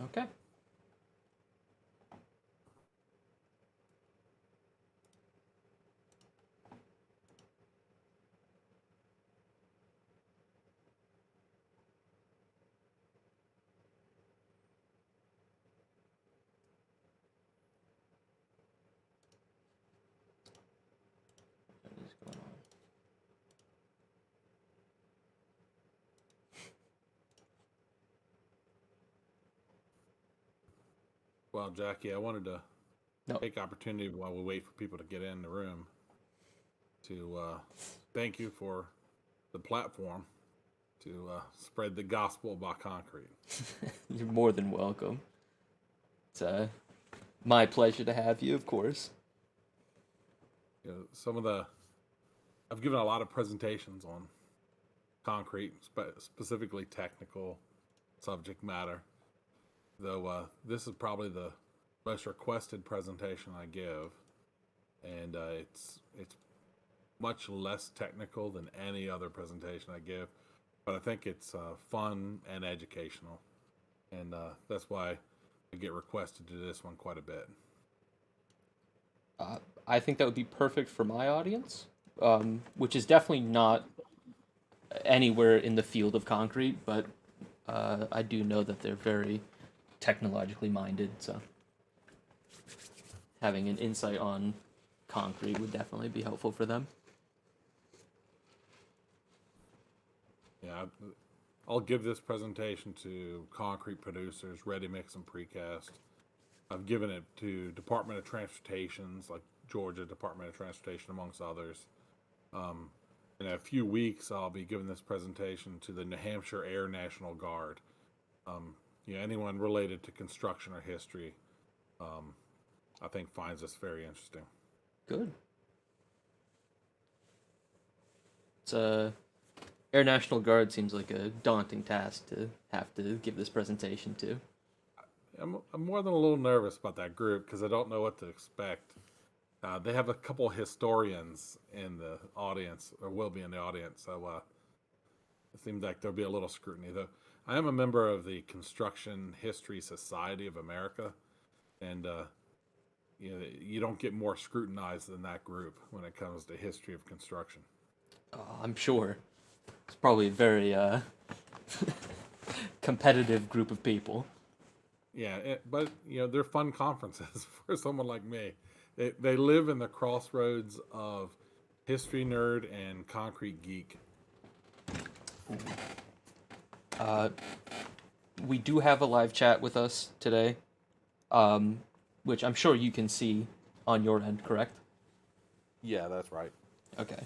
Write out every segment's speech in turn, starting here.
Okay. What is going on? Well, Jackie, I wanted to No. take opportunity while we wait for people to get in the room to thank you for the platform to spread the gospel about concrete. You're more than welcome. It's my pleasure to have you, of course. I've given a lot of presentations on concrete, specifically technical subject matter. Though this is probably the most requested presentation I give, and it's much less technical than any other presentation I give, but I think it's fun and educational, and that's why I get requested to do this one quite a bit. I think that would be perfect for my audience, which is definitely not anywhere in the field of concrete, but I do know that they're very technologically minded, so having an insight on concrete would definitely be helpful for them. Yeah, I'll give this presentation to concrete producers, ready mix and precast. I've given it to Department of Transportations, like Georgia Department of Transportation, amongst others. In a few weeks, I'll be giving this presentation to the New Hampshire Air National Guard. Anyone related to construction or history, I think finds this very interesting. Good. It's Air National Guard seems like a daunting task to have to give this presentation to. I'm more than a little nervous about that group because I don't know what to expect. They have a couple historians in the audience, or will be in the audience, so it seems like there'll be a little scrutiny. Though I am a member of the Construction History Society of America, and you don't get more scrutinized than that group when it comes to history of construction. I'm sure it's probably a very competitive group of people. Yeah, but they're fun conferences for someone like me. They live in the crossroads of history nerd and concrete geek. We do have a live chat with us today, which I'm sure you can see on your end, correct? Yeah, that's right. Okay.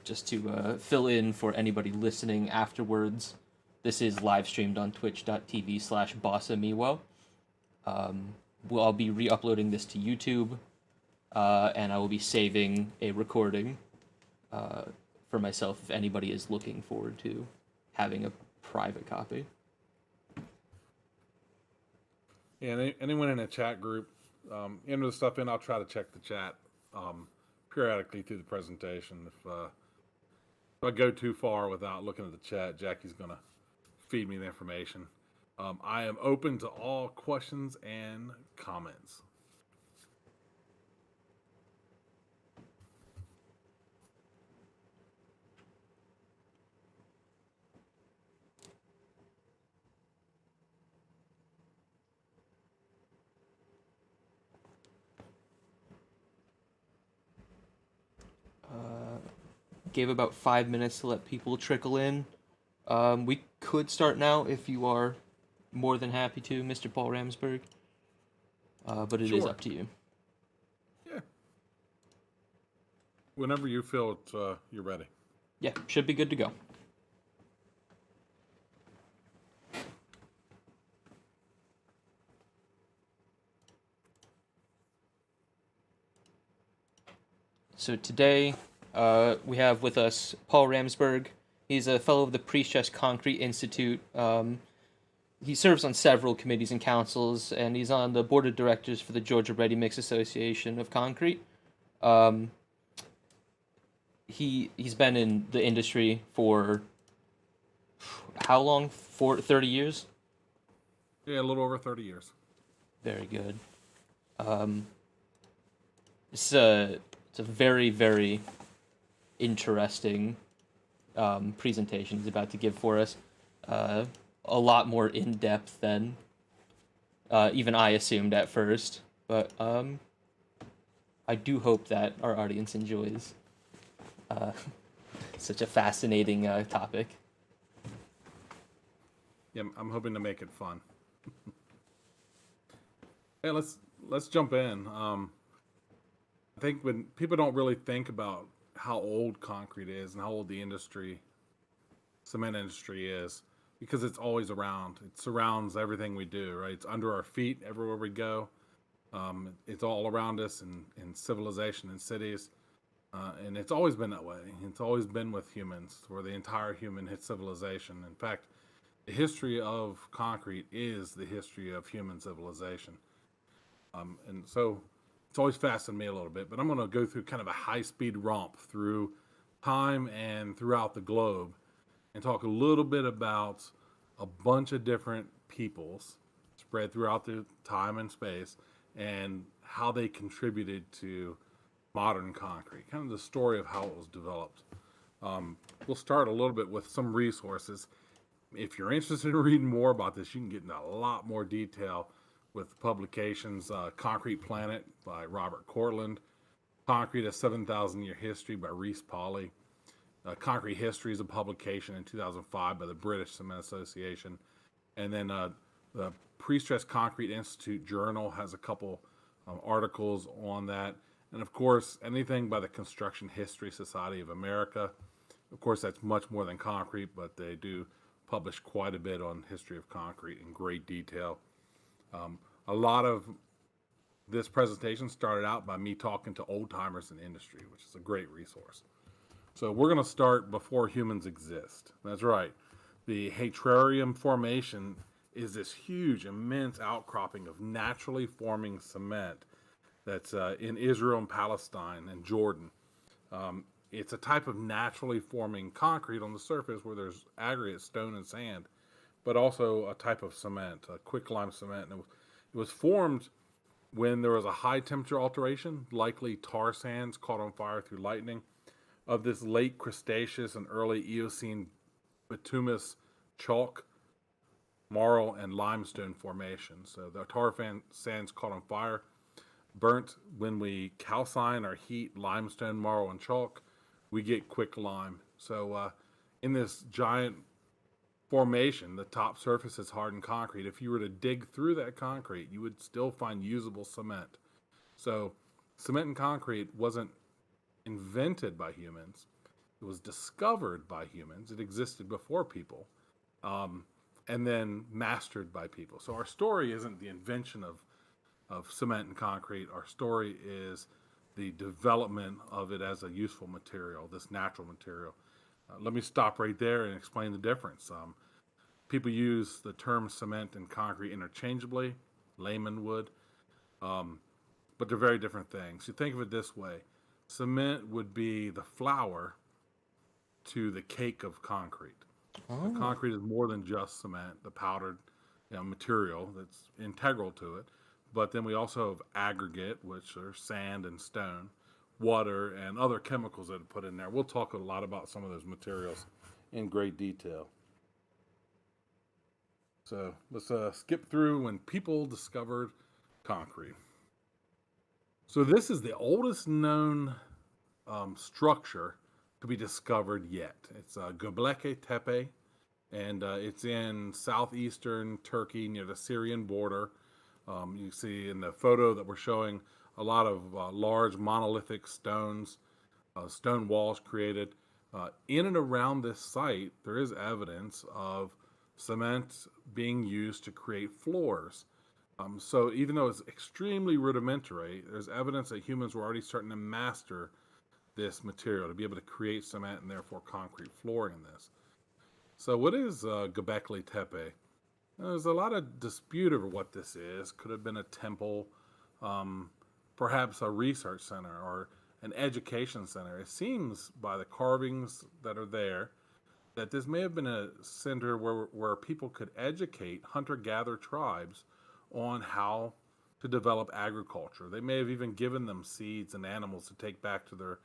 Just to fill in for anybody listening afterwards, this is live streamed on twitch.tv/bossamiwo. I'll be re-uploading this to YouTube, and I will be saving a recording for myself if anybody is looking forward to having a private copy. Yeah, anyone in a chat group, enter the stuff in. I'll try to check the chat periodically through the presentation. If I go too far without looking at the chat, Jackie's gonna feed me the information. I am open to all questions and comments. Gave about 5 minutes to let people trickle in. We could start now if you are more than happy to, Mr. Paul Ramsburg. But it is Sure. up to you. Yeah. Whenever you feel you're ready. Yeah, should be good to go. So today, we have with us Paul Ramsburg. He's a fellow of the Priestess Concrete Institute. He serves on several committees and councils, and he's on the board of directors for the Georgia Ready Mix Association of Concrete. He's been in the industry for how long? 30 years? Yeah, a little over 30 years. Very good. Um, it's a very, very interesting presentation he's about to give for us. Uh, a lot more in depth than even I assumed at first, but I do hope that our audience enjoys uh, such a fascinating topic. Yeah, I'm hoping to make it fun. Hey, let's jump in. I think when people don't really think about how old concrete is and how old the cement industry is, because it's always around. It surrounds everything we do, right? It's under our feet everywhere we go. It's all around us in civilization and cities. And it's always been that way. It's always been with humans, where the entire human civilization. In fact, the history of concrete is the history of human civilization. And so it's always fascinated me a little bit, but I'm going to go through kind of a high speed romp through time and throughout the globe and talk a little bit about a bunch of different peoples spread throughout the time and space and how they contributed to modern concrete, kind of the story of how it was developed. We'll start a little bit with some resources. If you're interested in reading more about this, you can get into a lot more detail with publications. Concrete Planet by Robert Cortland, Concrete: A 7,000 Year History by Reese Pauley, Concrete History is a publication in 2005 by the British Cement Association, and then the Pre-Stressed Concrete Institute Journal has a couple articles on that, and of course anything by the Construction History Society of America. Of course, that's much more than concrete, but they do publish quite a bit on history of concrete in great detail. A lot of this presentation started out by me talking to old timers in industry, which is a great resource. So we're going to start before humans exist. That's right. The Hatrarium Formation is this huge, immense outcropping of naturally forming cement that's in Israel and Palestine and Jordan. It's a type of naturally forming concrete on the surface where there's aggregate, stone, and sand, but also a type of cement, a quicklime cement. And it was formed when there was a high temperature alteration, likely tar sands caught on fire through lightning, of this late Cretaceous and early Eocene bituminous chalk, marl, and limestone formations. So the sands caught on fire, burnt. When we calcine or heat limestone, marl, and chalk, we get quicklime. So in this giant formation, the top surface is hardened concrete. If you were to dig through that concrete, you would still find usable cement. So cement and concrete wasn't invented by humans. It was discovered by humans. It existed before people, and then mastered by people. So our story isn't the invention of cement and concrete. Our story is the development of it as a useful material, this natural material. Let me stop right there and explain the difference. People use the term cement and concrete interchangeably, layman would, but they're very different things. You think of it this way: cement would be the flour to the cake of concrete. The Oh, concrete is more than just cement, the powdered material that's integral to it. But then we also have aggregate, which are sand and stone, water, and other chemicals that are put in there. We'll talk a lot about some of those materials in great detail. So let's skip through when people discovered concrete. So this is the oldest known structure to be discovered yet. It's Göbekli Tepe, and it's in southeastern Turkey near the Syrian border. You see in the photo that we're showing a lot of large monolithic stones, stone walls created. In and around this site, there is evidence of cement being used to create floors. So even though it's extremely rudimentary, there's evidence that humans were already starting to master this material to be able to create cement and therefore concrete flooring in this. So what is Göbekli Tepe? There's a lot of dispute over what this is. Could have been a temple, perhaps a research center or an education center. It seems by the carvings that are there that this may have been a center where people could educate hunter-gatherer tribes on how to develop agriculture. They may have even given them seeds and animals to take back to their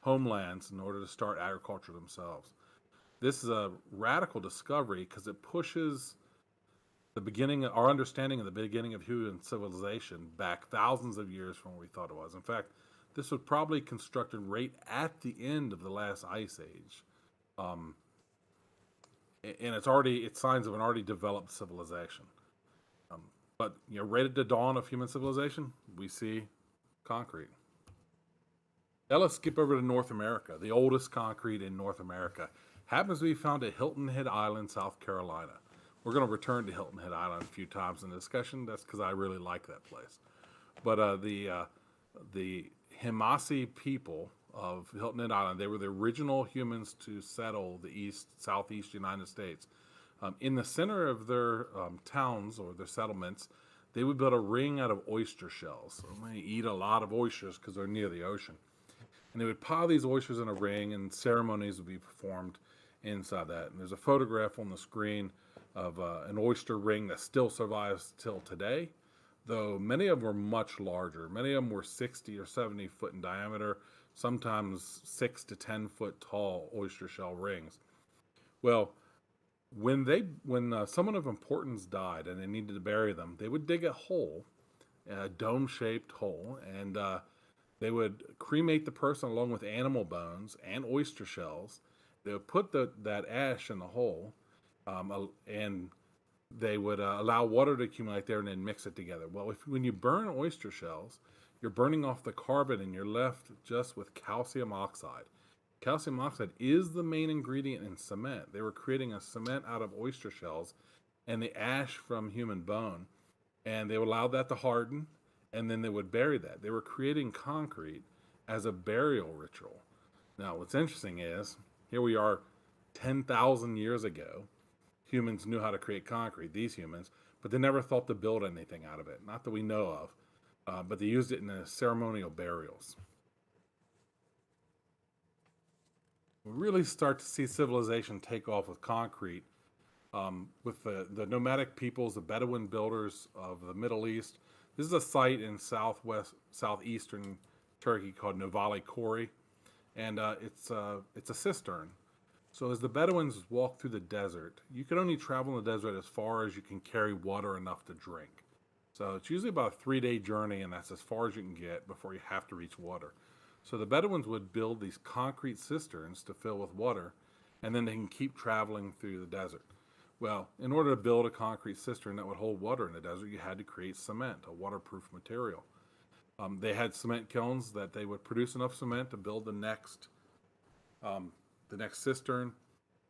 homelands in order to start agriculture themselves. This is a radical discovery because it pushes our understanding of the beginning of human civilization back thousands of years from what we thought it was. In fact, this was probably constructed right at the end of the last ice age. Um, and it's signs of an already developed civilization. But right at the dawn of human civilization, we see concrete. Now let's skip over to North America. The oldest concrete in North America happens to be found at Hilton Head Island, South Carolina. We're going to return to Hilton Head Island a few times in the discussion. That's because I really like that place. But the Himasi people of Hilton Head Island, they were the original humans to settle the southeast United States. In the center of their towns or their settlements, they would build a ring out of oyster shells. So they eat a lot of oysters because they're near the ocean. And they would pile these oysters in a ring, and ceremonies would be performed inside that. And there's a photograph on the screen of an oyster ring that still survives till today, though many of them were much larger. Many of them were 60 or 70 foot in diameter, sometimes 6 to 10 foot tall oyster shell rings. Well, when someone of importance died and they needed to bury them, they would dig a hole, a dome-shaped hole, and they would cremate the person along with animal bones and oyster shells. They would put that ash in the hole, and they would allow water to accumulate there and then mix it together. Well, when you burn oyster shells, you're burning off the carbon and you're left just with calcium oxide. Calcium oxide is the main ingredient in cement. They were creating a cement out of oyster shells and the ash from human bone, and they would allow that to harden, and then they would bury that. They were creating concrete as a burial ritual. Now, what's interesting is, here we are 10,000 years ago. Humans knew how to create concrete, these humans, but they never thought to build anything out of it. Not that we know of, but they used it in the ceremonial burials. We really start to see civilization take off with concrete, with the nomadic peoples, the Bedouin builders of the Middle East. This is a site in southeastern Turkey called Novali Kori, and it's a cistern. So as the Bedouins walk through the desert, you can only travel in the desert as far as you can carry water enough to drink. So it's usually about a 3-day journey, and that's as far as you can get before you have to reach water. So the Bedouins would build these concrete cisterns to fill with water, and then they can keep traveling through the desert. Well, in order to build a concrete cistern that would hold water in the desert, you had to create cement, a waterproof material. They had cement kilns that they would produce enough cement to build the next cistern,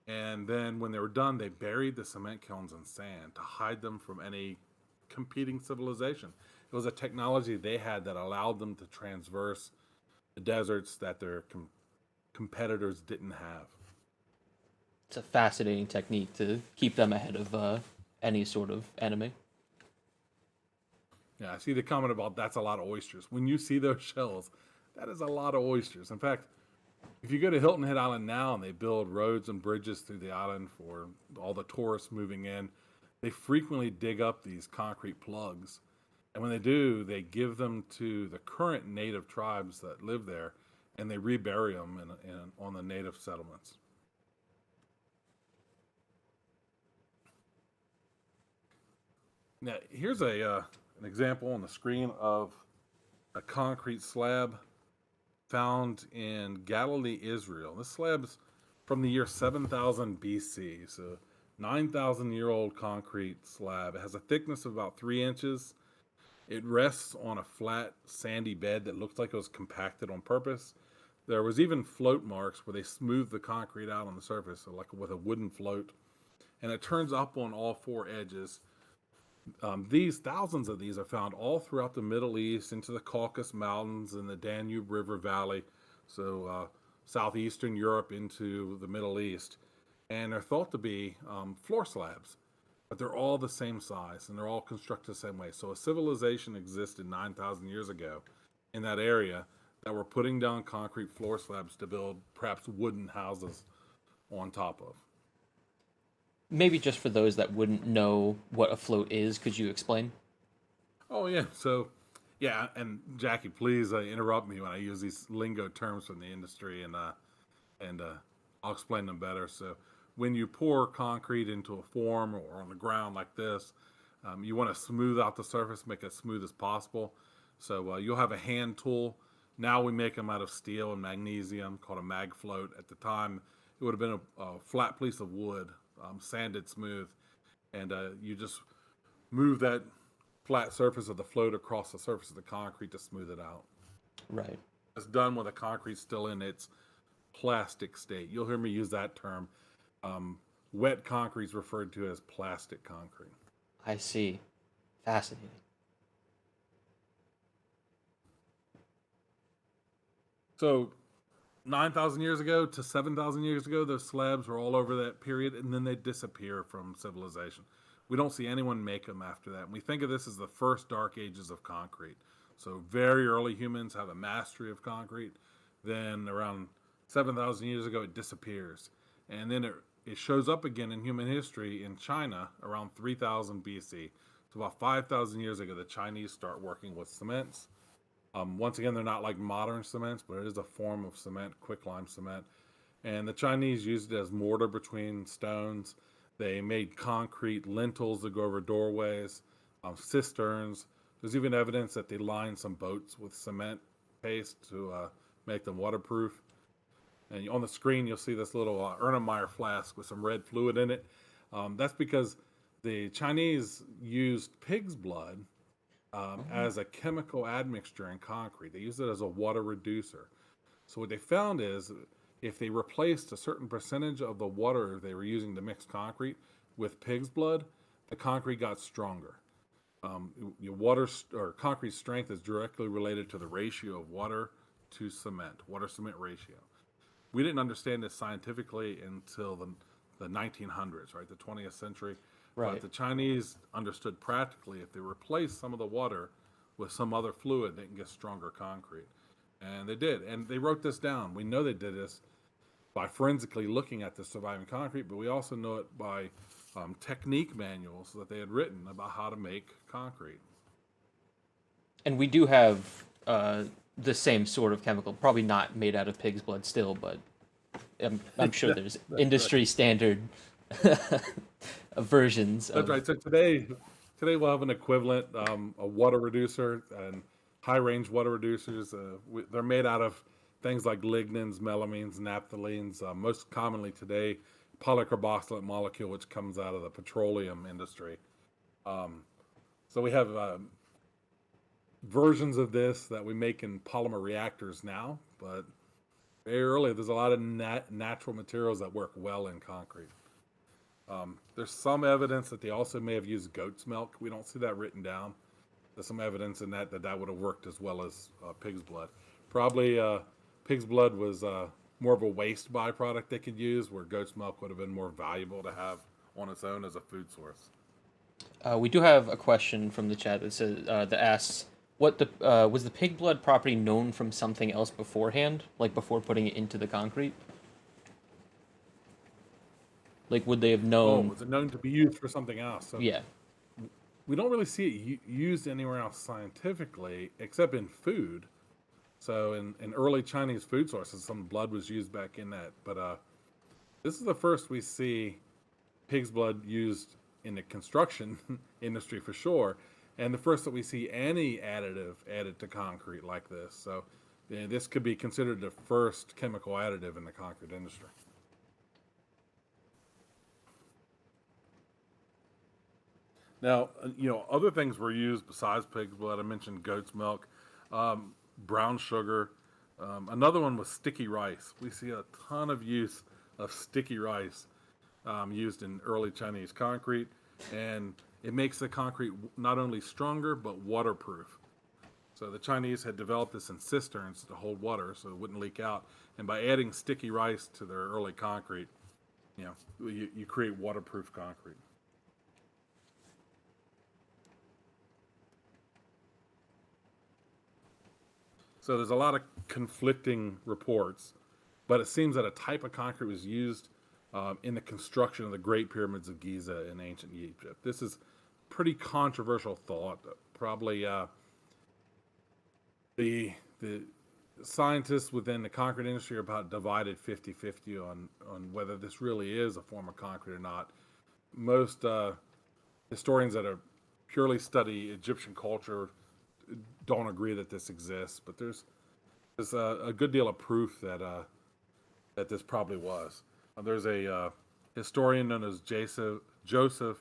and then when they were done, they buried the cement kilns in sand to hide them from any competing civilization. It was a technology they had that allowed them to traverse the deserts that their competitors didn't have. It's a fascinating technique to keep them ahead of any sort of enemy. Yeah, I see the comment about that's a lot of oysters. When you see those shells, that is a lot of oysters. In fact, if you go to Hilton Head Island now and they build roads and bridges through the island for all the tourists moving in, they frequently dig up these concrete plugs. And when they do, they give them to the current native tribes that live there, and they rebury them on the native settlements. Now, here's an example on the screen of a concrete slab found in Galilee, Israel. This slab's from the year 7000 BC, so 9,000-year-old concrete slab. It has a thickness of about 3 inches. It rests on a flat, sandy bed that looks like it was compacted on purpose. There was even float marks where they smoothed the concrete out on the surface, so like with a wooden float. And it turns up on all 4 edges. Thousands of these are found all throughout the Middle East, into the Caucasus Mountains and the Danube River Valley, so southeastern Europe into the Middle East. And they're thought to be floor slabs, but they're all the same size and they're all constructed the same way. So a civilization existed 9,000 years ago in that area that were putting down concrete floor slabs to build perhaps wooden houses on top of. maybe just for those that wouldn't know what a float is, could you explain? Oh yeah, so yeah, and Jackie, please interrupt me when I use these lingo terms from the industry, and I'll explain them better. So when you pour concrete into a form or on the ground like this, you want to smooth out the surface, make it as smooth as possible. So you'll have a hand tool. Now we make them out of steel and magnesium, called a mag float. At the time, it would have been a flat piece of wood, sanded smooth, and you just move that flat surface of the float across the surface of the concrete to smooth it out. Right. It's done when the concrete's still in its plastic state. You'll hear me use that term. Wet concrete is referred to as plastic concrete. I see. Fascinating. So 9,000 years ago to 7,000 years ago, those slabs were all over that period, and then they disappear from civilization. We don't see anyone make them after that. And we think of this as the first dark ages of concrete. So very early humans have a mastery of concrete. Then around 7,000 years ago, it disappears. And then it shows up again in human history in China around 3000 BC. So about 5,000 years ago, the Chinese start working with cements. Once again, they're not like modern cements, but it is a form of cement, quicklime cement. And the Chinese used it as mortar between stones. They made concrete lintels that go over doorways, cisterns. There's even evidence that they lined some boats with cement paste to make them waterproof. And on the screen, you'll see this little Erlenmeyer flask with some red fluid in it. That's because the Chinese used pig's blood as a chemical admixture in concrete. They used it as a water reducer. So what they found is if they replaced a certain percentage of the water they were using to mix concrete with pig's blood, the concrete got stronger. Your water or concrete strength is directly related to the ratio of water to cement, water cement ratio. We didn't understand this scientifically until the 1900s, right? The 20th century. Right. But the Chinese understood practically if they replaced some of the water with some other fluid, they can get stronger concrete. And they did. And they wrote this down. We know they did this by forensically looking at the surviving concrete, but we also know it by technique manuals that they had written about how to make concrete. And we do have the same sort of chemical, probably not made out of pig's blood still, but I'm sure there's That's right. industry standard versions That's of. right. So today we'll have an equivalent, a water reducer and high range water reducers. They're made out of things like lignins, melamines, naphthalines. Most commonly today, polycarboxylate molecule, which comes out of the petroleum industry. So we have versions of this that we make in polymer reactors now, but very early, there's a lot of natural materials that work well in concrete. There's some evidence that they also may have used goat's milk. We don't see that written down. There's some evidence in that would have worked as well as pig's blood. Probably pig's blood was more of a waste byproduct they could use, where goat's milk would have been more valuable to have on its own as a food source. We do have a question from the chat that says that asks, "What the was the pig blood property known from something else beforehand, like before putting it into the concrete? Like, would they have Oh, known?" was it known to be used for something else? So Yeah. we don't really see it used anywhere else scientifically except in food. So in early Chinese food sources, some blood was used back in that. But this is the first we see pig's blood used in the construction industry for sure, and the first that we see any additive added to concrete like this. So this could be considered the first chemical additive in the concrete industry. Now, other things were used besides pig's blood. I mentioned goat's milk, brown sugar. Another one was sticky rice. We see a ton of use of sticky rice used in early Chinese concrete, and it makes the concrete not only stronger but waterproof. So the Chinese had developed this in cisterns to hold water so it wouldn't leak out, and by adding sticky rice to their early concrete, you create waterproof concrete. So there's a lot of conflicting reports, but it seems that a type of concrete was used in the construction of the Great Pyramids of Giza in ancient Egypt. This is pretty controversial thought. Probably the scientists within the concrete industry are about divided 50-50 on whether this really is a form of concrete or not. Most historians that are purely study Egyptian culture don't agree that this exists, but there's a good deal of proof that this probably was. There's a historian known as Joseph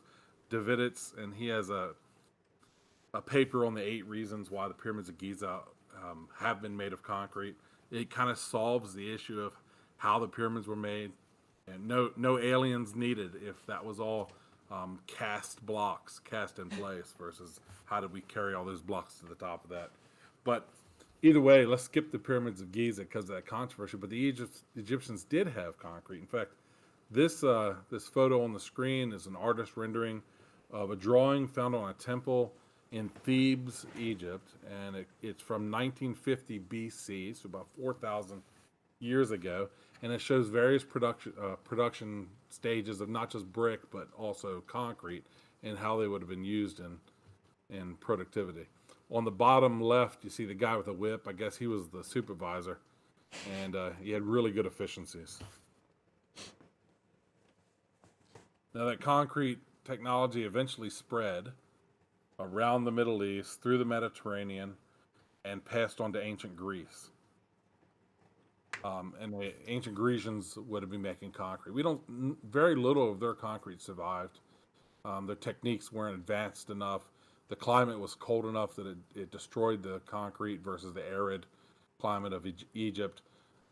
Daviditz, and he has a paper on the 8 reasons why the pyramids of Giza have been made of concrete. It kind of solves the issue of how the pyramids were made, and no aliens needed if that was all cast blocks cast in place versus how did we carry all those blocks to the top of that. But either way, let's skip the pyramids of Giza because of that controversy. But the Egyptians did have concrete. In fact, this photo on the screen is an artist rendering of a drawing found on a temple in Thebes, Egypt, and it's from 1950 BC, so about 4,000 years ago, and it shows various production stages of not just brick but also concrete and how they would have been used in productivity. On the bottom left, you see the guy with the whip. I guess he was the supervisor, and he had really good efficiencies. Now, that concrete technology eventually spread around the Middle East, through the Mediterranean, and passed on to ancient Greece. And the ancient Grecians would have been making concrete. Very little of their concrete survived. Their techniques weren't advanced enough. The climate was cold enough that it destroyed the concrete versus the arid climate of Egypt.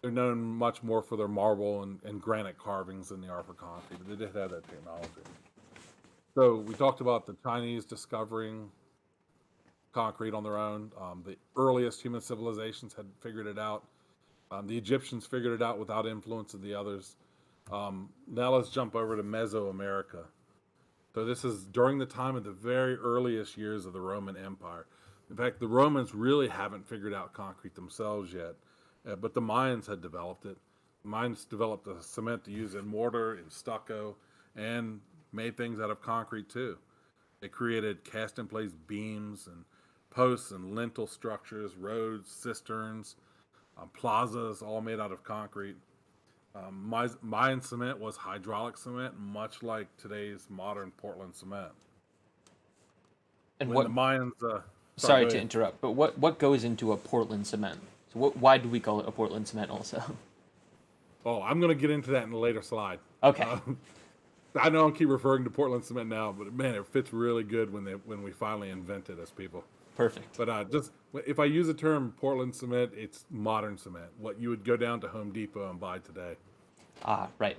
They're known much more for their marble and granite carvings than they are for concrete, but they did have that technology. So we talked about the Chinese discovering concrete on their own. The earliest human civilizations had figured it out. The Egyptians figured it out without influence of the others. Now let's jump over to Mesoamerica. So this is during the time of the very earliest years of the Roman Empire. In fact, the Romans really haven't figured out concrete themselves yet, but the Mayans had developed it. The Mayans developed the cement to use in mortar, in stucco, and made things out of concrete too. They created cast-in-place beams and posts and lintel structures, roads, cisterns, plazas, all made out of concrete. Mayan cement was hydraulic cement, much like today's modern Portland cement. And when the Mayans, sorry to interrupt, but what goes into a Portland cement? So why do we call it a Portland cement also? Oh, I'm going to get into that in a later slide. Okay. I know I keep referring to Portland cement now, but man, it fits really good when we finally invent it as people. Perfect. But just if I use the term Portland cement, it's modern cement, what you would go down to Home Depot and buy today. Ah, right.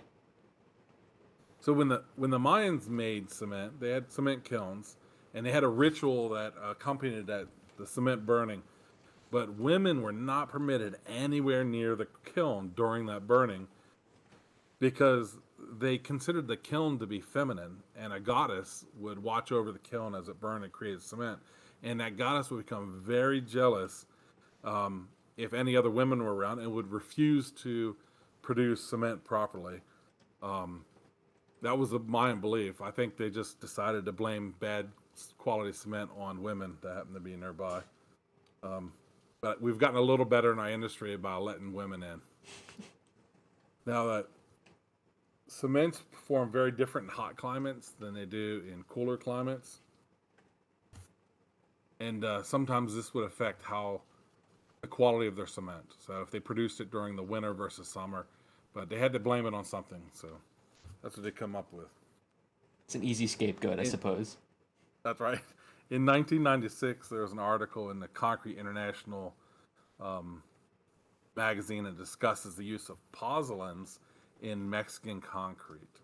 So when the Mayans made cement, they had cement kilns, and they had a ritual that accompanied the cement burning. But women were not permitted anywhere near the kiln during that burning because they considered the kiln to be feminine, and a goddess would watch over the kiln as it burned and created cement. And that goddess would become very jealous if any other women were around and would refuse to produce cement properly. That was the Mayan belief. I think they just decided to blame bad quality cement on women that happened to be nearby. But we've gotten a little better in our industry about letting women in. Now that cements perform very different in hot climates than they do in cooler climates. And sometimes this would affect the quality of their cement. So if they produced it during the winter versus summer, but they had to blame it on something. So that's what they come up with. It's an easy scapegoat, I suppose. That's right. In 1996, there was an article in the Concrete International magazine that discusses the use of pozzolans in Mexican concrete.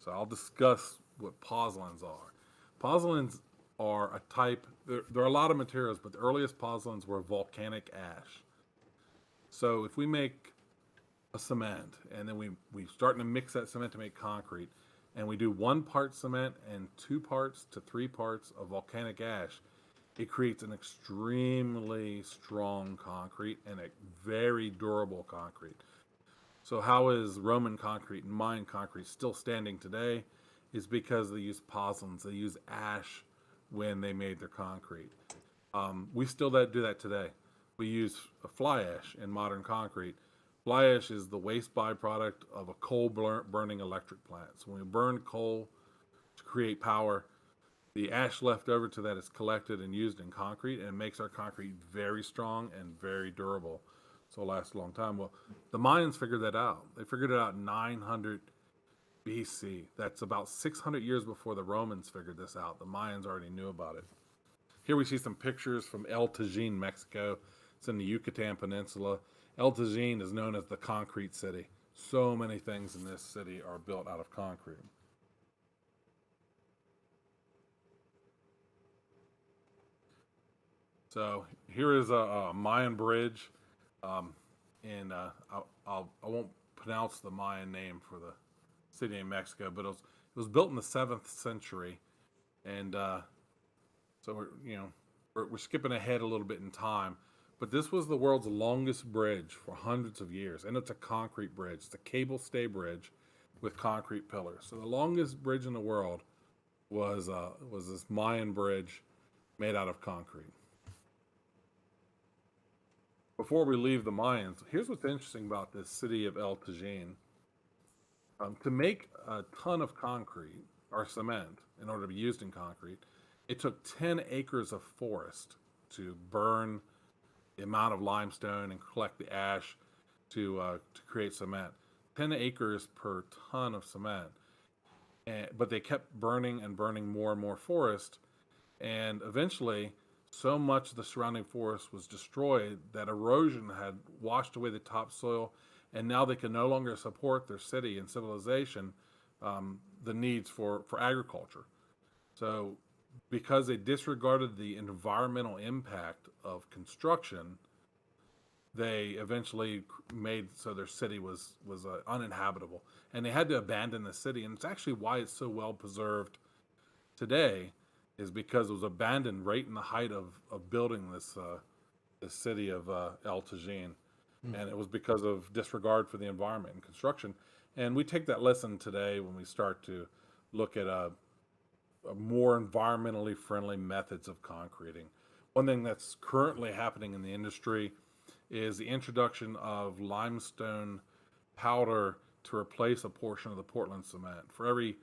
So I'll discuss what pozzolans are. Pozzolans are a type, there are a lot of materials, but the earliest pozzolans were volcanic ash. So if we make a cement and then we starting to mix that cement to make concrete, and we do 1 part cement and 2 parts to 3 parts of volcanic ash, it creates an extremely strong concrete and a very durable concrete. So how is Roman concrete and Mayan concrete still standing today? Is because they use pozzolans, they use ash when they made their concrete. We still do that today. We use fly ash in modern concrete. Fly ash is the waste byproduct of a coal burning electric plant. So when we burn coal to create power, the ash left over to that is collected and used in concrete, and it makes our concrete very strong and very durable. So it lasts a long time. Well, the Mayans figured that out. They figured it out in 900 BC. That's about 600 years before the Romans figured this out. The Mayans already knew about it. Here we see some pictures from El Tajin, Mexico. It's in the Yucatan Peninsula. El Tajin is known as the concrete city. So many things in this city are built out of concrete. So here is a Mayan bridge, and I won't pronounce the Mayan name for the city in Mexico, but it was built in the 7th century, and so we're skipping ahead a little bit in time, but this was the world's longest bridge for hundreds of years, and it's a concrete bridge. It's a cable stay bridge with concrete pillars. So the longest bridge in the world was this Mayan bridge made out of concrete. Before we leave the Mayans, here's what's interesting about this city of El Tajin. To make a ton of concrete or cement in order to be used in concrete, it took 10 acres of forest to burn the amount of limestone and collect the ash to create cement. 10 acres per ton of cement. But they kept burning and burning more and more forest, and eventually so much of the surrounding forest was destroyed that erosion had washed away the topsoil, and now they can no longer support their city and civilization, the needs for agriculture. So, because they disregarded the environmental impact of construction, they eventually made so their city was uninhabitable, and they had to abandon the city. And it's actually why it's so well preserved today, is because it was abandoned right in the height of building this city of El Tajin. And it was because of disregard for the environment and construction. And we take that lesson today when we start to look at a more environmentally friendly methods of concreting. One thing that's currently happening in the industry is the introduction of limestone powder to replace a portion of the Portland cement. For every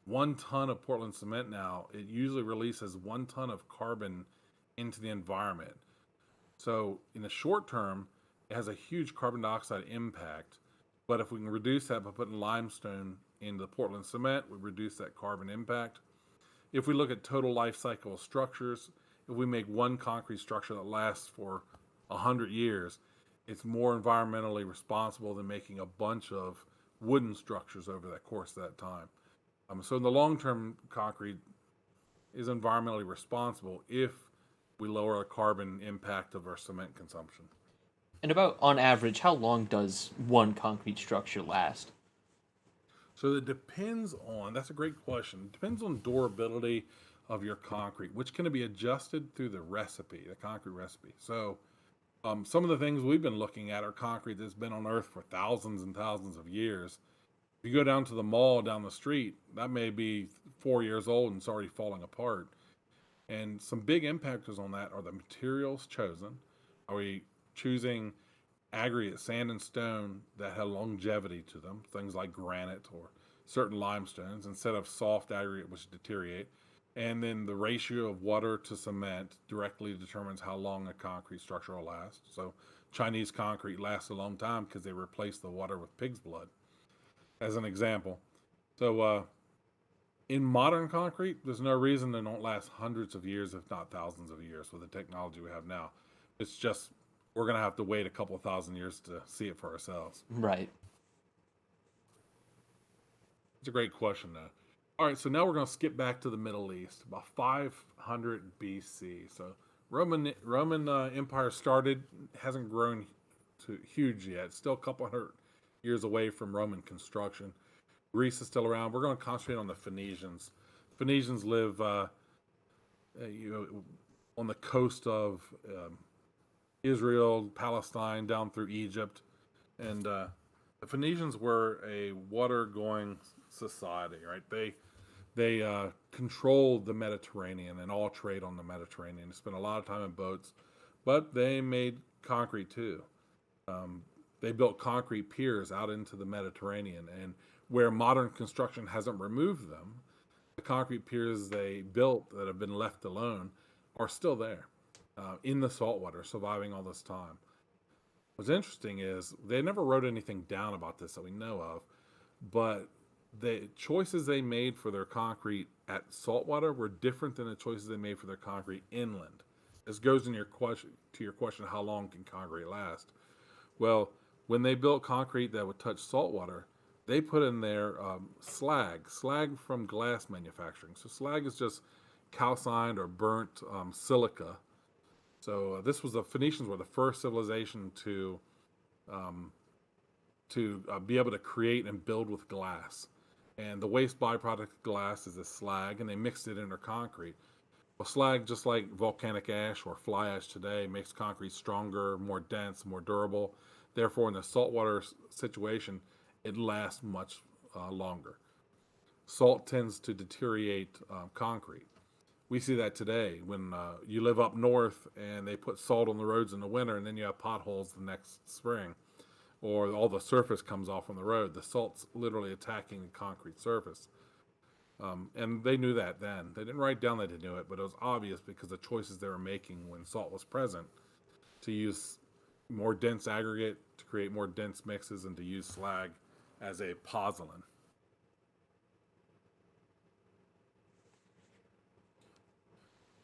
1 ton of Portland cement now, it usually releases 1 ton of carbon into the environment. So in the short term, it has a huge carbon dioxide impact. But if we can reduce that by putting limestone into the Portland cement, we reduce that carbon impact. If we look at total life cycle structures, if we make one concrete structure that lasts for 100 years, it's more environmentally responsible than making a bunch of wooden structures over that course of that time. So in the long term, concrete is environmentally responsible if we lower the carbon impact of our cement consumption. And about on average, how long does one concrete structure last? So it depends on, that's a great question. It depends on durability of your concrete, which can be adjusted through the recipe, the concrete recipe. So some of the things we've been looking at are concrete that's been on Earth for thousands and thousands of years. If you go down to the mall down the street, that may be 4 years old and it's already falling apart. And some big impactors on that are the materials chosen. Are we choosing aggregate sand and stone that have longevity to them, things like granite or certain limestones, instead of soft aggregate which deteriorate? And then the ratio of water to cement directly determines how long a concrete structure will last. So Chinese concrete lasts a long time because they replace the water with pig's blood, as an example. So in modern concrete, there's no reason they don't last hundreds of years, if not thousands of years, with the technology we have now. It's just we're going to have to wait a couple of thousand years to see it for ourselves. Right. It's a great question, though. All right, so now we're going to skip back to the Middle East, about 500 BC. So Roman Empire started, hasn't grown to huge yet. Still a couple hundred years away from Roman construction. Greece is still around. We're going to concentrate on the Phoenicians. Phoenicians live, on the coast of Israel, Palestine, down through Egypt, and the The Phoenicians were a water-going society, right? They controlled the Mediterranean and all trade on the Mediterranean. They spent a lot of time in boats, but they made concrete too. Um, they built concrete piers out into the Mediterranean, and where modern construction hasn't removed them, the concrete piers they built that have been left alone are still there in the saltwater, surviving all this time. What's interesting is they never wrote anything down about this that we know of, but the choices they made for their concrete at saltwater were different than the choices they made for their concrete inland. This goes in your question to your question: how long can concrete last? Well, when they built concrete that would touch saltwater, they put in there slag from glass manufacturing. So slag is just calcined or burnt silica. So this was the Phoenicians were the first civilization um, to be able to create and build with glass. And the waste byproduct of glass is this slag, and they mixed it in their concrete. Well, slag, just like volcanic ash or fly ash today, makes concrete stronger, more dense, more durable. Therefore, in the saltwater situation, it lasts much longer. Salt tends to deteriorate concrete. We see that today when you live up north and they put salt on the roads in the winter, and then you have potholes the next spring, or all the surface comes off on the road. The salt's literally attacking the concrete surface. And they knew that then. They didn't write down that they knew it, but it was obvious because the choices they were making when salt was present to use more dense aggregate to create more dense mixes and to use slag as a pozzolan.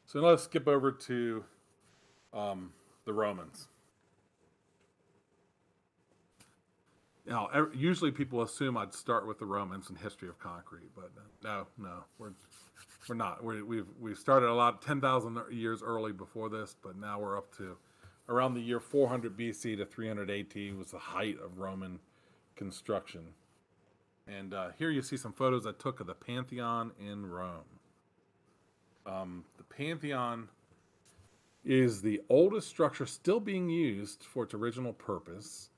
So now let's skip over to the Romans. Now, usually people assume I'd start with the Romans and history of concrete, but no, we're not. We've started a lot 10,000 years early before this, but now we're up to around the year 400 BC to 300 AD was the height of Roman construction. And here you see some photos I took of the Pantheon in Rome. The Pantheon is the oldest structure still being used for its original purpose.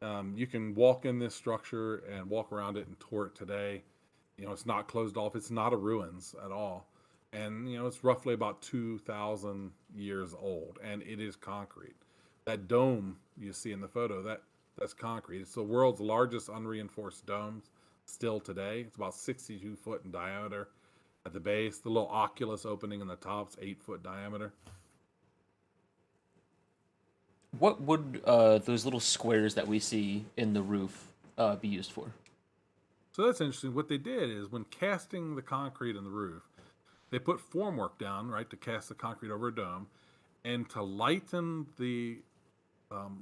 You can walk in this structure and walk around it and tour it today. You know, it's not closed off. It's not a ruins at all. And, you know, it's roughly about 2,000 years old, and it is concrete. That dome you see in the photo, that's concrete. It's the world's largest unreinforced dome still today. It's about 62 foot in diameter at the base. The little oculus opening in the top's 8-foot diameter. What would those little squares that we see in the roof be used for? So that's interesting. What they did is when casting the concrete in the roof, they put formwork down, right, to cast the concrete over a dome. And to lighten the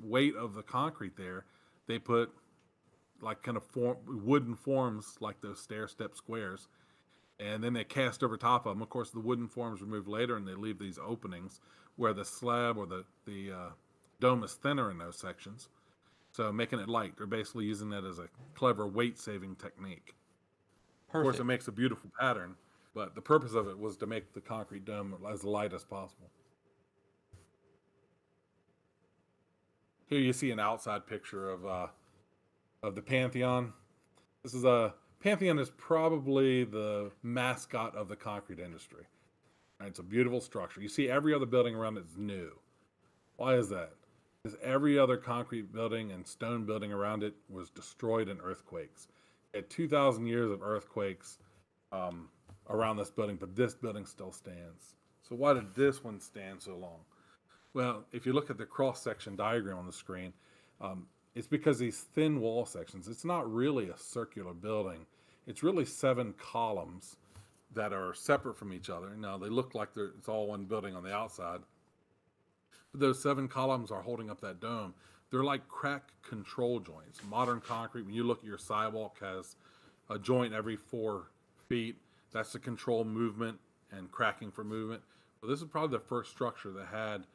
weight of the concrete there, they put like kind of wooden forms like those stair-step squares. And then they cast over top of them. Of course, the wooden forms were moved later, and they leave these openings where the slab or the dome is thinner in those sections. So making it light. They're basically using that as a clever weight-saving technique. Perfect. Of course, it makes a beautiful pattern, but the purpose of it was to make the concrete dome as light as possible. Here you see an outside picture of the Pantheon. This is Pantheon is probably the mascot of the concrete industry. And it's a beautiful structure. You see every other building around it is new. Why is that? Because every other concrete building and stone building around it was destroyed in earthquakes. It had 2,000 years of earthquakes around this building, but this building still stands. So why did this one stand so long? Well, if you look at the cross-section diagram on the screen, it's because these thin wall sections, it's not really a circular building. It's really 7 columns that are separate from each other. Now, they look like it's all one building on the outside. But those 7 columns are holding up that dome. They're like crack control joints. Modern concrete, when you look at your sidewalk, has a joint every 4 feet. That's to control movement and cracking for movement. But this is probably the first structure that had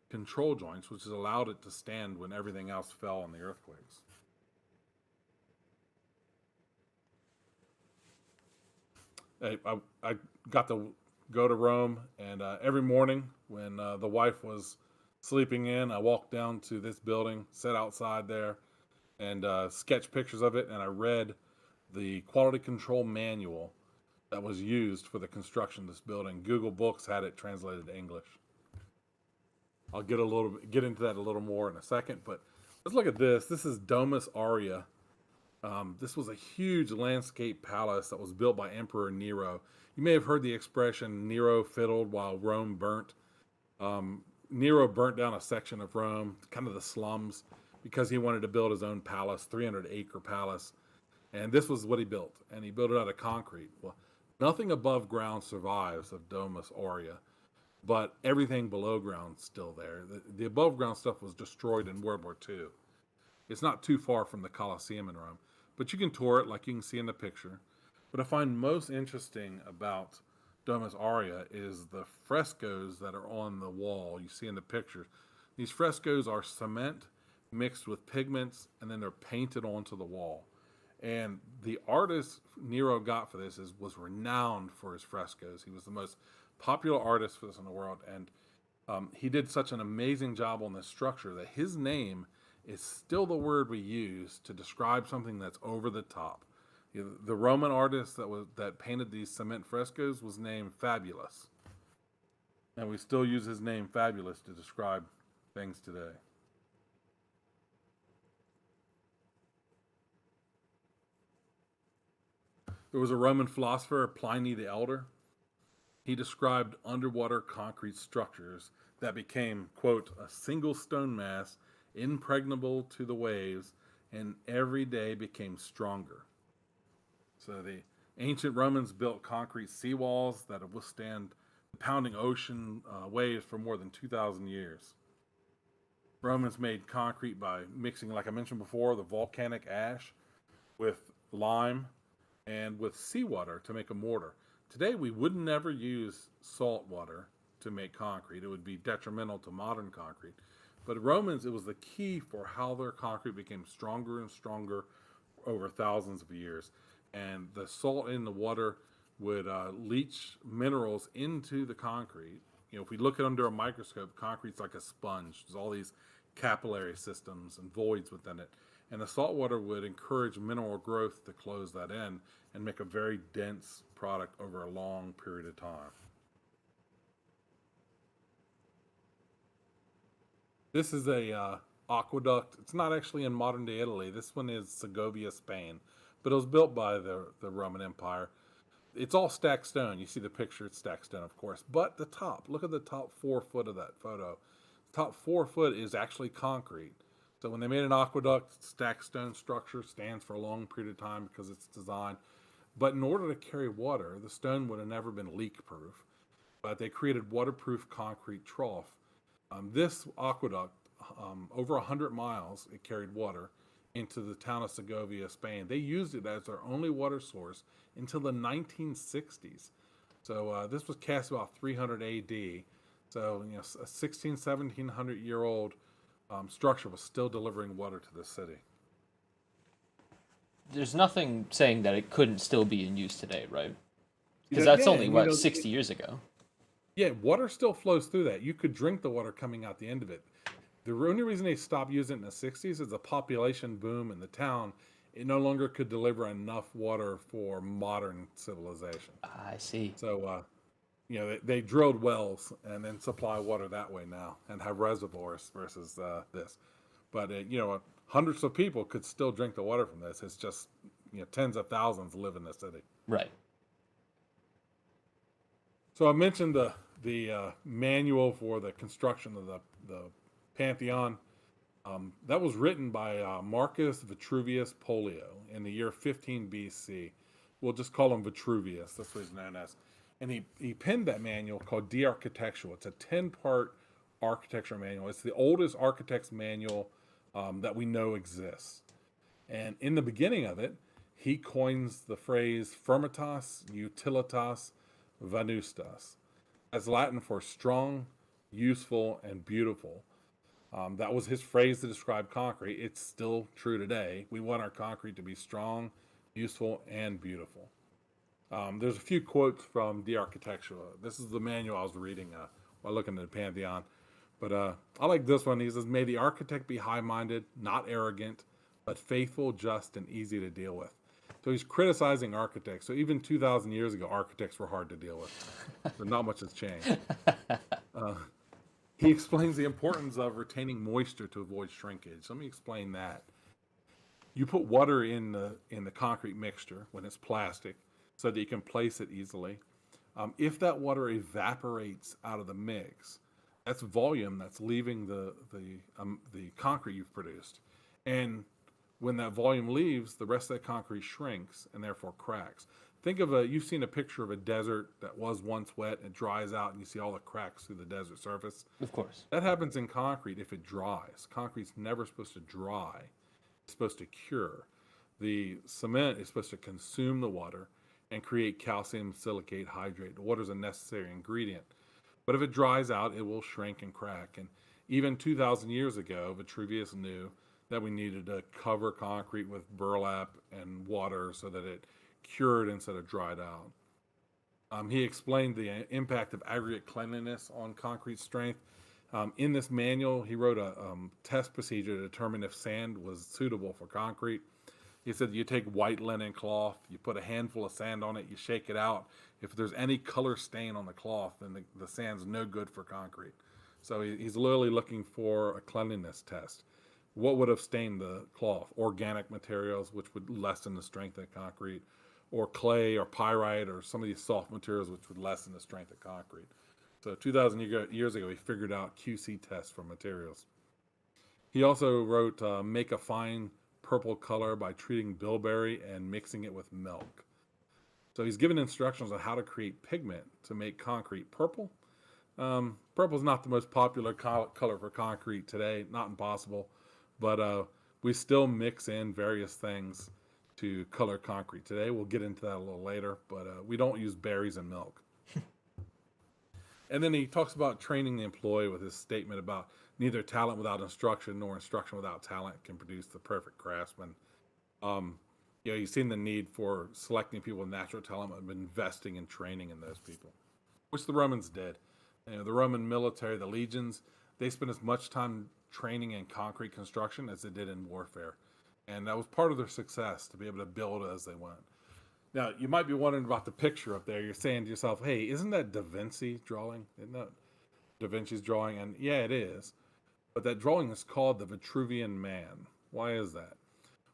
control joints, which has allowed it to stand when everything else fell in the earthquakes. I got to go to Rome, and every morning when the wife was sleeping in, I walked down to this building, sat outside there, and sketched pictures of it, and I read the quality control manual that was used for the construction of this building. Google Books had it translated to English. I'll get into that a little more in a second, but let's look at this. This is Domus Aurea. This was a huge landscape palace that was built by Emperor Nero. You may have heard the expression Nero fiddled while Rome burnt. Nero burnt down a section of Rome, kind of the slums, because he wanted to build his own palace, 300-acre palace. And this was what he built, and he built it out of concrete. Well, nothing above ground survives of Domus Aurea, but everything below ground's still there. The above ground stuff was destroyed in World War II. It's not too far from the Colosseum in Rome, but you can tour it like you can see in the picture. What I find most interesting about Domus Aurea is the frescoes that are on the wall you see in the pictures. These frescoes are cement mixed with pigments, and then they're painted onto the wall. And the artist Nero got for this was renowned for his frescoes. He was the most popular artist for this in the world, and he did such an amazing job on this structure that his name is still the word we use to describe something that's over the top. The Roman artist that painted these cement frescoes was named Fabulous, and we still use his name Fabulous to describe things today. There was a Roman philosopher, Pliny the Elder. He described underwater concrete structures that became, quote, a single stone mass, impregnable to the waves, and every day became stronger. So the ancient Romans built concrete seawalls that would withstand the pounding ocean waves for more than 2,000 years. Romans made concrete by mixing, like I mentioned before, the volcanic ash with lime and with seawater to make a mortar. Today, we would never use salt water to make concrete. It would be detrimental to modern concrete. But Romans, it was the key for how their concrete became stronger and stronger over thousands of years. And the salt in the water would leach minerals into the concrete. You know, if we look at under a microscope, concrete's like a sponge. There's all these capillary systems and voids within it. And the salt water would encourage mineral growth to close that in and make a very dense product over a long period of time. This is a aqueduct. It's not actually in modern day Italy. This one is Segovia, Spain, but it was built by the Roman Empire. It's all stacked stone. You see the picture, it's stacked stone, of course. But the top, look at the top 4 foot of that photo. The top 4 foot is actually concrete. So when they made an aqueduct, stacked stone structure stands for a long period of time because it's designed. But in order to carry water, the stone would have never been leak proof. But they created waterproof concrete trough. This aqueduct, over 100 miles, it carried water into the town of Segovia, Spain. They used it as their only water source until the 1960s. So this was cast about 300 AD. So, you know, a 1700-year-old structure was still delivering water to the city. There's nothing saying that it couldn't still be in use today, right? Because that's only, 60 years ago? Yeah, water still flows through that. You could drink the water coming out the end of it. The only reason they stopped using it in the 60s is a population boom in the town. It no longer could deliver enough water for modern civilization. I see. So, you know, they drilled wells and then supply water that way now and have reservoirs versus this. But, you know, hundreds of people could still drink the water from this. It's just, you know, tens of thousands live in the city. Right. So I mentioned the manual for the construction of the Pantheon. That was written by Marcus Vitruvius Pollio in the year 15 BC. We'll just call him Vitruvius. That's what he's known as. And he penned that manual called De Architectura. It's a 10-part architecture manual. It's the oldest architect's manual that we know exists. And in the beginning of it, he coins the phrase firmitas utilitas venustas, as Latin for strong, useful, and beautiful. That was his phrase to describe concrete. It's still true today. We want our concrete to be strong, useful, and beautiful. There's a few quotes from De Architectura. This is the manual I was reading while looking at the Pantheon. But I like this one. He says, "May the architect be high-minded, not arrogant, but faithful, just, and easy to deal with. So he's criticizing architects. So even 2,000 years ago, architects were hard to deal with. So not much has changed. He explains the importance of retaining moisture to avoid shrinkage. Let me explain that. You put water in the concrete mixture when it's plastic so that you can place it easily. If that water evaporates out of the mix, that's volume that's leaving the concrete you've produced. And when that volume leaves, the rest of that concrete shrinks and therefore cracks. Think of you've seen a picture of a desert that was once wet and it dries out and you see all the cracks through the desert surface. Of course. That happens in concrete if it dries. Concrete's never supposed to dry. It's supposed to cure. The cement is supposed to consume the water and create calcium silicate hydrate. The water is a necessary ingredient. But if it dries out, it will shrink and crack. And even 2,000 years ago, Vitruvius knew that we needed to cover concrete with burlap and water so that it cured instead of dried out. He explained the impact of aggregate cleanliness on concrete strength. In this manual, he wrote a test procedure to determine if sand was suitable for concrete. He said you take white linen cloth, you put a handful of sand on it, you shake it out. If there's any color stain on the cloth, then the sand's no good for concrete. So he's literally looking for a cleanliness test. What would have stained the cloth? Organic materials, which would lessen the strength of concrete, or clay or pyrite or some of these soft materials, which would lessen the strength of concrete. So 2,000 years ago, he figured out QC tests for materials. He also wrote, make a fine purple color by treating bilberry and mixing it with milk. So he's given instructions on how to create pigment to make concrete purple. Purple is not the most popular color for concrete today, not impossible, but we still mix in various things to color concrete today. We'll get into that a little later, but we don't use berries and milk. And then he talks about training the employee with his statement about neither talent without instruction nor instruction without talent can produce the perfect craftsman. He's seen the need for selecting people with natural talent and investing in training in those people, which the Romans did. The Roman military, the legions, they spent as much time training in concrete construction as they did in warfare. And that was part of their success, to be able to build as they went. Now, you might be wondering about the picture up there. You're saying to yourself, hey, isn't that Da Vinci drawing? Isn't that Da Vinci's drawing? And yeah, it is. But that drawing is called the Vitruvian Man. Why is that?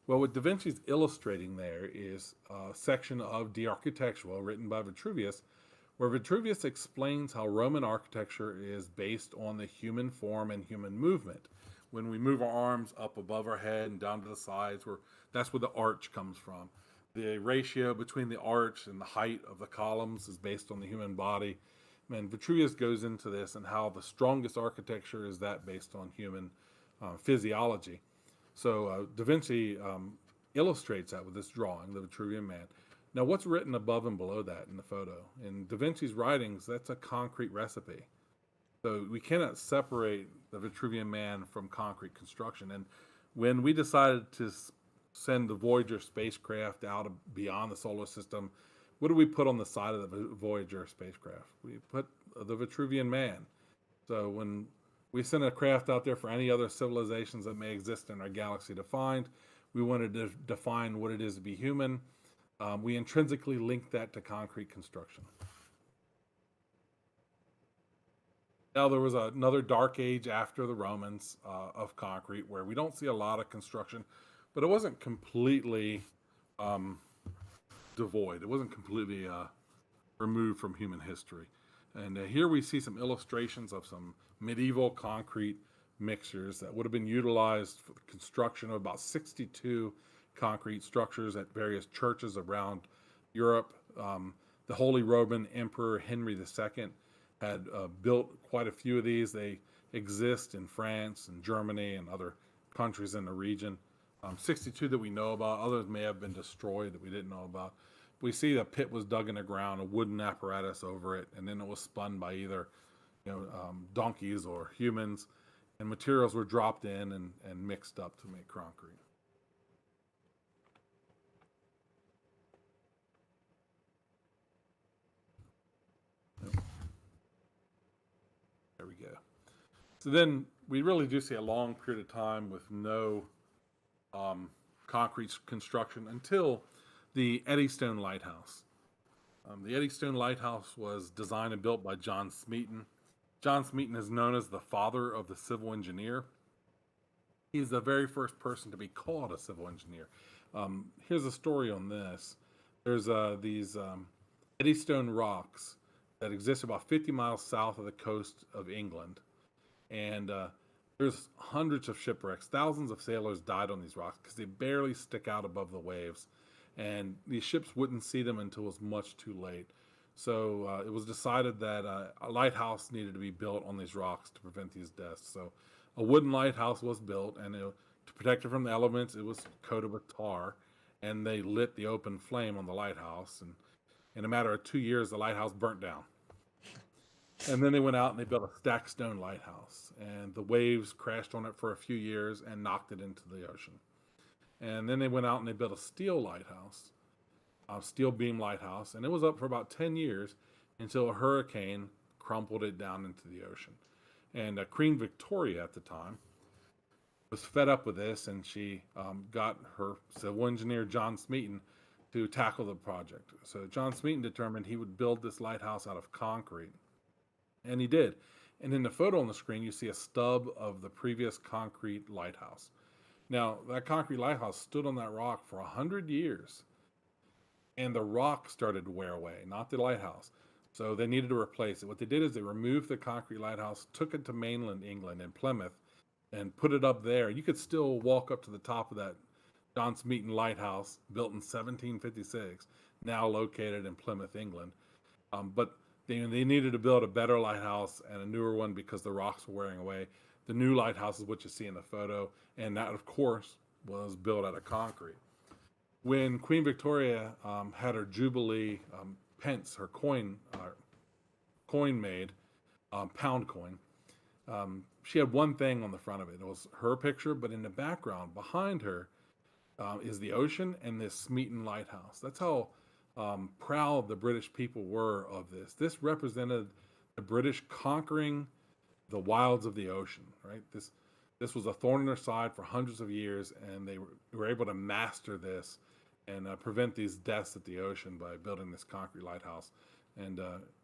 Well, what Da Vinci's illustrating there is a section of De Architectura written by Vitruvius, where Vitruvius explains how Roman architecture is based on the human form and human movement. When we move our arms up above our head and down to the sides, that's where the arch comes from. The ratio between the arch and the height of the columns is based on the human body. And Vitruvius goes into this and how the strongest architecture is that based on human physiology. So Da Vinci illustrates that with this drawing, the Vitruvian Man. Now, what's written above and below that in the photo? In Da Vinci's writings, that's a concrete recipe. So we cannot separate the Vitruvian Man from concrete construction. And when we decided to send the Voyager spacecraft out beyond the solar system, what do we put on the side of the Voyager spacecraft? We put the Vitruvian Man. So when we send a craft out there for any other civilizations that may exist in our galaxy to find, we wanted to define what it is to be human. We intrinsically link that to concrete construction. Now, there was another dark age after the Romans of concrete where we don't see a lot of construction, but it wasn't completely devoid. It wasn't completely removed from human history. And here we see some illustrations of some medieval concrete mixtures that would have been utilized for the construction of about 62 concrete structures at various churches around Europe. The Holy Roman Emperor Henry II had built quite a few of these. They exist in France and Germany and other countries in the region. 62 that we know about. Others may have been destroyed that we didn't know about. We see a pit was dug in the ground, a wooden apparatus over it, and then it was spun by either donkeys or humans, and materials were dropped in and mixed up to make concrete. There we go. So then we really do see a long period of time with no concrete construction until the Eddystone Lighthouse. The Eddystone Lighthouse was designed and built by John Smeaton. John Smeaton is known as the father of the civil engineer. He's the very first person to be called a civil engineer. Here's a story on this. There's these Eddystone rocks that exist about 50 miles south of the coast of England. And there's hundreds of shipwrecks. Thousands of sailors died on these rocks because they barely stick out above the waves. And these ships wouldn't see them until it was much too late. So it was decided that a lighthouse needed to be built on these rocks to prevent these deaths. So a wooden lighthouse was built, and to protect it from the elements, it was coated with tar. And they lit the open flame on the lighthouse. And in a matter of 2 years, the lighthouse burnt down. And then they went out and they built a stacked stone lighthouse. And the waves crashed on it for a few years and knocked it into the ocean. And then they went out and they built a steel lighthouse, a steel beam lighthouse. And it was up for about 10 years until a hurricane crumpled it down into the ocean. And Queen Victoria at the time was fed up with this, and she got her civil engineer, John Smeaton, to tackle the project. So John Smeaton determined he would build this lighthouse out of concrete. And he did. And in the photo on the screen, you see a stub of the previous concrete lighthouse. Now, that concrete lighthouse stood on that rock for 100 years. And the rock started to wear away, not the lighthouse. So they needed to replace it. What they did is they removed the concrete lighthouse, took it to mainland England in Plymouth, and put it up there. You could still walk up to the top of that John Smeaton lighthouse, built in 1756, now located in Plymouth, England. But they needed to build a better lighthouse and a newer one because the rocks were wearing away. The new lighthouse is what you see in the photo, and that, of course, was built out of concrete. When Queen Victoria had her Jubilee pence, her coin made, pound coin, she had one thing on the front of it. It was her picture, but in the background, behind her, is the ocean and this Smeaton lighthouse. That's how proud the British people were of this. This represented the British conquering the wilds of the ocean, right? This was a thorn in their side for hundreds of years, and they were able to master this and prevent these deaths at the ocean by building this concrete lighthouse. And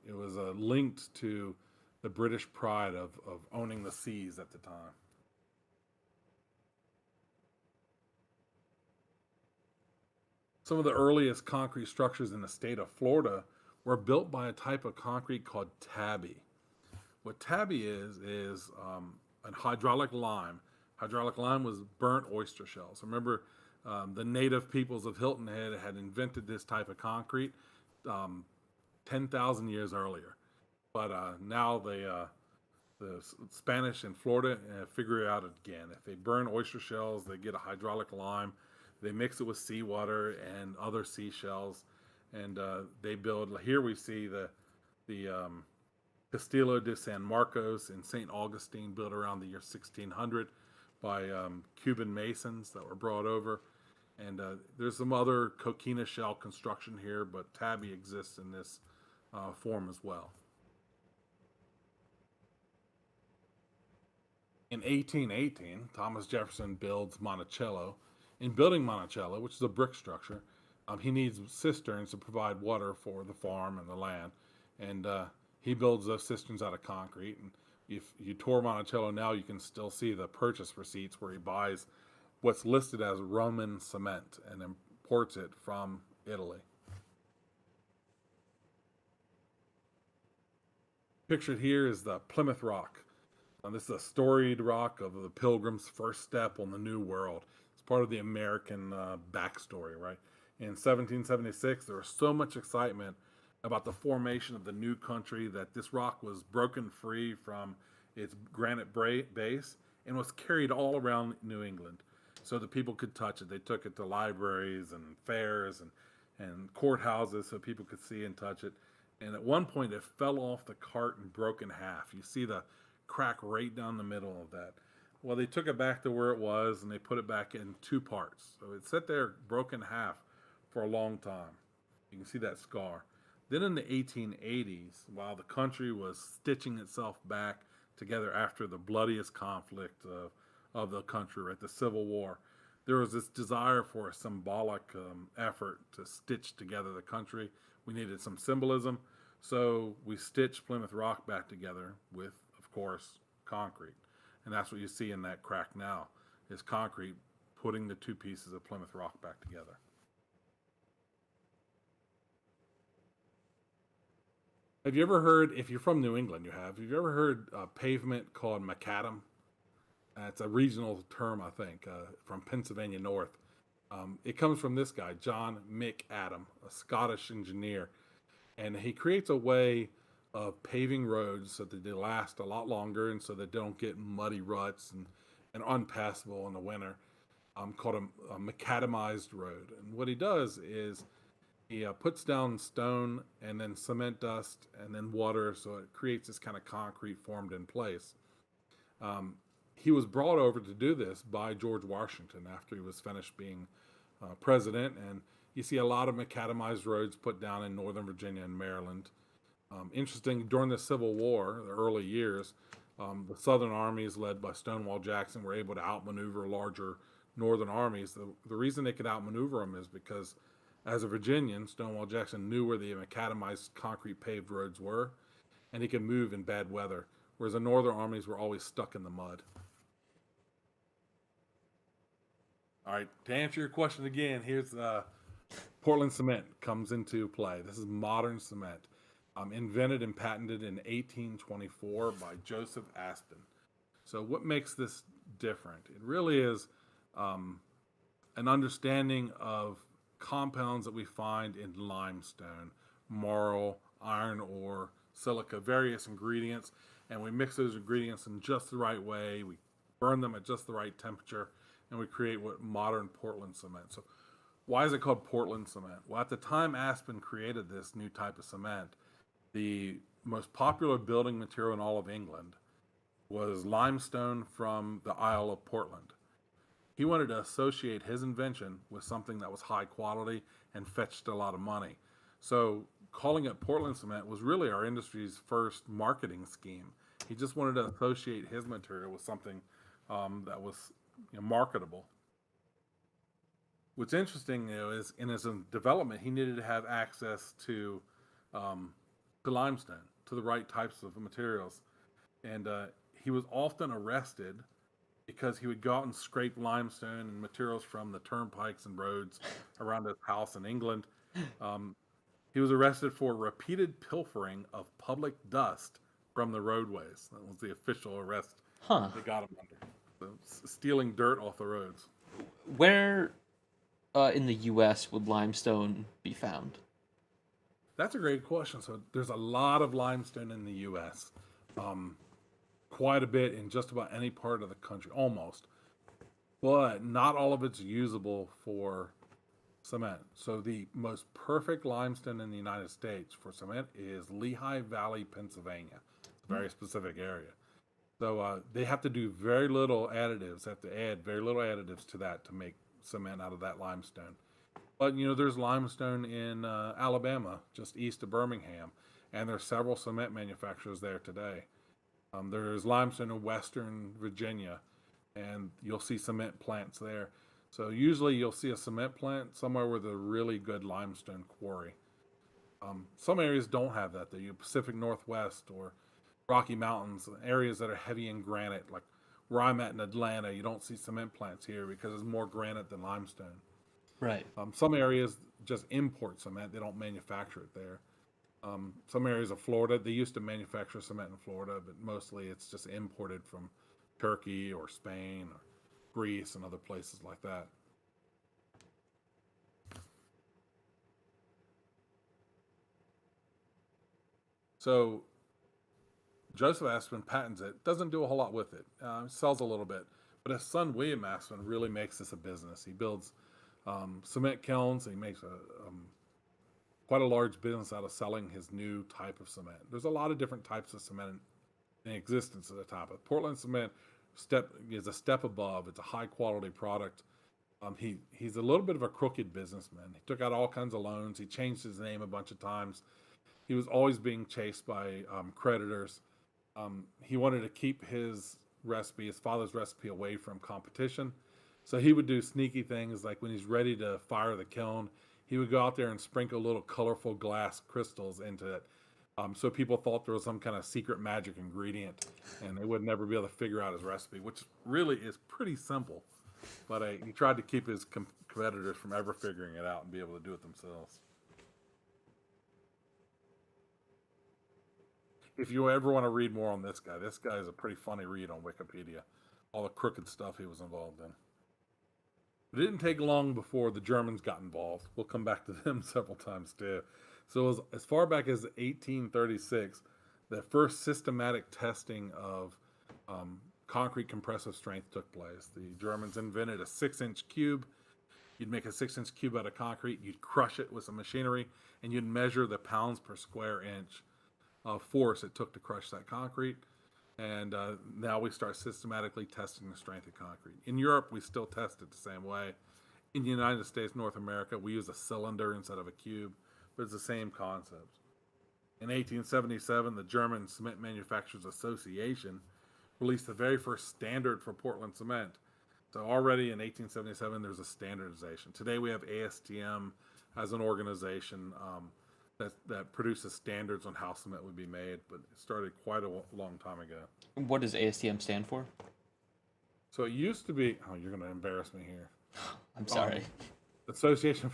it was linked to the British pride of owning the seas at the time. Some of the earliest concrete structures in the state of Florida were built by a type of concrete called tabby. What tabby is a hydraulic lime. Hydraulic lime was burnt oyster shells. Remember, the native peoples of Hilton Head had invented this type of concrete 10,000 years earlier. But now the Spanish in Florida figure it out again. If they burn oyster shells, they get a hydraulic lime. They mix it with seawater and other seashells, and they build. Here we see the Castillo de San Marcos in St. Augustine, built around the year 1600 by Cuban masons that were brought over. And there's some other coquina shell construction here, but tabby exists in this form as well. In 1818, Thomas Jefferson builds Monticello. In building Monticello, which is a brick structure, he needs cisterns to provide water for the farm and the land. And he builds those cisterns out of concrete. And if you tour Monticello now, you can still see the purchase receipts where he buys what's listed as Roman cement and imports it from Italy. Pictured here is the Plymouth Rock. This is a storied rock of the Pilgrim's first step on the New World. It's part of the American backstory, right? In 1776, there was so much excitement about the formation of the new country that this rock was broken free from its granite base and was carried all around New England so that people could touch it. They took it to libraries and fairs and courthouses so people could see and touch it. And at one point, it fell off the cart and broke in half. You see the crack right down the middle of that. Well, they took it back to where it was, and they put it back in two parts. So it sat there broken in half for a long time. You can see that scar. Then in the 1880s, while the country was stitching itself back together after the bloodiest conflict of the country, right, the Civil War, there was this desire for a symbolic effort to stitch together the country. We needed some symbolism, so we stitched Plymouth Rock back together with, of course, concrete, and that's what you see in that crack now is concrete putting the two pieces of Plymouth Rock back together. Have you ever heard, if you're from New England, have you ever heard a pavement called macadam? It's a regional term, I think, from Pennsylvania North. It comes from this guy, John McAdam, a Scottish engineer, and he creates a way of paving roads so that they last a lot longer and so they don't get muddy ruts and unpassable in the winter, called a macadamized road. And what he does is he puts down stone and then cement dust and then water so it creates this kind of concrete formed in place. He was brought over to do this by George Washington after he was finished being president. And you see a lot of macadamized roads put down in Northern Virginia and Maryland. Interesting, during the Civil War, the early years, the Southern armies led by Stonewall Jackson were able to outmaneuver larger Northern armies. The reason they could outmaneuver them is because as a Virginian, Stonewall Jackson knew where the macadamized concrete paved roads were, and he could move in bad weather, whereas the Northern armies were always stuck in the mud. All right, to answer your question again, here's Portland cement comes into play. This is modern cement, invented and patented in 1824 by Joseph Aspen. So what makes this different? It really is an understanding of compounds that we find in limestone, marl, iron ore, silica, various ingredients, and we mix those ingredients in just the right way. We burn them at just the right temperature, and we create what modern Portland cement. So why is it called Portland cement? Well, at the time Aspen created this new type of cement, the most popular building material in all of England was limestone from the Isle of Portland. He wanted to associate his invention with something that was high quality and fetched a lot of money. So calling it Portland cement was really our industry's first marketing scheme. He just wanted to associate his material with something that was marketable. What's interesting, is in his development, he needed to have access to limestone, to the right types of materials, and he was often arrested because he would go out and scrape limestone and materials from the turnpikes and roads around his house in England. He was arrested for repeated pilfering of public dust from the roadways. That was the official arrest they got him under. So, stealing dirt off the roads. Where in the U.S. would limestone be found? That's a great question. So there's a lot of limestone in the U.S. Quite a bit in just about any part of the country, almost. But not all of it's usable for cement. So the most perfect limestone in the United States for cement is Lehigh Valley, Pennsylvania. It's a very specific area. So they have to do very little additives, have to add very little additives to that to make cement out of that limestone. But, there's limestone in Alabama, just east of Birmingham, and there's several cement manufacturers there today. There's limestone in western Virginia, and you'll see cement plants there. So usually you'll see a cement plant somewhere with a really good limestone quarry. Some areas don't have that. The Pacific Northwest or Rocky Mountains, areas that are heavy in granite, like where I'm at in Atlanta, you don't see cement plants here because it's more granite than limestone. Right. Some areas just import cement. They don't manufacture it there. Some areas of Florida, they used to manufacture cement in Florida, but mostly it's just imported from Turkey or Spain or Greece and other places like that. So Joseph Aspen patents it, doesn't do a whole lot with it, sells a little bit, but his son William Aspen really makes this a business. He builds cement kilns, and he makes quite a large business out of selling his new type of cement. There's a lot of different types of cement in existence at the top. But Portland cement is a step above. It's a high quality product. He's a little bit of a crooked businessman. He took out all kinds of loans. He changed his name a bunch of times. He was always being chased by creditors. He wanted to keep his father's recipe, away from competition. So he would do sneaky things like when he's ready to fire the kiln, he would go out there and sprinkle little colorful glass crystals into it. So people thought there was some kind of secret magic ingredient, and they would never be able to figure out his recipe, which really is pretty simple. But he tried to keep his competitors from ever figuring it out and be able to do it themselves. If you ever want to read more on this guy is a pretty funny read on Wikipedia. All the crooked stuff he was involved in. It didn't take long before the Germans got involved. We'll come back to them several times too. So as far back as 1836, the first systematic testing of concrete compressive strength took place. The Germans invented a 6-inch cube. You'd make a 6-inch cube out of concrete, you'd crush it with some machinery, and you'd measure the pounds per square inch of force it took to crush that concrete. And now we start systematically testing the strength of concrete. In Europe, we still test it the same way. In the United States, North America, we use a cylinder instead of a cube, but it's the same concept. In 1877, the German Cement Manufacturers Association released the very first standard for Portland cement. So already in 1877, there's a standardization. Today we have ASTM as an organization that produces standards on how cement would be made, but it started quite a long time ago. What does ASTM stand for? So it used to be, oh, you're going to embarrass me here. I'm sorry. Association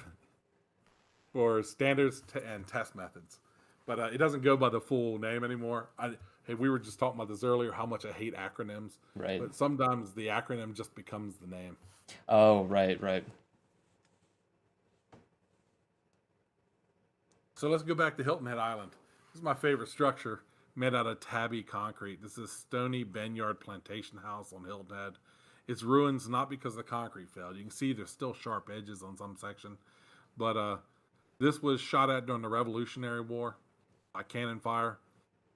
for Standards and Test Methods. But it doesn't go by the full name anymore. Hey, we were just talking about this earlier, how much I hate acronyms. Right. But sometimes the acronym just becomes the name. Oh, right. So let's go back to Hilton Head Island. This is my favorite structure, made out of tabby concrete. This is Stony Benyard Plantation House on Hilton Head. It's ruins not because the concrete failed. You can see there's still sharp edges on some section. But this was shot at during the Revolutionary War by cannon fire.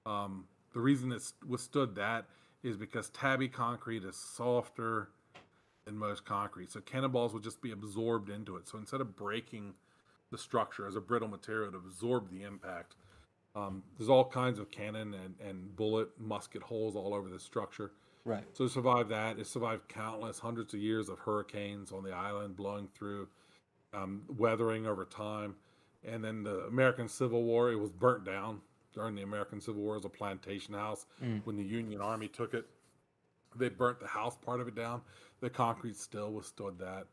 The reason it's withstood that is because tabby concrete is softer than most concrete. So cannonballs would just be absorbed into it. So instead of breaking the structure as a brittle material to absorb the impact, there's all kinds of cannon and bullet musket holes all over the structure. Right. So it survived that. It survived countless hundreds of years of hurricanes on the island blowing through, weathering over time. And then the American Civil War, it was burnt down during the American Civil War as a plantation house. When the Union Army took it, they burnt the house part of it down. The concrete still withstood that.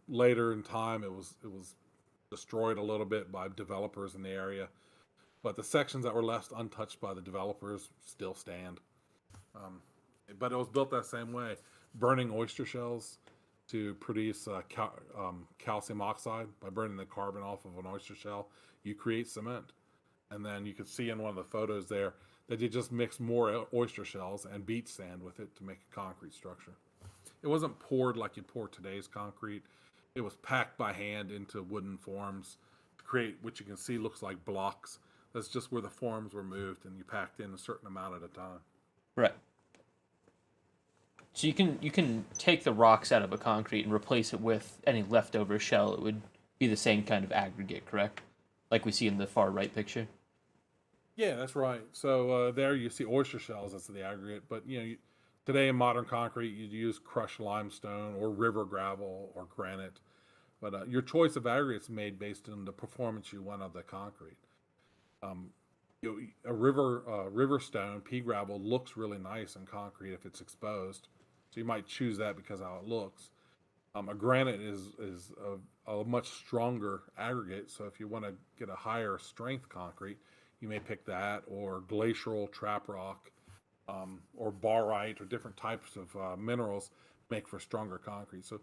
Later in time, it was destroyed a little bit by developers in the area. But the sections that were left untouched by the developers still stand. But it was built that same way, burning oyster shells to produce calcium oxide. By burning the carbon off of an oyster shell, you create cement. And then you could see in one of the photos there that they just mixed more oyster shells and beach sand with it to make a concrete structure. It wasn't poured like you'd pour today's concrete. It was packed by hand into wooden forms to create what you can see looks like blocks. That's just where the forms were moved, and you packed in a certain amount at a time. Right. So you can take the rocks out of a concrete and replace it with any leftover shell. It would be the same kind of aggregate, correct? Like we see in the far right picture. Yeah, that's right. So there you see oyster shells as the aggregate, but today in modern concrete you'd use crushed limestone or river gravel or granite. But your choice of aggregate is made based on the performance you want of the concrete. A river stone, pea gravel, looks really nice in concrete if it's exposed. So you might choose that because of how it looks. A granite is a much stronger aggregate. So if you want to get a higher strength concrete, you may pick that, or glacial trap rock, or barite, or different types of minerals make for stronger concrete. So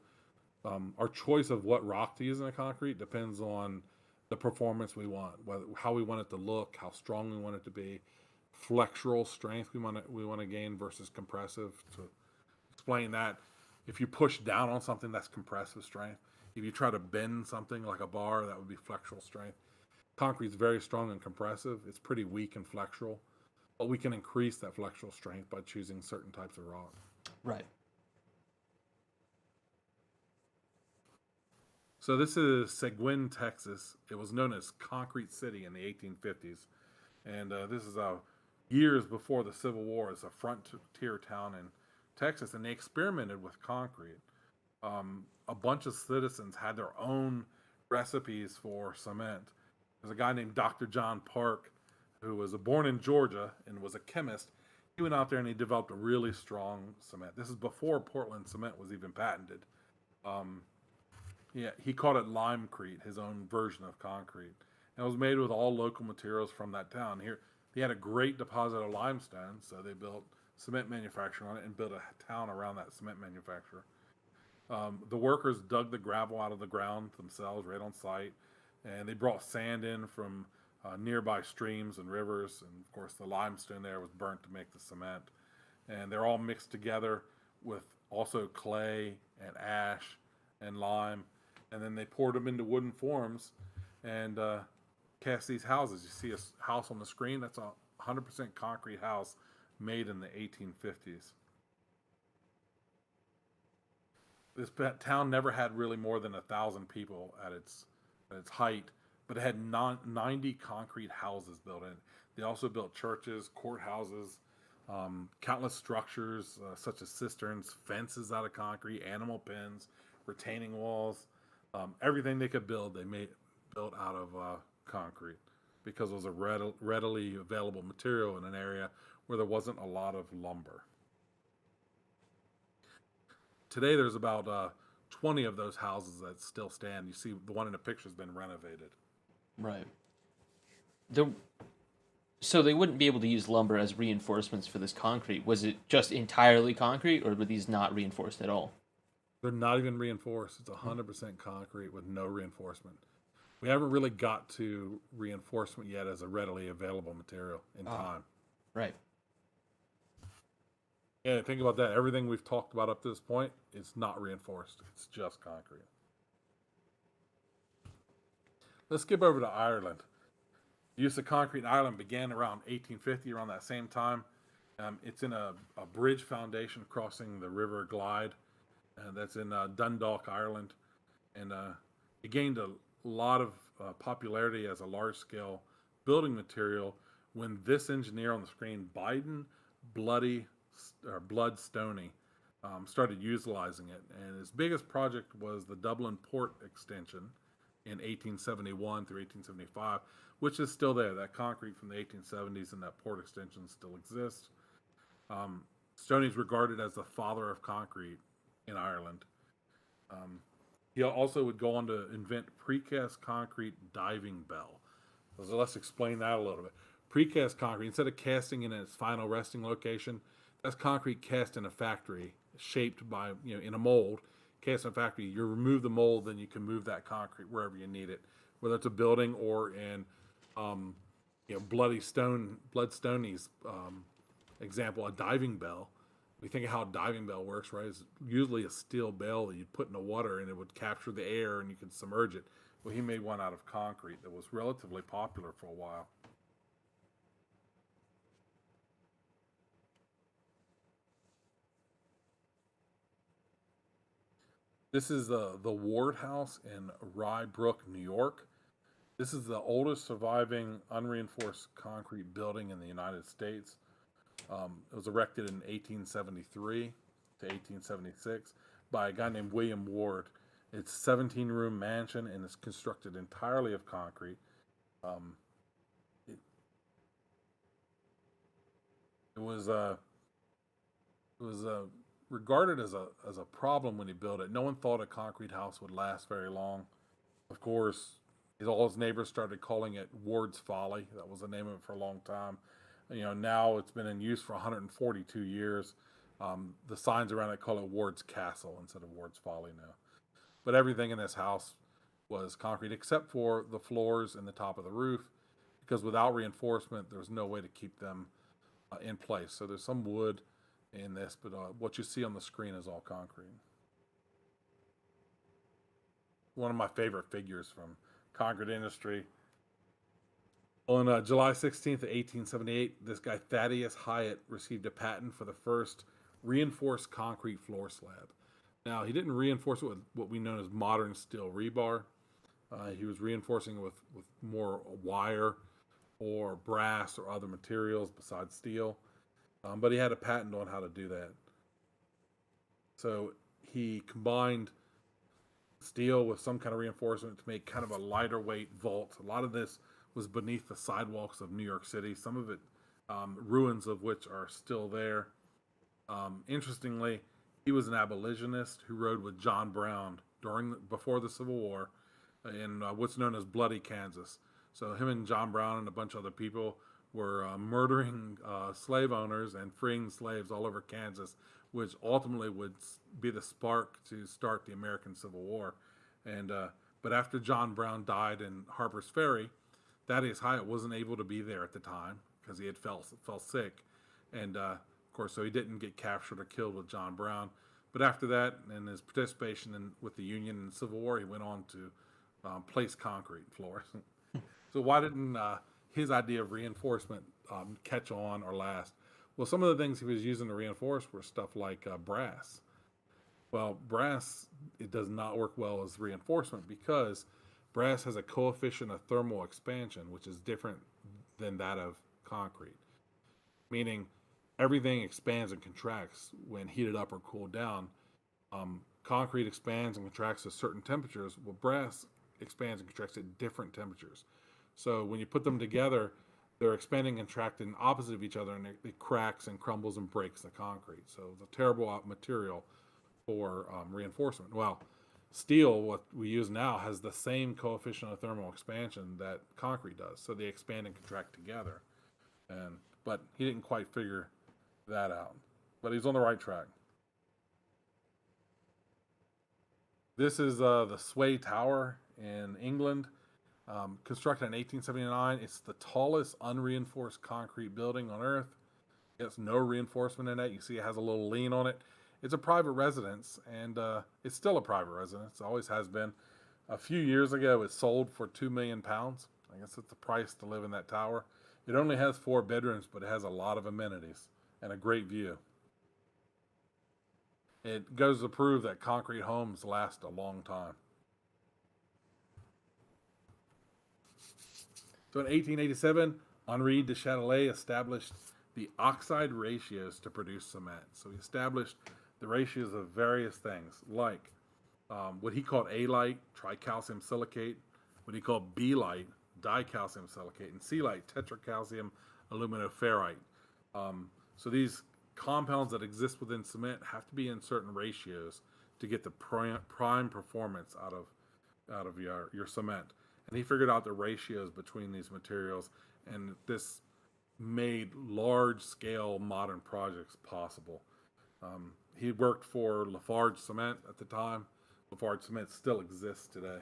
our choice of what rock to use in a concrete depends on the performance we want, how we want it to look, how strong we want it to be, flexural strength we want to gain versus compressive. To explain that, if you push down on something, that's compressive strength. If you try to bend something like a bar, that would be flexural strength. Concrete's very strong and compressive. It's pretty weak and flexural, but we can increase that flexural strength by choosing certain types of rock. Right. So this is Seguin, Texas. It was known as Concrete City in the 1850s. And this is years before the Civil War. It's a frontier town in Texas, and they experimented with concrete. a bunch of citizens had their own recipes for cement. There's a guy named Dr. John Park who was born in Georgia and was a chemist. He went out there and he developed a really strong cement. This is before Portland cement was even patented. Um, yeah, he called it limecrete, his own version of concrete. And it was made with all local materials from that town. Here, he had a great deposit of limestone, so they built cement manufacturing on it and built a town around that cement manufacturer. The workers dug the gravel out of the ground themselves right on site, and they brought sand in from nearby streams and rivers, and of course the limestone there was burnt to make the cement. And they're all mixed together with also clay and ash and lime, and then they poured them into wooden forms and cast these houses. You see a house on the screen? That's a 100% concrete house made in the 1850s. This town never had really more than 1,000 people at its height, but it had 90 concrete houses built in. They also built churches, courthouses, countless structures such as cisterns, fences out of concrete, animal pens, retaining walls, everything they could build, they built out of concrete because it was a readily available material in an area where there wasn't a lot of lumber. Today, there's about 20 of those houses that still stand. You see, the one in the picture has been renovated. Right. So they wouldn't be able to use lumber as reinforcements for this concrete. Was it just entirely concrete, or were these not reinforced at all? They're not even reinforced. It's 100% concrete with no reinforcement. We haven't really got to reinforcement yet as a readily available material in time. Right. Yeah, think about that. Everything we've talked about up to this point is not reinforced. It's just concrete. Let's skip over to Ireland. The use of concrete in Ireland began around 1850, around that same time. It's in a bridge foundation crossing the River Glyde, and that's in Dundalk, Ireland. And it gained a lot of popularity as a large-scale building material when this engineer on the screen, Blood Stoney, started utilizing it. And his biggest project was the Dublin Port extension in 1871 through 1875, which is still there. That concrete from the 1870s and that port extension still exists. Stoney's regarded as the father of concrete in Ireland. He also would go on to invent precast concrete diving bell. So let's explain that a little bit. Precast concrete, instead of casting in its final resting location, that's concrete cast in a factory, shaped by, in a mold, cast in a factory. You remove the mold, then you can move that concrete wherever you need it, whether it's a building or in, Blood Stoney's example, a diving bell. We think of how a diving bell works, right? It's usually a steel bell that you'd put in the water and it would capture the air and you could submerge it. Well, he made one out of concrete that was relatively popular for a while. This is the Ward House in Rye Brook, New York. This is the oldest surviving unreinforced concrete building in the United States. It was erected in 1873 to 1876 by a guy named William Ward. It's a 17-room mansion and it's constructed entirely of concrete. It was regarded as a problem when he built it. No one thought a concrete house would last very long. Of course, all his neighbors started calling it Ward's Folly. That was the name of it for a long time. Now it's been in use for 142 years. The signs around it call it Ward's Castle instead of Ward's Folly now. But everything in this house was concrete except for the floors and the top of the roof, because without reinforcement, there was no way to keep them in place. So there's some wood in this, but what you see on the screen is all concrete. One of my favorite figures from concrete industry. On July 16th of 1878, this guy Thaddeus Hyatt received a patent for the first reinforced concrete floor slab. Now, he didn't reinforce it with what we know as modern steel rebar. He was reinforcing it with more wire or brass or other materials besides steel. But he had a patent on how to do that. So he combined steel with some kind of reinforcement to make kind of a lighter weight vault. A lot of this was beneath the sidewalks of New York City. Some of it, ruins of which are still there. Interestingly, he was an abolitionist who rode with John Brown before the Civil War in what's known as Bloody Kansas. So him and John Brown and a bunch of other people were murdering slave owners and freeing slaves all over Kansas, which ultimately would be the spark to start the American Civil War. And but after John Brown died in Harper's Ferry, Thaddeus Hyatt wasn't able to be there at the time because he had fell sick, and of course, so he didn't get captured or killed with John Brown. But after that, and his participation with the Union in the Civil War, he went on to place concrete floors. So why didn't his idea of reinforcement catch on or last? Well, some of the things he was using to reinforce were stuff like brass. Well, brass, it does not work well as reinforcement because brass has a coefficient of thermal expansion, which is different than that of concrete. Meaning everything expands and contracts when heated up or cooled down. Concrete expands and contracts at certain temperatures. Well, brass expands and contracts at different temperatures. So when you put them together, they're expanding and contracting opposite of each other, and it cracks and crumbles and breaks the concrete. So it's a terrible material for reinforcement. Well, steel, what we use now, has the same coefficient of thermal expansion that concrete does. So they expand and contract together. But he didn't quite figure that out. But he's on the right track. This is the Sway Tower in England. Constructed in 1879, it's the tallest unreinforced concrete building on Earth. It's no reinforcement in it. You see it has a little lean on it. It's a private residence, and it's still a private residence. It always has been. A few years ago, it sold for £2 million. I guess it's the price to live in that tower. It only has 4 bedrooms, but it has a lot of amenities and a great view. It goes to prove that concrete homes last a long time. So in 1887, Henri de Châtelet established the oxide ratios to produce cement. So he established the ratios of various things, like what he called A-light, tricalcium silicate, what he called B-light, dicalcium silicate, and C-light, tetracalcium aluminoferrite. So these compounds that exist within cement have to be in certain ratios to get the prime performance out of your cement. And he figured out the ratios between these materials, and this made large-scale modern projects possible. He worked for Lafarge Cement at the time. Lafarge Cement still exists today.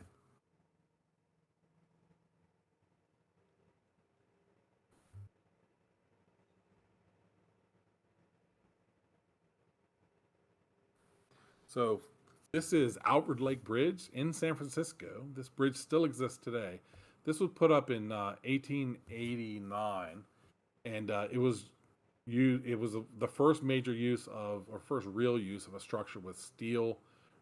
So this is Outward Lake Bridge in San Francisco. This bridge still exists today. This was put up in 1889, and it was the first major use of, or first real use of, a structure with steel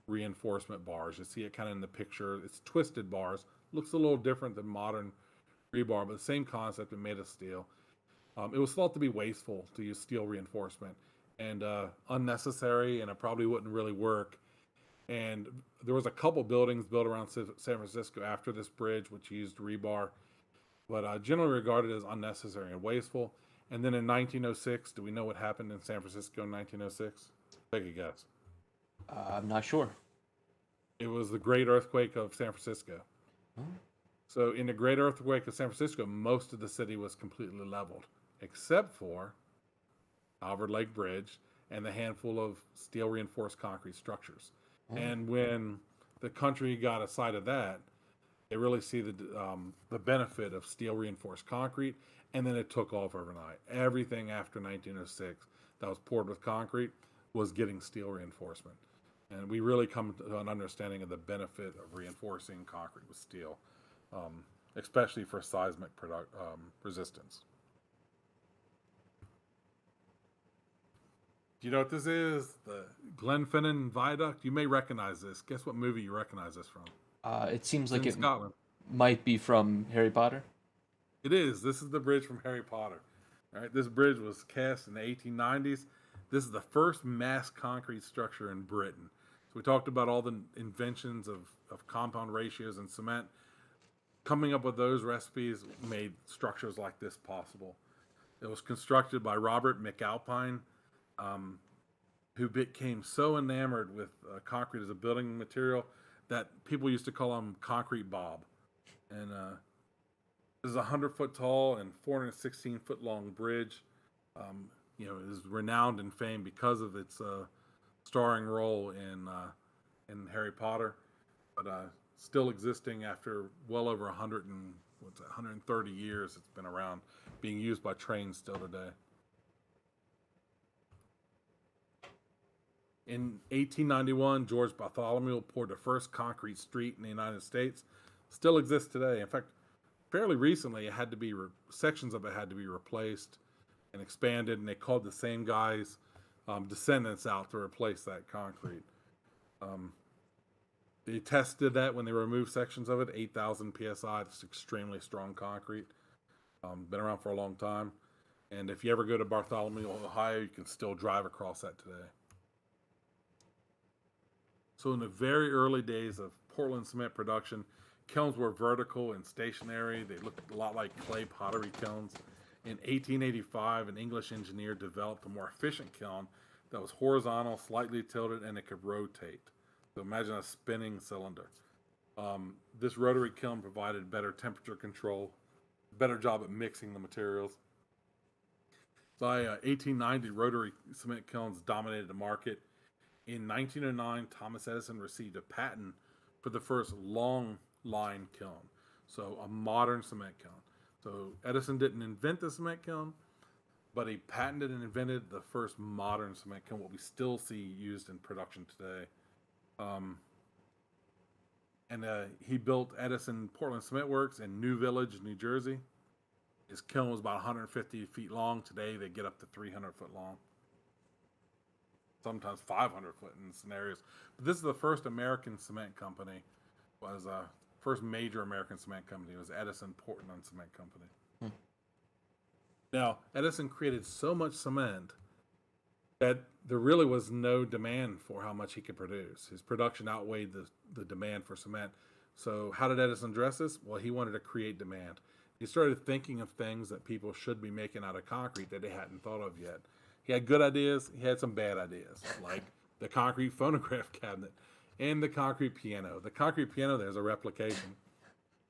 reinforcement bars. You see it kind of in the picture. It's twisted bars. Looks a little different than modern rebar, but the same concept and made of steel. It was thought to be wasteful to use steel reinforcement and unnecessary, and it probably wouldn't really work. And there was a couple buildings built around San Francisco after this bridge, which used rebar, but generally regarded as unnecessary and wasteful. And then in 1906, do we know what happened in San Francisco in 1906? Take a guess. I'm not sure. It was the Great Earthquake of San Francisco. Oh. So in the Great Earthquake of San Francisco, most of the city was completely leveled, except for Outward Lake Bridge and the handful of steel reinforced concrete structures. Oh. And when the country got a sight of that, they really see the benefit of steel reinforced concrete, and then it took off overnight. Everything after 1906 that was poured with concrete was getting steel reinforcement. And we really come to an understanding of the benefit of reinforcing concrete with steel, especially for seismic resistance. Do you know what this is? The Glenfinnan Viaduct? You may recognize this. Guess what movie you recognize this from? It seems like it Scotland. Might be from Harry Potter. It is. This is the bridge from Harry Potter. All right, this bridge was cast in the 1890s. This is the first mass concrete structure in Britain. So we talked about all the inventions of compound ratios in cement. Coming up with those recipes made structures like this possible. It was constructed by Robert McAlpine, um, who became so enamored with concrete as a building material that people used to call him Concrete Bob. And this is a 100-foot tall and 416-foot long bridge. You know, is renowned and famed because of its starring role in Harry Potter, but still existing after well over 130 years. It's been around, being used by trains still today. In 1891, George Bartholomew poured the first concrete street in the United States. Still exists today. In fact, fairly recently, it had to be sections of it had to be replaced and expanded, and they called the same guys descendants out to replace that concrete. They tested that when they removed sections of it, 8,000 psi. It's extremely strong concrete. Been around for a long time. And if you ever go to Bartholomew, Ohio, you can still drive across that today. So in the very early days of Portland cement production, kilns were vertical and stationary. They looked a lot like clay pottery kilns. In 1885, an English engineer developed a more efficient kiln that was horizontal, slightly tilted, and it could rotate. So imagine a spinning cylinder. This rotary kiln provided better temperature control, better job at mixing the materials. By 1890, rotary cement kilns dominated the market. In 1909, Thomas Edison received a patent for the first long line kiln, so a modern cement kiln. So Edison didn't invent the cement kiln, but he patented and invented the first modern cement kiln, what we still see used in production today. He built Edison Portland Cement Works in New Village, New Jersey. His kiln was about 150 feet long. Today they get up to 300 foot long. Sometimes 500 foot in scenarios. But this is the first American cement company. Was first major American cement company. It was Edison Portland Cement Company. Now, Edison created so much cement that there really was no demand for how much he could produce. His production outweighed the demand for cement. So how did Edison address this? Well, he wanted to create demand. He started thinking of things that people should be making out of concrete that they hadn't thought of yet. He had good ideas. He had some bad ideas, like the concrete phonograph cabinet and the concrete piano. The concrete piano, there's a replication.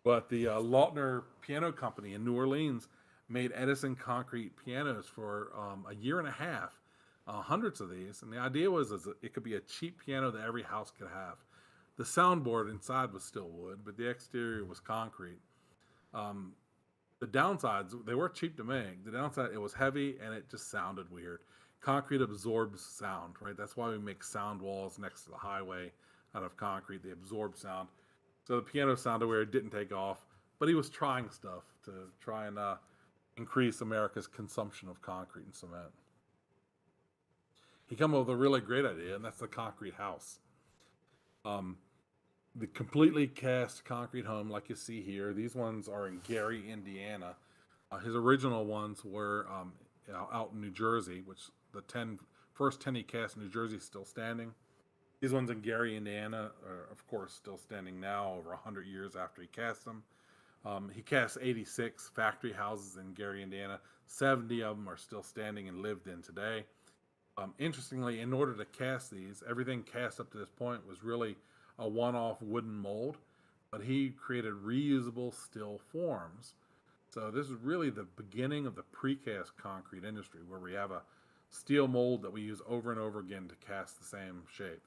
But the Lautner Piano Company in New Orleans made Edison concrete pianos for a year and a half, hundreds of these. And the idea was it could be a cheap piano that every house could have. The soundboard inside was still wood, but the exterior was concrete. The downsides, they were cheap to make. The downside, it was heavy and it just sounded weird. Concrete absorbs sound, right? That's why we make sound walls next to the highway out of concrete. They absorb sound. So the piano sounded weird, it didn't take off, but he was trying stuff to try and increase America's consumption of concrete and cement. He came up with a really great idea, and that's the concrete house. The completely cast concrete home, like you see here, these ones are in Gary, Indiana. His original ones were out in New Jersey, which the first 10 he cast in New Jersey is still standing. These ones in Gary, Indiana are, of course, still standing now over 100 years after he cast them. He cast 86 factory houses in Gary, Indiana. 70 of them are still standing and lived in today. Interestingly, in order to cast these, everything cast up to this point was really a one-off wooden mold, but he created reusable steel forms. So this is really the beginning of the precast concrete industry, where we have a steel mold that we use over and over again to cast the same shape.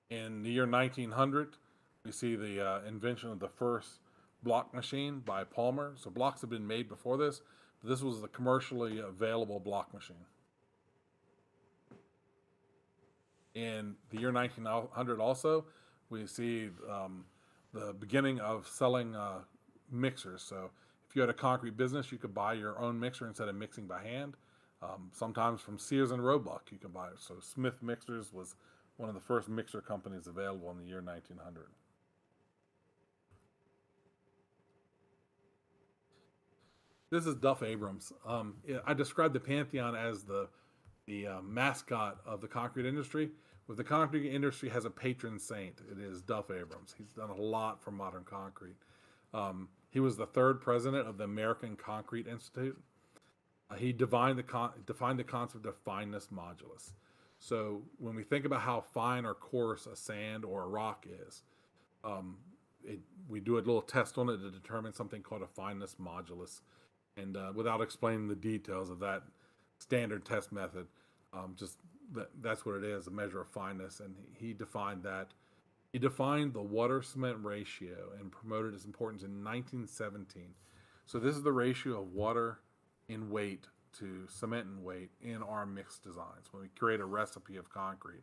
In the year 1900, we see the invention of the first block machine by Palmer. So blocks have been made before this, but this was the commercially available block machine. In the year 1900 also, we see the beginning of selling mixers. So if you had a concrete business, you could buy your own mixer instead of mixing by hand. Sometimes from Sears and Roebuck, you could buy it. So Smith Mixers was one of the first mixer companies available in the year 1900. This is Duff Abrams. I described the Pantheon as the mascot of the concrete industry. If the concrete industry has a patron saint, it is Duff Abrams. He's done a lot for modern concrete. He was the third president of the American Concrete Institute. He defined the concept of fineness modulus. So when we think about how fine or coarse a sand or a rock is, um, we do a little test on it to determine something called a fineness modulus. And without explaining the details of that standard test method, that's what it is, a measure of fineness. And he defined that. He defined the water cement ratio and promoted its importance in 1917. So this is the ratio of water in weight to cement in weight in our mixed designs when we create a recipe of concrete.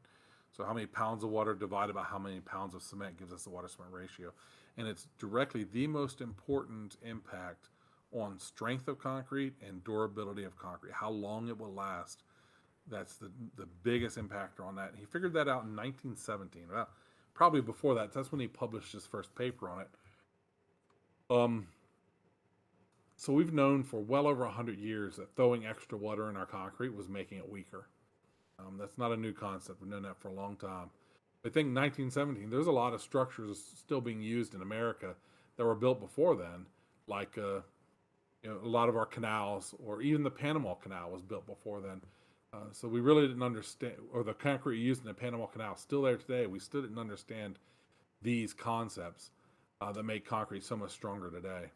So how many pounds of water divided by how many pounds of cement gives us the water cement ratio. And it's directly the most important impact on strength of concrete and durability of concrete, how long it will last. That's the biggest impactor on that. And he figured that out in 1917. Well, probably before that. That's when he published his first paper on it. So we've known for well over 100 years that throwing extra water in our concrete was making it weaker. That's not a new concept. We've known that for a long time. I think 1917, there's a lot of structures still being used in America that were built before then, like a lot of our canals, or even the Panama Canal was built before then. So we really didn't understand, or the concrete used in the Panama Canal still there today. We still didn't understand these concepts that make concrete so much stronger today.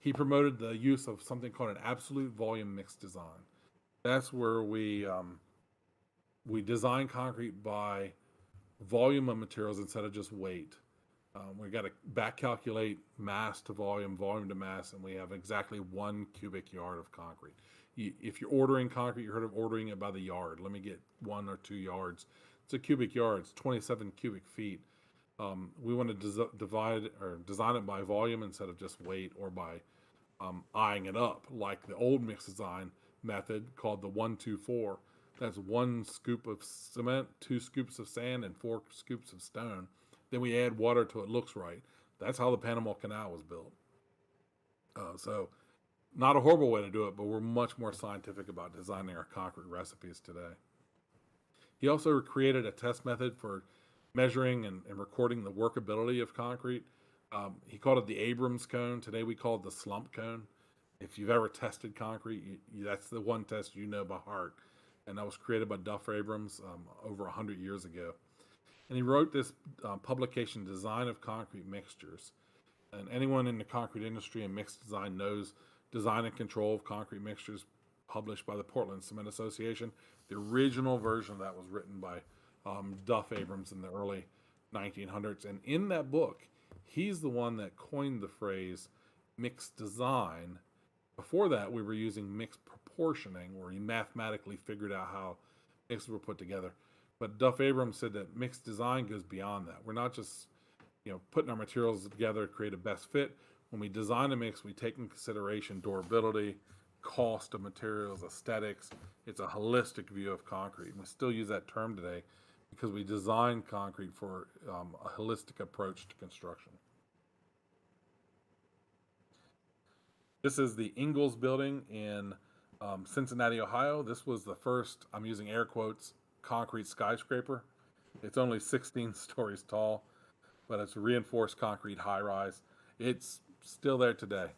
He promoted the use of something called an absolute volume mixed design. That's where we design concrete by volume of materials instead of just weight. We got to back calculate mass to volume, volume to mass, and we have exactly 1 cubic yard of concrete. If you're ordering concrete, you heard of ordering it by the yard. Let me get 1 or 2 yards. It's a cubic yard. It's 27 cubic feet. We want to divide or design it by volume instead of just weight, or by eyeing it up, like the old mixed design method called the 1-2-4. That's 1 scoop of cement, 2 scoops of sand, and 4 scoops of stone. Then we add water till it looks right. That's how the Panama Canal was built. So not a horrible way to do it, but we're much more scientific about designing our concrete recipes today. He also created a test method for measuring and recording the workability of concrete. He called it the Abrams cone. Today we call it the slump cone. If you've ever tested concrete, that's the one test you know by heart. And that was created by Duff Abrams over 100 years ago. And he wrote this publication, Design of Concrete Mixtures. And anyone in the concrete industry and mixed design knows Design and Control of Concrete Mixtures, published by the Portland Cement Association. The original version of that was written by Duff Abrams in the early 1900s. And in that book, he's the one that coined the phrase mixed design. Before that, we were using mixed proportioning, where he mathematically figured out how mixes were put together. But Duff Abrams said that mixed design goes beyond that. We're not just putting our materials together to create a best fit. When we design a mix, we take in consideration durability, cost of materials, aesthetics. It's a holistic view of concrete. And we still use that term today because we design concrete for a holistic approach to construction. This is the Ingalls building in Cincinnati, Ohio. This was the first, I'm using air quotes, concrete skyscraper. It's only 16 stories tall, but it's a reinforced concrete high-rise. It's still there today,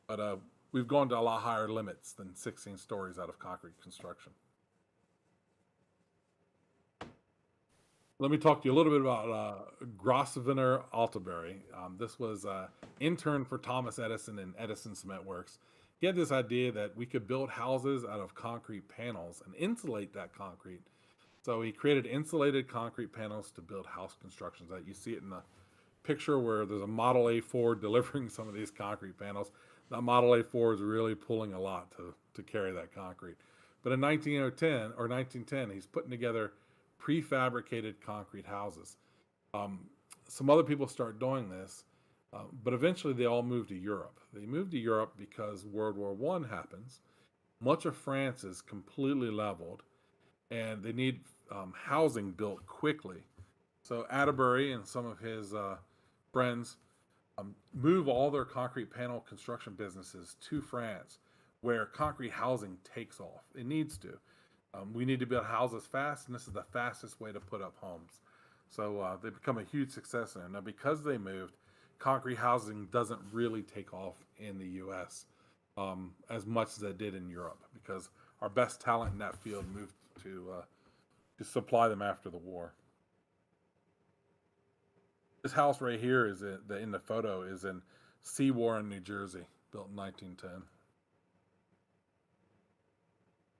but we've gone to a lot higher limits than 16 stories out of concrete construction. Let me talk to you a little bit about Grosvenor Alterbury. This was an intern for Thomas Edison in Edison Cement Works. He had this idea that we could build houses out of concrete panels and insulate that concrete. So he created insulated concrete panels to build house constructions. That you see it in the picture where there's a Model A Ford delivering some of these concrete panels. That Model A Ford is really pulling a lot to carry that concrete. But in 1910, he's putting together prefabricated concrete houses. Some other people start doing this, but eventually they all moved to Europe. They moved to Europe because World War I happens. Much of France is completely leveled, and they need housing built quickly. So Atterbury and some of his friends move all their concrete panel construction businesses to France, where concrete housing takes off. It needs to. We need to build houses fast, and this is the fastest way to put up homes. So they've become a huge success there. Now, because they moved, concrete housing doesn't really take off in the U.S. As much as it did in Europe, because our best talent in that field moved to supply them after the war. This house right here is in the photo is in Seawarren, New Jersey, built in 1910.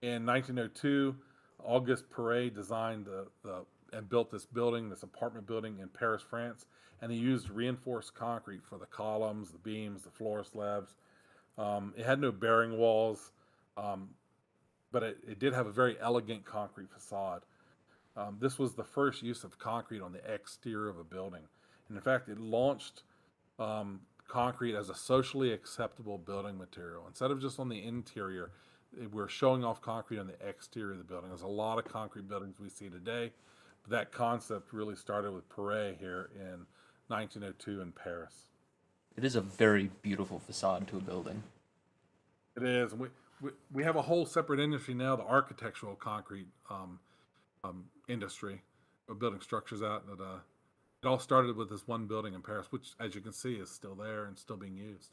In 1902, Auguste Perret designed and built this building, this apartment building in Paris, France, and he used reinforced concrete for the columns, the beams, the floor slabs. It had no bearing walls, but it did have a very elegant concrete facade. This was the first use of concrete on the exterior of a building. And in fact, it launched concrete as a socially acceptable building material. Instead of just on the interior, we're showing off concrete on the exterior of the building. There's a lot of concrete buildings we see today, but that concept really started with Perret here in 1902 in Paris. It is a very beautiful facade to a building. It is. We have a whole separate industry now, the architectural concrete industry of building structures out. That it all started with this one building in Paris, which, as you can see, is still there and still being used.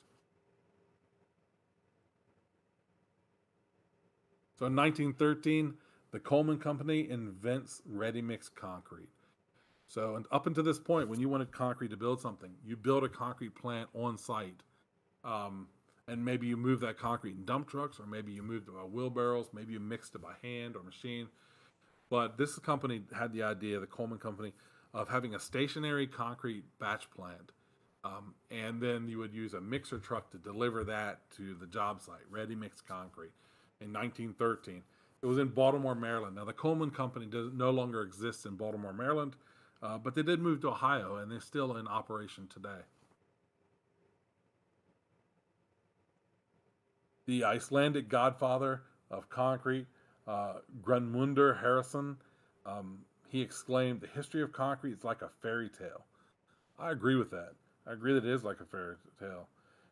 So in 1913, the Coleman Company invents ready-mix concrete. So and up until this point, when you wanted concrete to build something, you build a concrete plant on site. And maybe you move that concrete in dump trucks, or maybe you moved it by wheelbarrows, maybe you mixed it by hand or machine. But this company had the idea, the Coleman Company, of having a stationary concrete batch plant. And then you would use a mixer truck to deliver that to the job site, ready mixed concrete, in 1913. It was in Baltimore, Maryland. Now, the Coleman Company no longer exists in Baltimore, Maryland, but they did move to Ohio, and they're still in operation today. The Icelandic godfather of concrete, Grunmundur Harrison, he exclaimed, "The history of concrete is like a fairy tale." I agree with that. I agree that it is like a fairy tale.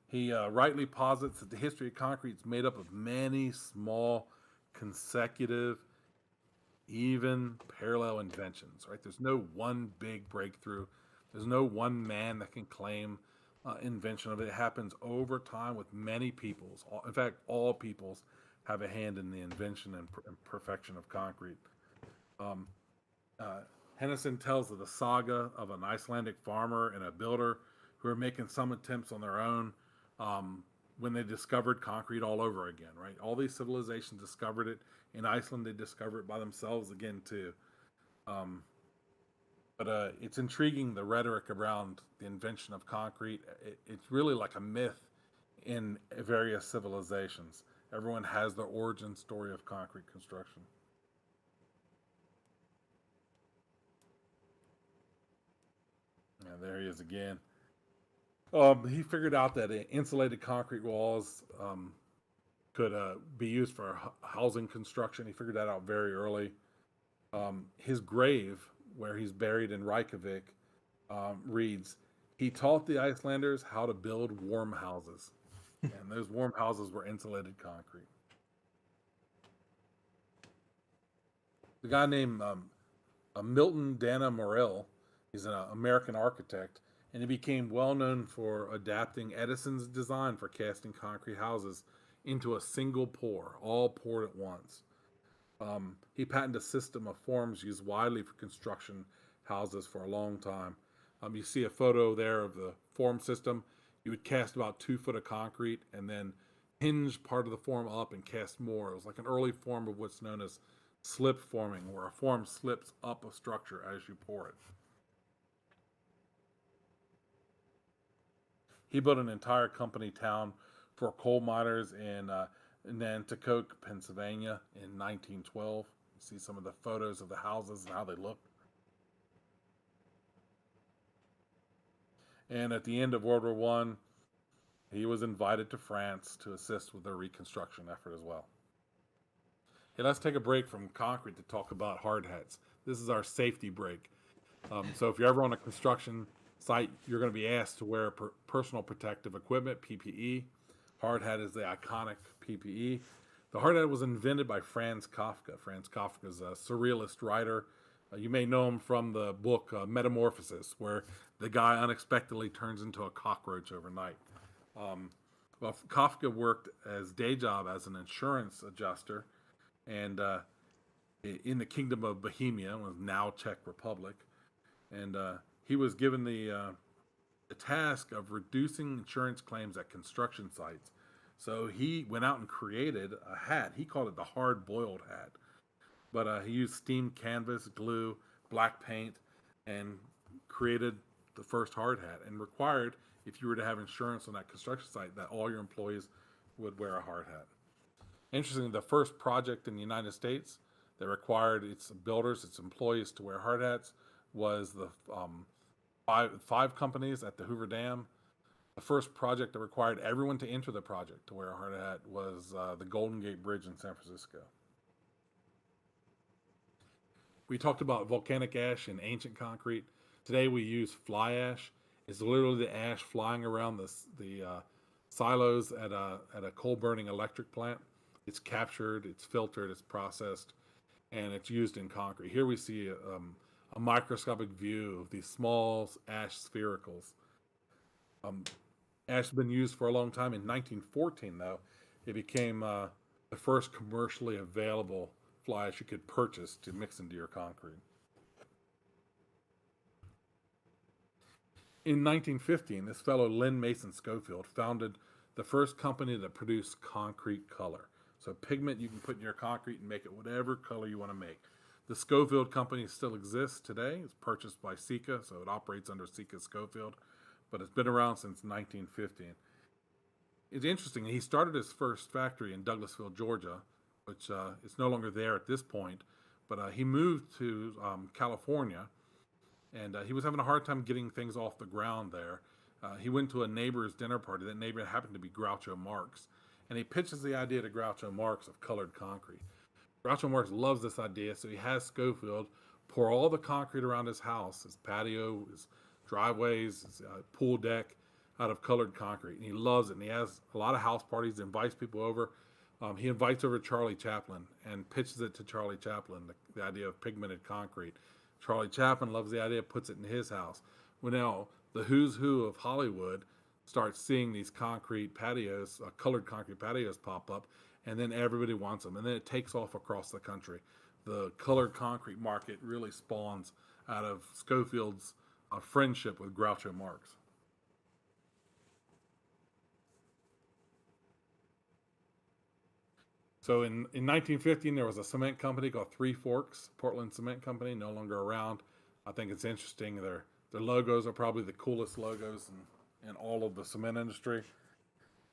He rightly posits that the history of concrete is made up of many small, consecutive, even parallel inventions, right? There's no one big breakthrough. There's no one man that can claim invention of it. It happens over time with many peoples. In fact, all peoples have a hand in the invention and perfection of concrete. Henderson tells of the saga of an Icelandic farmer and a builder who are making some attempts on their own when they discovered concrete all over again, right? All these civilizations discovered it. In Iceland, they discovered it by themselves again, too. But it's intriguing, the rhetoric around the invention of concrete. It's really like a myth in various civilizations. Everyone has their origin story of concrete construction. And there he is again. He figured out that insulated concrete walls could be used for housing construction. He figured that out very early. His grave, where he's buried in Reykjavik, reads, "He taught the Icelanders how to build warm houses." And those warm houses were insulated concrete. The guy named Milton Dana Morell, he's an American architect, and he became well known for adapting Edison's design for casting concrete houses into a single pour, all poured at once. He patented a system of forms used widely for construction houses for a long time. You see a photo there of the form system. You would cast about 2 foot of concrete and then hinge part of the form up and cast more. It was like an early form of what's known as slip forming, where a form slips up a structure as you pour it. He built an entire company town for coal miners in Nanticoke, Pennsylvania in 1912. You see some of the photos of the houses and how they look. And at the end of World War I, he was invited to France to assist with their reconstruction effort as well. Hey, let's take a break from concrete to talk about hard hats. This is our safety break. So if you're ever on a construction site, you're going to be asked to wear personal protective equipment, PPE. Hard hat is the iconic PPE. The hard hat was invented by Franz Kafka. Franz Kafka is a surrealist writer. You may know him from the book Metamorphosis, where the guy unexpectedly turns into a cockroach overnight. Um, well, Kafka worked as day job as an insurance adjuster, and in the Kingdom of Bohemia, was now Czech Republic, and he was given the task of reducing insurance claims at construction sites. So he went out and created a hat. He called it the hard boiled hat. But he used steamed canvas, glue, black paint, and created the first hard hat and required, if you were to have insurance on that construction site, that all your employees would wear a hard hat. Interestingly, the first project in the United States that required its builders, its employees to wear hard hats was the five companies at the Hoover Dam. The first project that required everyone to enter the project to wear a hard hat was the Golden Gate Bridge in San Francisco. We talked about volcanic ash and ancient concrete. Today we use fly ash. It's literally the ash flying around the silos at a coal burning electric plant. It's captured, it's filtered, it's processed, and it's used in concrete. Here we see a microscopic view of these small ash sphericals. Ash has been used for a long time. In 1914, though, it became the first commercially available fly ash you could purchase to mix into your concrete. In 1915, this fellow Lynn Mason Schofield founded the first company that produced concrete color. So pigment you can put in your concrete and make it whatever color you want to make. The Schofield company still exists today. It's purchased by Sika, so it operates under Sika Schofield, but it's been around since 1915. It's interesting. He started his first factory in Douglasville, Georgia, which is no longer there at this point, but he moved to California, and he was having a hard time getting things off the ground there. He went to a neighbor's dinner party. That neighbor happened to be Groucho Marx, and he pitches the idea to Groucho Marx of colored concrete. Groucho Marx loves this idea, so he has Schofield pour all the concrete around his house, his patio, his driveways, his pool deck, out of colored concrete. And he loves it, and he has a lot of house parties, invites people over. He invites over Charlie Chaplin and pitches it to Charlie Chaplin, the idea of pigmented concrete. Charlie Chaplin loves the idea, puts it in his house. Well, now, the who's who of Hollywood starts seeing these concrete patios, colored concrete patios pop up, and then everybody wants them. And then it takes off across the country. The colored concrete market really spawns out of Schofield's friendship with Groucho Marx. So in 1915, there was a cement company called Three Forks, Portland Cement Company, no longer around. I think it's interesting. Their logos are probably the coolest logos in all of the cement industry.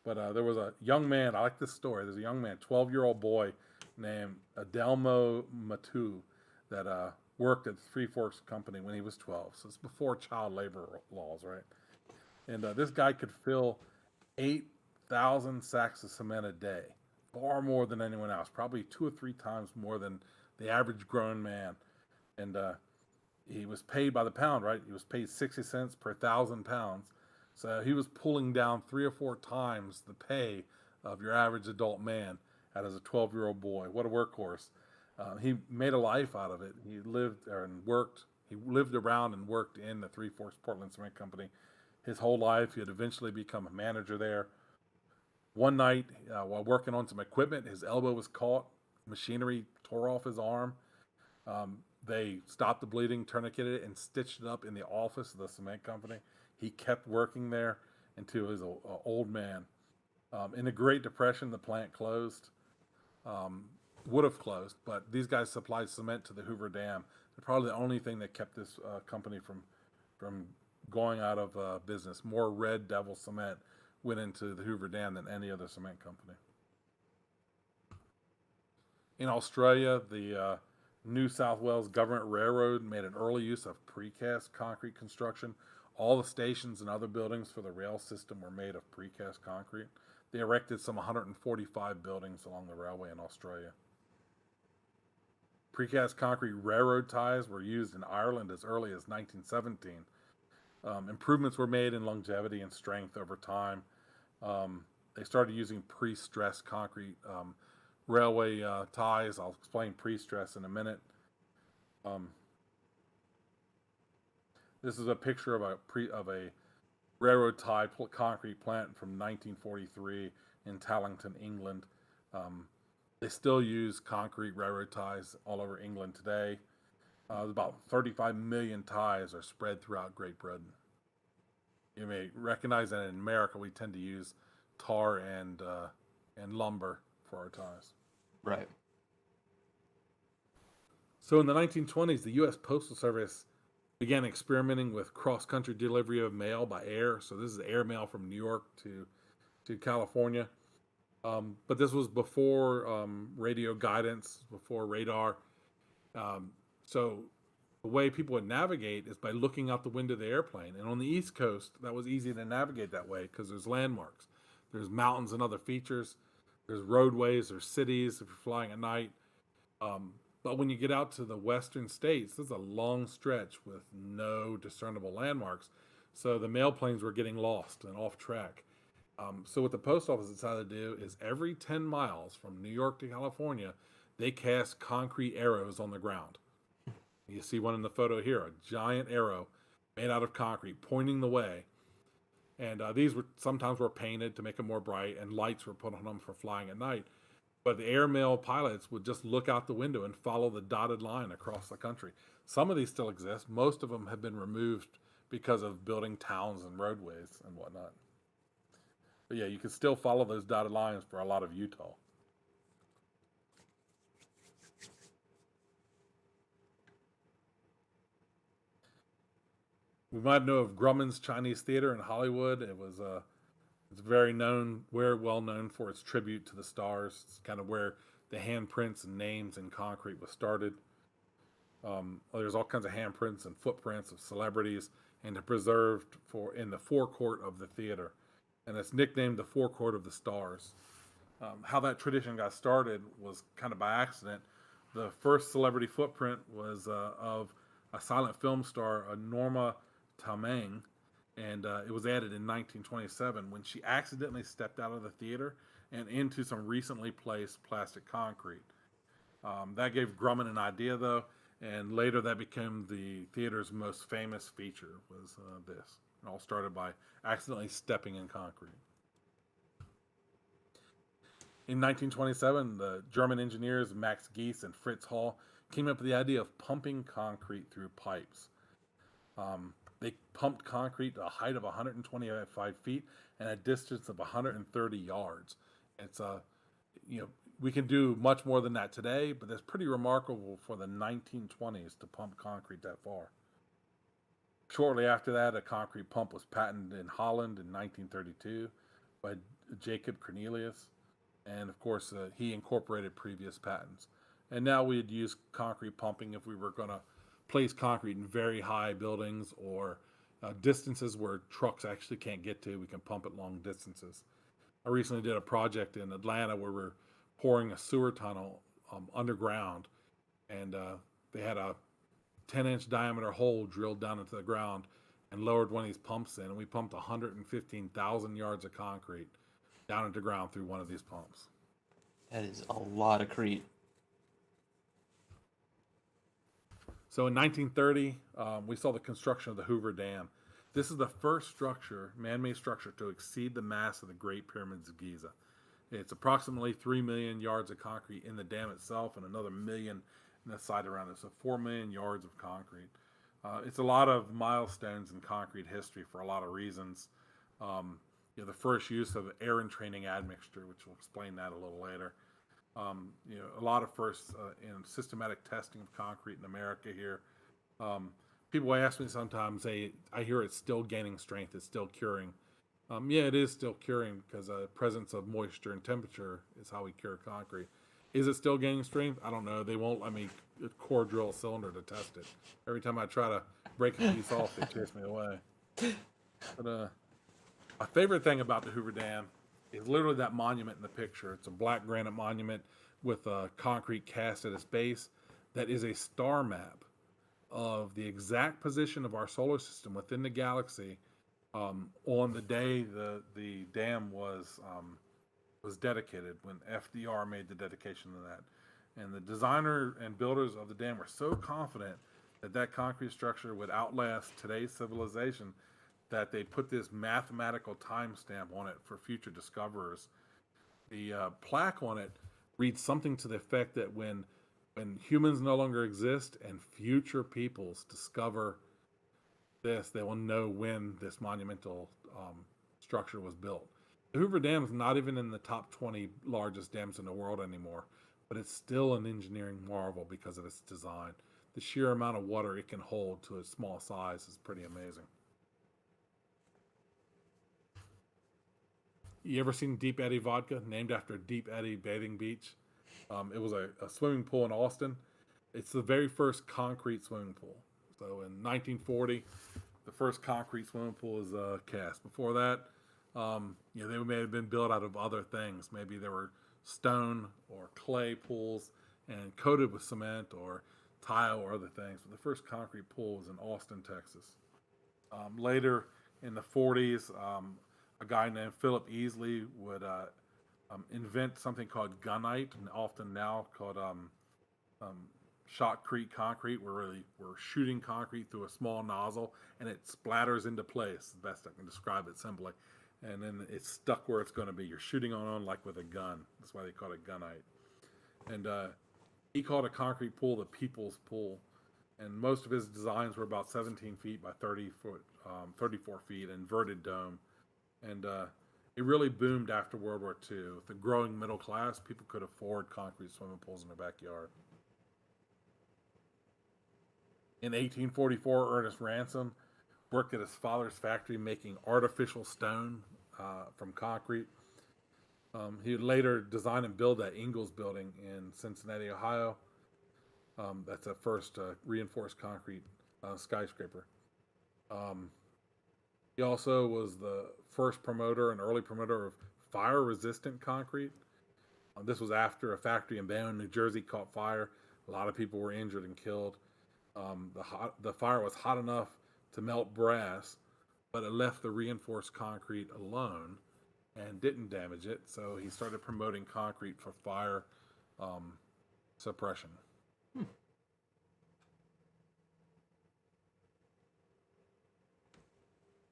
But there was a young man, I like this story. There's a young man, 12-year-old boy named Adelmo Matu that worked at Three Forks Company when he was 12. So it's before child labor laws, right? And this guy could fill 8,000 sacks of cement a day, far more than anyone else, probably 2 or 3 times more than the average grown man. And he was paid by the pound, right? He was paid 60 cents per 1,000 pounds. So he was pulling down 3 or 4 times the pay of your average adult man as a 12-year-old boy. What a workhorse. He made a life out of it. He lived around and worked in the Three Forks Portland Cement Company his whole life. He had eventually become a manager there. One night, while working on some equipment, his elbow was caught. Machinery tore off his arm. They stopped the bleeding, tourniqueted it, and stitched it up in the office of the cement company. He kept working there until he was an old man. In the Great Depression, the plant closed. Would have closed, but these guys supplied cement to the Hoover Dam. They're probably the only thing that kept this company from going out of business. More Red Devil cement went into the Hoover Dam than any other cement company. In Australia, the New South Wales Government Railroad made an early use of precast concrete construction. All the stations and other buildings for the rail system were made of precast concrete. They erected some 145 buildings along the railway in Australia. Precast concrete railroad ties were used in Ireland as early as 1917. Improvements were made in longevity and strength over time. They started using pre-stressed concrete railway ties. I'll explain pre-stress in a minute. This is a picture of a railroad tie concrete plant from 1943 in Tallington, England. They still use concrete railroad ties all over England today. About 35 million ties are spread throughout Great Britain. You may recognize that in America we tend to use tar and lumber for our ties. Right. So in the 1920s, the U.S. Postal Service began experimenting with cross-country delivery of mail by air. So this is air mail from New York to California. But this was before radio guidance, before radar. So the way people would navigate is by looking out the window of the airplane. And on the East Coast, that was easy to navigate that way because there's landmarks. There's mountains and other features. There's roadways, there's cities if you're flying at night. But when you get out to the western states, there's a long stretch with no discernible landmarks. So the mail planes were getting lost and off track. So what the post office decided to do is every 10 miles from New York to California, they cast concrete arrows on the ground. You see one in the photo here, a giant arrow made out of concrete pointing the way. And these were sometimes were painted to make them more bright, and lights were put on them for flying at night. But the airmail pilots would just look out the window and follow the dotted line across the country. Some of these still exist. Most of them have been removed because of building towns and roadways and whatnot. But yeah, you can still follow those dotted lines for a lot of Utah. We might know of Grumman's Chinese Theater in Hollywood. It's very well known for its tribute to the stars. It's kind of where the handprints and names in concrete was started. There's all kinds of handprints and footprints of celebrities, and they're preserved in the forecourt of the theater, and it's nicknamed the forecourt of the stars. How that tradition got started was kind of by accident. The first celebrity footprint was of a silent film star, Norma Tamang, and it was added in 1927 when she accidentally stepped out of the theater and into some recently placed plastic concrete. That gave Grumman an idea, though, and later that became the theater's most famous feature, was this. It all started by accidentally stepping in concrete. In 1927, the German engineers Max Gies and Fritz Hall came up with the idea of pumping concrete through pipes. They pumped concrete to a height of 125 feet and a distance of 130 yards. It's we can do much more than that today, but that's pretty remarkable for the 1920s to pump concrete that far. Shortly after that, a concrete pump was patented in Holland in 1932 by Jacob Cornelius, and of course he incorporated previous patents. And now we'd use concrete pumping if we were going to place concrete in very high buildings or distances where trucks actually can't get to. We can pump it long distances. I recently did a project in Atlanta where we're pouring a sewer tunnel underground, and they had a 10-inch diameter hole drilled down into the ground and lowered one of these pumps in, and we pumped 115,000 yards of concrete down into the ground through one of these pumps. That is a lot of crete. So in 1930, we saw the construction of the Hoover Dam. This is the first man-made structure, to exceed the mass of the Great Pyramids of Giza. It's approximately 3 million yards of concrete in the dam itself and another million in the site around it. So 4 million yards of concrete. It's a lot of milestones in concrete history for a lot of reasons. The first use of air entraining admixture, which we'll explain that a little later. A lot of firsts in systematic testing of concrete in America here. People ask me sometimes, I hear it's still gaining strength, it's still curing. Yeah, it is still curing because the presence of moisture and temperature is how we cure concrete. Is it still gaining strength? I don't know. They won't let me core drill a cylinder to test it. Every time I try to break a piece off, they chase me away. But my favorite thing about the Hoover Dam is literally that monument in the picture. It's a black granite monument with a concrete cast at its base that is a star map of the exact position of our solar system within the galaxy on the day the dam was was dedicated when FDR made the dedication to that. And the designer and builders of the dam were so confident that that concrete structure would outlast today's civilization that they put this mathematical timestamp on it for future discoverers. The plaque on it reads something to the effect that when humans no longer exist and future peoples discover this, they will know when this monumental structure was built. The Hoover Dam is not even in the top 20 largest dams in the world anymore, but it's still an engineering marvel because of its design. The sheer amount of water it can hold to a small size is pretty amazing. You ever seen Deep Eddy Vodka, named after Deep Eddy Bathing Beach? It was a swimming pool in Austin. It's the very first concrete swimming pool. So in 1940, the first concrete swimming pool was cast. Before that, they may have been built out of other things. Maybe there were stone or clay pools and coated with cement or tile or other things. But the first concrete pool was in Austin, Texas. Later in the 40s, a guy named Philip Easley would invent something called gunite, and often now called shotcrete concrete, where really we're shooting concrete through a small nozzle and it splatters into place. The best I can describe it simply. And then it's stuck where it's going to be. You're shooting on like with a gun. That's why they call it gunite. And he called a concrete pool the People's Pool. And most of his designs were about 17 feet by 34 feet, inverted dome. And it really boomed after World War II. With the growing middle class, people could afford concrete swimming pools in their backyard. In 1844, Ernest Ransom worked at his father's factory making artificial stone from concrete. He would later design and build that Ingalls building in Cincinnati, Ohio. That's the first reinforced concrete skyscraper. He also was the first promoter and early promoter of fire-resistant concrete. This was after a factory in Bayonne, New Jersey caught fire. A lot of people were injured and killed. The fire was hot enough to melt brass, but it left the reinforced concrete alone and didn't damage it. So he started promoting concrete for fire suppression.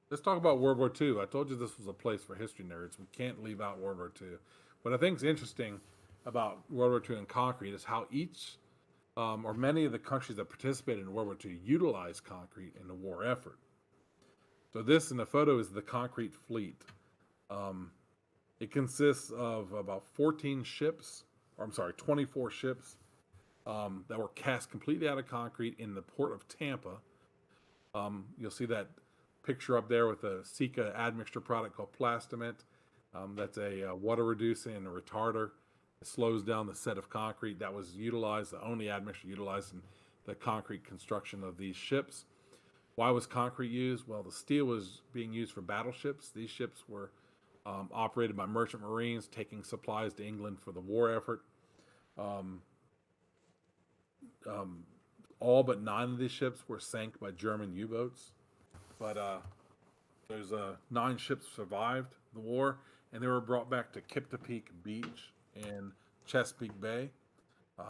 Let's talk about World War II. I told you this was a place for history nerds. We can't leave out World War II. What I think is interesting about World War II and concrete is how each or many of the countries that participated in World War II utilized concrete in the war effort. So this in the photo is the concrete fleet. It consists of about 24 ships that were cast completely out of concrete in the port of Tampa. You'll see that picture up there with a Sika admixture product called Plastement. That's a water reducing and a retarder. It slows down the set of concrete that was utilized, the only admixture utilized in the concrete construction of these ships. Why was concrete used? Well, the steel was being used for battleships. These ships were operated by merchant marines taking supplies to England for the war effort. All but 9 of these ships were sank by German U-boats. But there's 9 ships survived the war, and they were brought back to Kiptopeke Beach in Chesapeake Bay,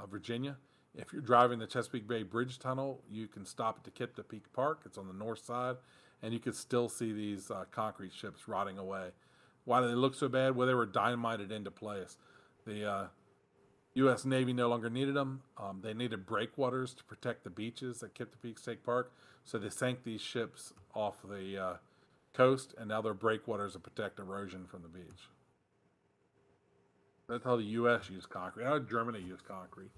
Virginia. If you're driving the Chesapeake Bay Bridge Tunnel, you can stop at the Kiptopeke Park. It's on the north side, and you can still see these concrete ships rotting away. Why do they look so bad? Well, they were dynamited into place. The U.S. Navy no longer needed them. They needed breakwaters to protect the beaches at Kiptopeke State Park, so they sank these ships off the coast, and now they're breakwaters to protect erosion from the beach. That's how the U.S. used concrete. How did Germany use concrete?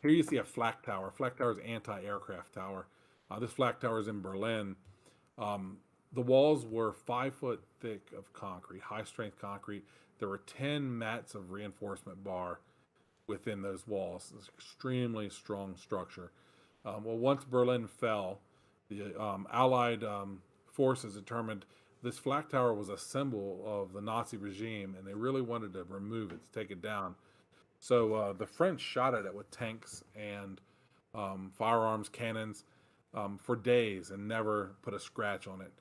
Here you see a flak tower. A flak tower is an anti-aircraft tower. This flak tower is in Berlin. The walls were 5 foot thick of concrete, high-strength concrete. There were 10 mats of reinforcement bar within those walls. It's an extremely strong structure. Once Berlin fell, the Allied forces determined this flak tower was a symbol of the Nazi regime, and they really wanted to remove it, to take it down. So the French shot at it with tanks and firearms, cannons for days and never put a scratch on it.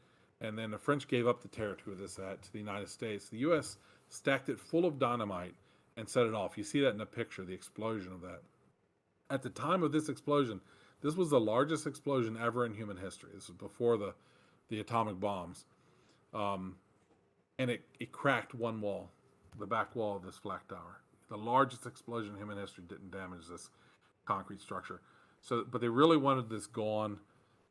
And then the French gave up the territory of this to the United States. The U.S. stacked it full of dynamite, and set it off. You see that in the picture, the explosion of that. At the time of this explosion, this was the largest explosion ever in human history. This was before the atomic bombs. Um, and it cracked one wall, the back wall of this flak tower. The largest explosion in human history didn't damage this concrete structure. So, but they really wanted this gone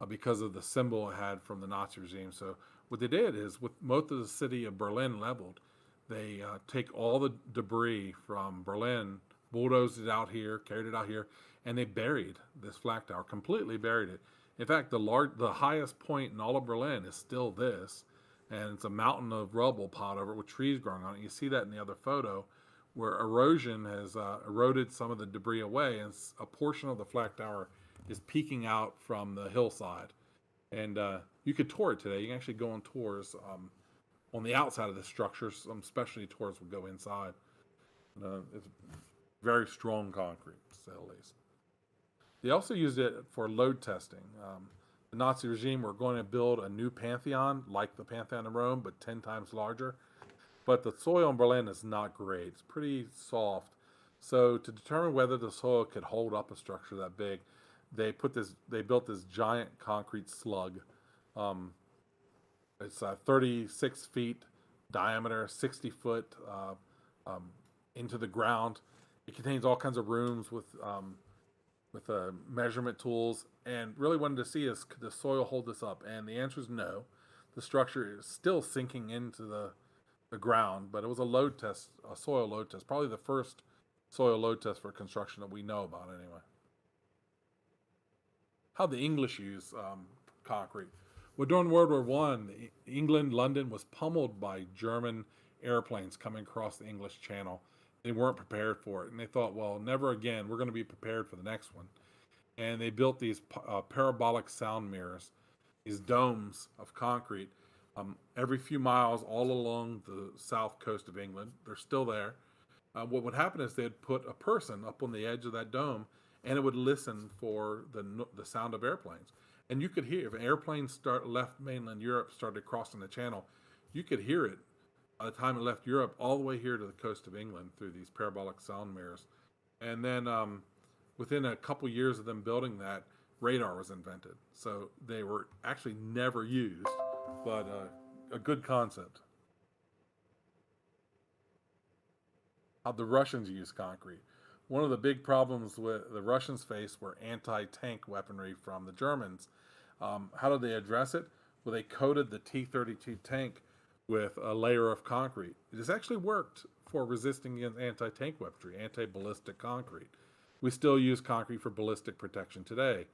because of the symbol it had from the Nazi regime. So what they did is, with most of the city of Berlin leveled, they take all the debris from Berlin, bulldozed it out here, carried it out here, and they buried this flak tower, completely buried it. In fact, the highest point in all of Berlin is still this, and it's a mountain of rubble piled over it with trees growing on it. You see that in the other photo, where erosion has eroded some of the debris away, and a portion of the flak tower is peeking out from the hillside. And you could tour it today. You can actually go on tours on the outside of the structure. Some specialty tours will go inside. It's very strong concrete, to say the least. They also used it for load testing. The Nazi regime were going to build a new Pantheon, like the Pantheon in Rome, but 10 times larger. But the soil in Berlin is not great. It's pretty soft. So to determine whether the soil could hold up a structure that big, they built this giant concrete slug. It's 36 feet diameter, 60 foot into the ground. It contains all kinds of rooms with measurement tools, and really wanted to see is, could the soil hold this up? And the answer is no. The structure is still sinking into the ground, but it was a load test, a soil load test, probably the first soil load test for construction that we know about anyway. How the English use concrete. Well, during World War One, England, London was pummeled by German airplanes coming across the English Channel. They weren't prepared for it, and they thought, well, never again. We're going to be prepared for the next one. And they built these parabolic sound mirrors, these domes of concrete, every few miles all along the south coast of England. They're still there. What would happen is they'd put a person up on the edge of that dome, and it would listen for the sound of airplanes. And you could hear, if an airplane left mainland Europe, started crossing the channel, you could hear it by the time it left Europe all the way here to the coast of England through these parabolic sound mirrors. And then within a couple years of them building that, radar was invented. So they were actually never used, but a good concept. How the Russians use concrete. One of the big problems with the Russians faced were anti-tank weaponry from the Germans. How did they address it? Well, they coated the T-32 tank with a layer of concrete. It has actually worked for resisting against anti-tank weaponry, anti-ballistic concrete. We still use concrete for ballistic protection today.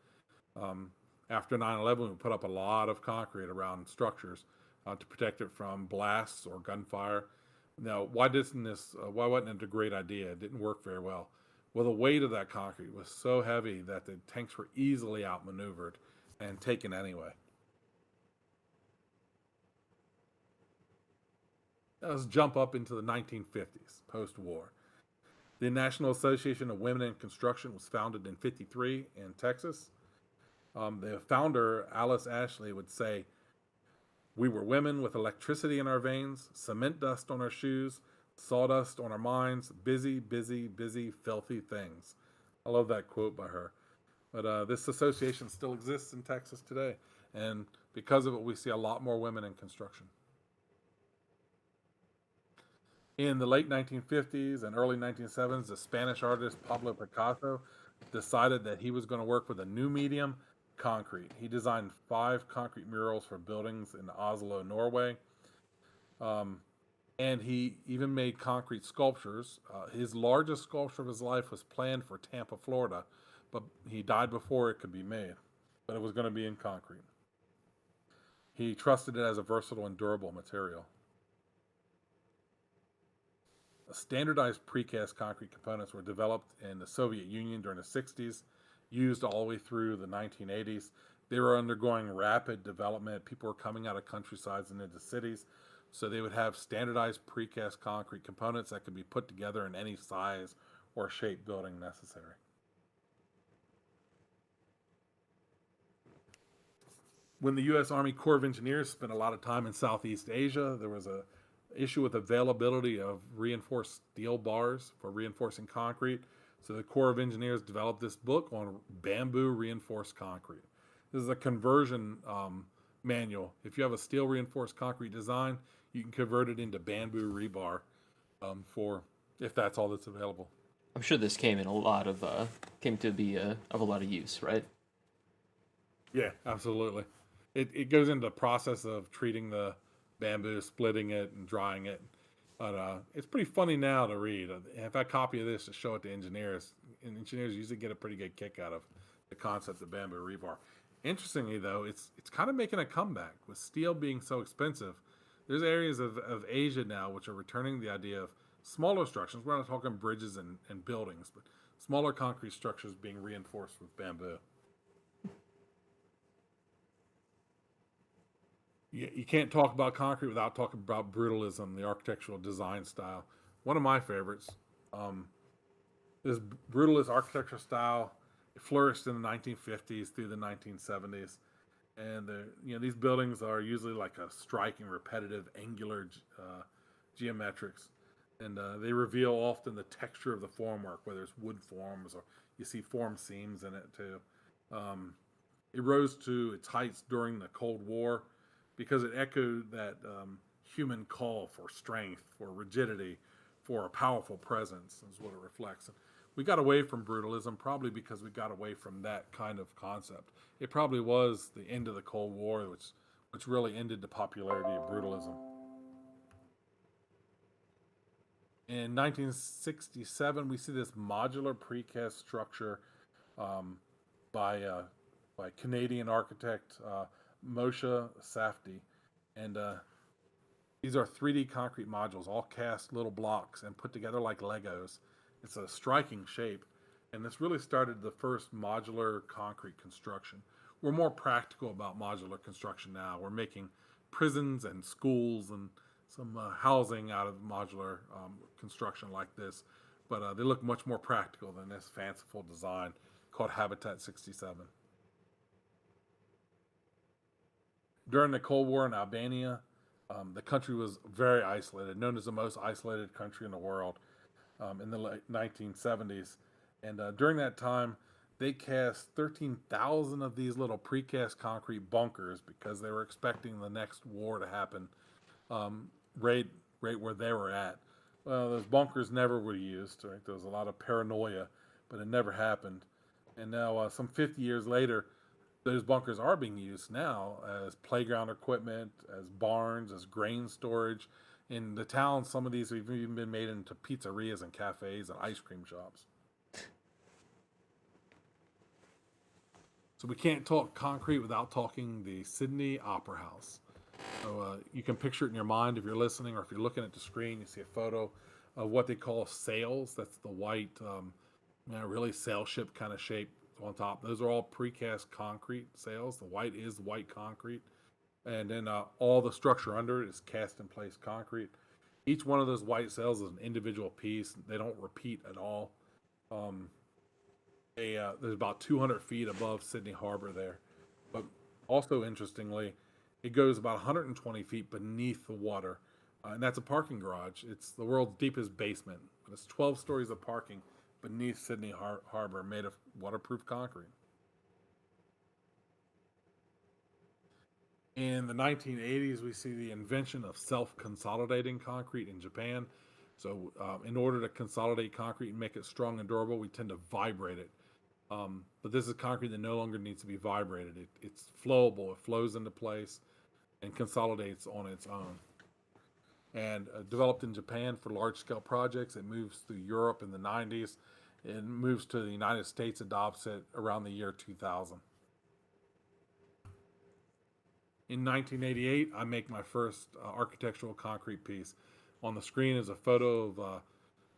After 9/11, we put up a lot of concrete around structures to protect it from blasts or gunfire. Now, why wasn't it a great idea? It didn't work very well. Well, the weight of that concrete was so heavy that the tanks were easily outmaneuvered and taken anyway. Now let's jump up into the 1950s, post-war. The National Association of Women in Construction was founded in '53 in Texas. The founder, Alice Ashley, would say, "We were women with electricity in our veins, cement dust on our shoes, sawdust on our minds, busy, busy, busy, filthy things." I love that quote by her. But this association still exists in Texas today. And because of it, we see a lot more women in construction. In the late 1950s and early 1970s, the Spanish artist Pablo Picasso decided that he was going to work with a new medium, concrete. He designed 5 concrete murals for buildings in Oslo, Norway. And he even made concrete sculptures. His largest sculpture of his life was planned for Tampa, Florida, but he died before it could be made. But it was going to be in concrete. He trusted it as a versatile and durable material. Standardized precast concrete components were developed in the Soviet Union during the 60s, used all the way through the 1980s. They were undergoing rapid development. People were coming out of countrysides and into cities. So they would have standardized precast concrete components that could be put together in any size or shape building necessary. When the U.S. Army Corps of Engineers spent a lot of time in Southeast Asia, there was issue with availability of reinforced steel bars for reinforcing concrete. So the Corps of Engineers developed this book on bamboo reinforced concrete. This is a conversion manual. If you have a steel reinforced concrete design, you can convert it into bamboo rebar for if that's all that's available. I'm sure this came in a lot of came to be of a lot of use, right? Yeah, absolutely. It goes into the process of treating the bamboo, splitting it, and drying it. But it's pretty funny now to read. If I copy of this to show it to engineers, and engineers usually get a pretty good kick out of the concept of bamboo rebar. Interestingly, though, it's kind of making a comeback with steel being so expensive. There's areas of Asia now which are returning the idea of smaller structures. We're not talking bridges and buildings, but smaller concrete structures being reinforced with bamboo. You can't talk about concrete without talking about brutalism, the architectural design style. One of my favorites. This brutalist architecture style flourished in the 1950s through the 1970s, and these buildings are usually like a striking, repetitive, angular geometrics, and they reveal often the texture of the formwork, whether it's wood forms or you see form seams in it too. It rose to its heights during the Cold War because it echoed that human call for strength, for rigidity, for a powerful presence, is what it reflects. And we got away from brutalism probably because we got away from that kind of concept. It probably was the end of the Cold War, which really ended the popularity of brutalism. In 1967, we see this modular precast structure um, by Canadian architect Moshe Safdie, and these are 3D concrete modules, all cast little blocks and put together like Legos. It's a striking shape, and this really started the first modular concrete construction. We're more practical about modular construction now. We're making prisons and schools and some housing out of modular construction like this, but they look much more practical than this fanciful design called Habitat 67. During the Cold War in Albania, the country was very isolated, known as the most isolated country in the world in the late 1970s. And during that time, they cast 13,000 of these little precast concrete bunkers because they were expecting the next war to happen right where they were at. Well, those bunkers never were used. Right? There was a lot of paranoia, but it never happened. And now, some 50 years later, those bunkers are being used now as playground equipment, as barns, as grain storage. In the town, some of these have even been made into pizzerias and cafes and ice cream shops. So we can't talk concrete without talking the Sydney Opera House. So you can picture it in your mind if you're listening, or if you're looking at the screen, you see a photo of what they call sails. That's the white, really sail ship kind of shape on top. Those are all precast concrete sails. The white is white concrete. And then all the structure under it is cast in place concrete. Each one of those white sails is an individual piece. They don't repeat at all. There's about 200 feet above Sydney Harbor there. But also interestingly, it goes about 120 feet beneath the water. And that's a parking garage. It's the world's deepest basement. It's 12 stories of parking beneath Sydney Harbor made of waterproof concrete. In the 1980s, we see the invention of self-consolidating concrete in Japan. So in order to consolidate concrete and make it strong and durable, we tend to vibrate it. But this is concrete that no longer needs to be vibrated. It's flowable. It flows into place and consolidates on its own. And developed in Japan for large-scale projects, it moves through Europe in the 90s. It moves to the United States, adopts it around the year 2000. In 1988, I make my first architectural concrete piece. On the screen is a photo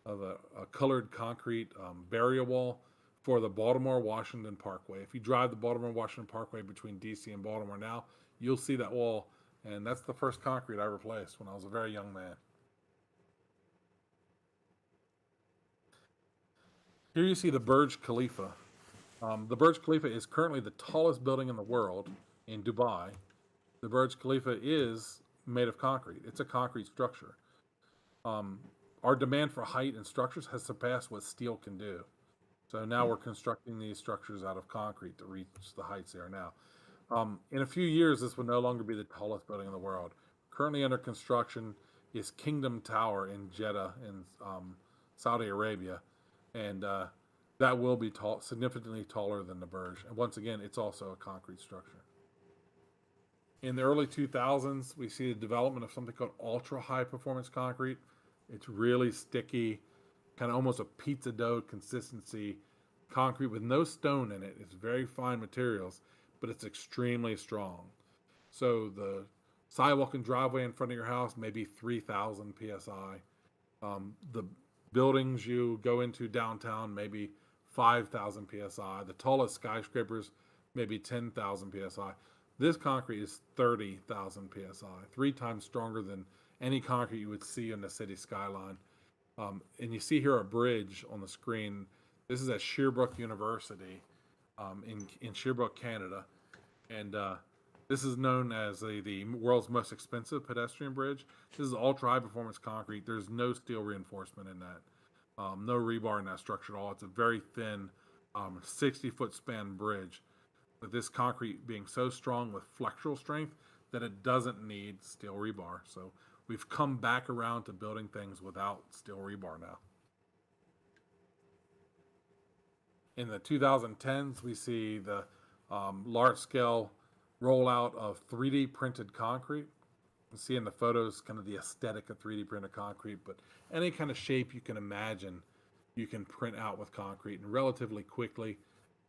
of a colored concrete barrier wall for the Baltimore-Washington Parkway. If you drive the Baltimore-Washington Parkway between DC and Baltimore now, you'll see that wall, and that's the first concrete I replaced when I was a very young man. Here you see the Burj Khalifa. The Burj Khalifa is currently the tallest building in the world in Dubai. The Burj Khalifa is made of concrete. It's a concrete structure. Our demand for height and structures has surpassed what steel can do. So now we're constructing these structures out of concrete to reach the heights they are now. In a few years, this will no longer be the tallest building in the world. Currently under construction is Kingdom Tower in Jeddah in Saudi Arabia, and that will be significantly taller than the Burj. And once again, it's also a concrete structure. In the early 2000s, we see the development of something called ultra high performance concrete. It's really sticky, kind of almost a pizza dough consistency concrete with no stone in it. It's very fine materials, but it's extremely strong. So the sidewalk and driveway in front of your house may be 3,000 psi. The buildings you go into downtown maybe 5,000 psi. The tallest skyscrapers maybe 10,000 psi. This concrete is 30,000 psi, 3 times stronger than any concrete you would see in the city skyline. And you see here a bridge on the screen. This is at Sherbrooke University in Sherbrooke, Canada. And this is known as the world's most expensive pedestrian bridge. This is ultra high performance concrete. There's no steel reinforcement in that. No rebar in that structure at all. It's a very thin 60-foot span bridge, with this concrete being so strong with flexural strength that it doesn't need steel rebar. So we've come back around to building things without steel rebar now. In the 2010s, we see the large-scale rollout of 3D printed concrete. You see in the photos kind of the aesthetic of 3D printed concrete, but any kind of shape you can imagine, you can print out with concrete and relatively quickly.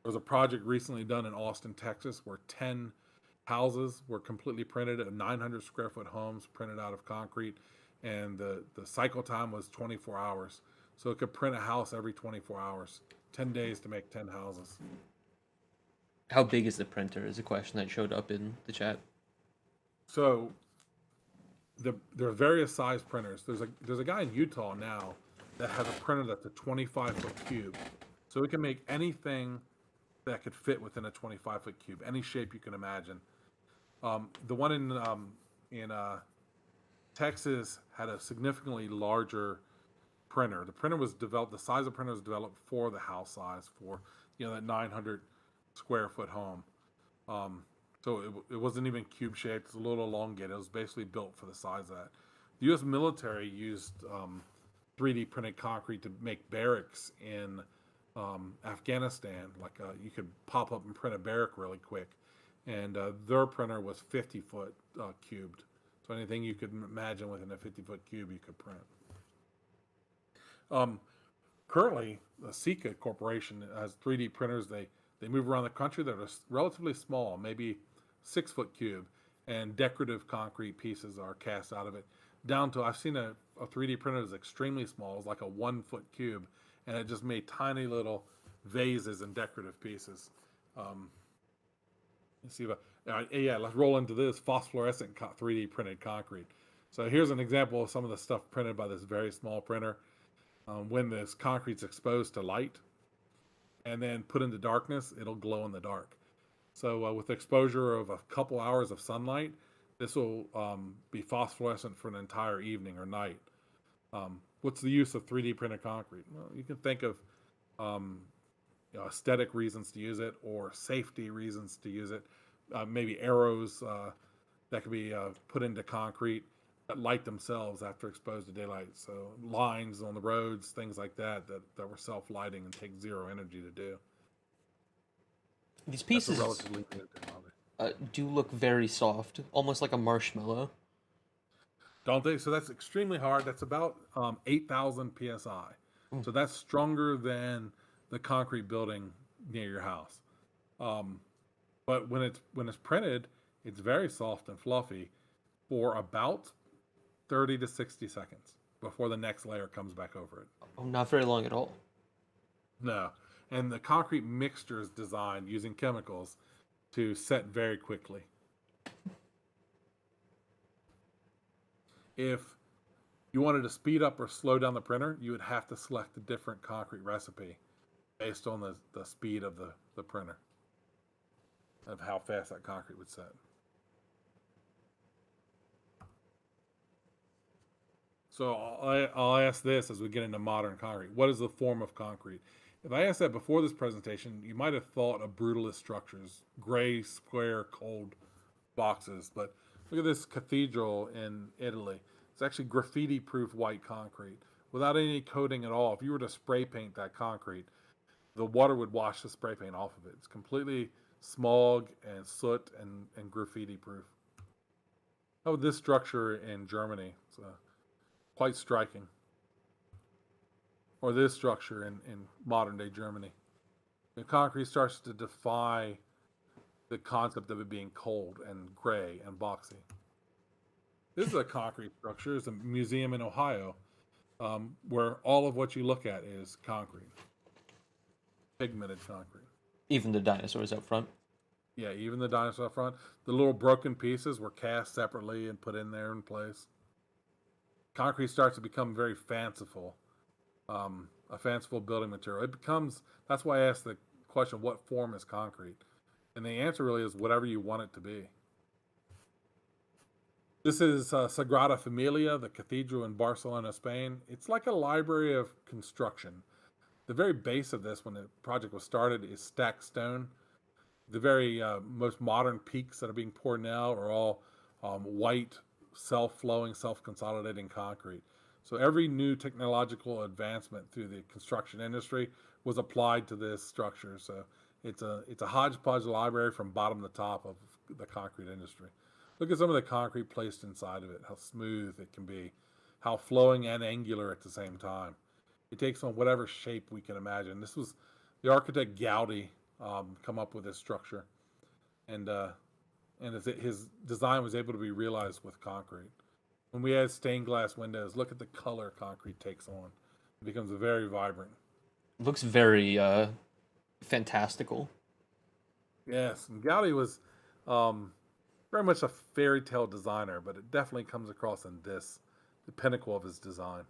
There was a project recently done in Austin, Texas, where 10 houses were completely printed, 900 square foot homes printed out of concrete, and the cycle time was 24 hours. So it could print a house every 24 hours, 10 days to make 10 houses. How big is the printer is a question that showed up in the chat. So there are various size printers. There's a guy in Utah now that has a printer that's a 25-foot cube. So it can make anything that could fit within a 25-foot cube, any shape you can imagine. The one in Texas had a significantly larger printer. The printer was developed. The size of the printer was developed for the house size, for that 900 square foot home. So it wasn't even cube shaped. It's a little elongated. It was basically built for the size of that. The U.S. military used 3D printed concrete to make barracks in Afghanistan. You could pop up and print a barrack really quick, and their printer was 50-foot cubed. So anything you could imagine within a 50-foot cube, you could print. Currently, the Sika Corporation has 3D printers. They move around the country that are relatively small, maybe 6-foot cube, and decorative concrete pieces are cast out of it. Down to, I've seen a 3D printer that's extremely small. It's like a 1-foot cube, and it just made tiny little vases and decorative pieces. Let's see let's roll into this phosphorescent 3D printed concrete. So here's an example of some of the stuff printed by this very small printer. When this concrete's exposed to light and then put into darkness, it'll glow in the dark. So with exposure of a couple hours of sunlight, this will be phosphorescent for an entire evening or night. What's the use of 3D printed concrete? Well, you can think of aesthetic reasons to use it, or safety reasons to use it. Maybe arrows that could be put into concrete that light themselves after exposed to daylight. So lines on the roads, things like that were self-lighting and take zero energy to do. These pieces That's a relatively new technology. Do look very soft, almost like a marshmallow. Don't they? So that's extremely hard. That's about 8,000 psi. So that's stronger than the concrete building near your house. But when it's printed, it's very soft and fluffy for about 30 to 60 seconds before the next layer comes back over it. Oh, not very long at all. No. And the concrete mixture is designed using chemicals to set very quickly. If you wanted to speed up or slow down the printer, you would have to select a different concrete recipe based on the speed of the printer, of how fast that concrete would set. So I'll ask this as we get into modern concrete. What is the form of concrete? If I asked that before this presentation, you might have thought of brutalist structures, gray, square, cold boxes. But look at this cathedral in Italy. It's actually graffiti-proof white concrete without any coating at all. If you were to spray paint that concrete, the water would wash the spray paint off of it. It's completely smog and soot and graffiti-proof. Oh, this structure in Germany. It's quite striking. Or this structure in modern day Germany. The concrete starts to defy the concept of it being cold and gray and boxy. This is a concrete structure. It's a museum in Ohio where all of what you look at is concrete, pigmented concrete. Even the dinosaurs up front. Yeah, even the dinosaur up front. The little broken pieces were cast separately and put in there in place. Concrete starts to become very fanciful, a fanciful building material. It becomes, that's why I asked the question, what form is concrete? And the answer really is whatever you want it to be. This is Sagrada Familia, the cathedral in Barcelona, Spain. It's like a library of construction. The very base of this, when the project was started, is stacked stone. The very most modern peaks that are being poured now are all white, self-flowing, self-consolidating concrete. So every new technological advancement through the construction industry was applied to this structure. So it's a hodgepodge library from bottom to top of the concrete industry. Look at some of the concrete placed inside of it, how smooth it can be, how flowing and angular at the same time. It takes on whatever shape we can imagine. This was the architect Gaudi come up with this structure, and his design was able to be realized with concrete. When we add stained glass windows, look at the color concrete takes on. It becomes very vibrant. It looks very fantastical. Yes, and Gaudi was very much a fairy tale designer, but it definitely comes across in this, the pinnacle of his design.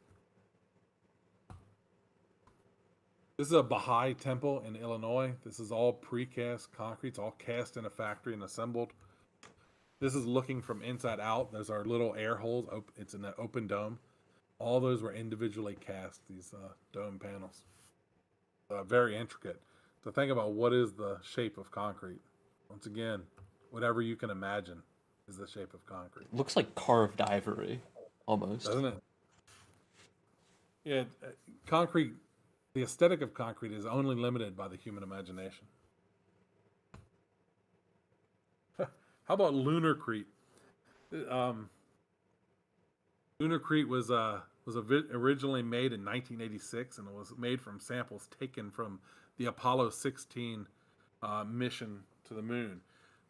This is a Baha'i temple in Illinois. This is all precast concrete. It's all cast in a factory and assembled. This is looking from inside out. There's our little air holes. It's in an open dome. All those were individually cast, these dome panels. Very intricate. So think about what is the shape of concrete. Once again, whatever you can imagine is the shape of concrete. Looks like carved ivory, almost. Doesn't it? Yeah, concrete, the aesthetic of concrete is only limited by the human imagination. How about Lunarcrete? Lunarcrete was originally made in 1986, and it was made from samples taken from the Apollo 16 mission to the moon.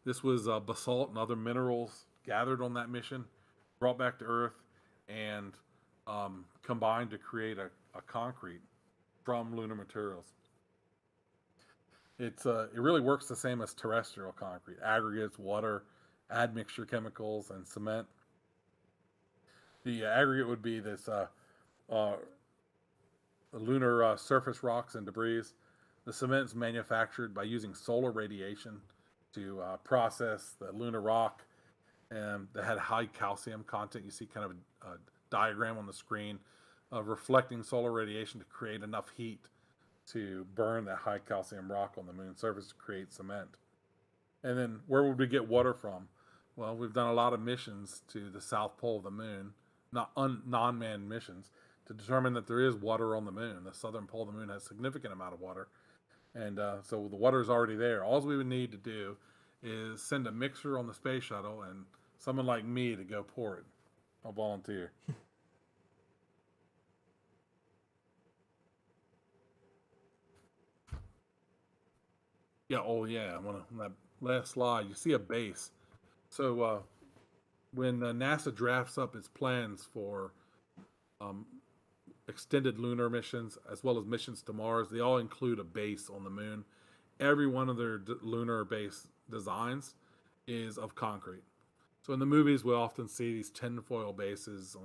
This was basalt and other minerals gathered on that mission, brought back to Earth, and combined to create a concrete from lunar materials. It really works the same as terrestrial concrete: aggregates, water, admixture chemicals, and cement. The aggregate would be this lunar surface rocks and debris. The cement is manufactured by using solar radiation to process the lunar rock, and that had high calcium content. You see kind of a diagram on the screen of reflecting solar radiation to create enough heat to burn that high calcium rock on the moon's surface to create cement. And then where would we get water from? Well, we've done a lot of missions to the south pole of the moon, non-manned missions, to determine that there is water on the moon. The southern pole of the moon has a significant amount of water. And so the water is already there. All we would need to do is send a mixer on the space shuttle and someone like me to go pour it. I'll volunteer. Yeah, oh yeah, on that last slide, you see a base. So when NASA drafts up its plans for extended lunar missions as well as missions to Mars, they all include a base on the moon. Every one of their lunar base designs is of concrete. So in the movies, we often see these tinfoil bases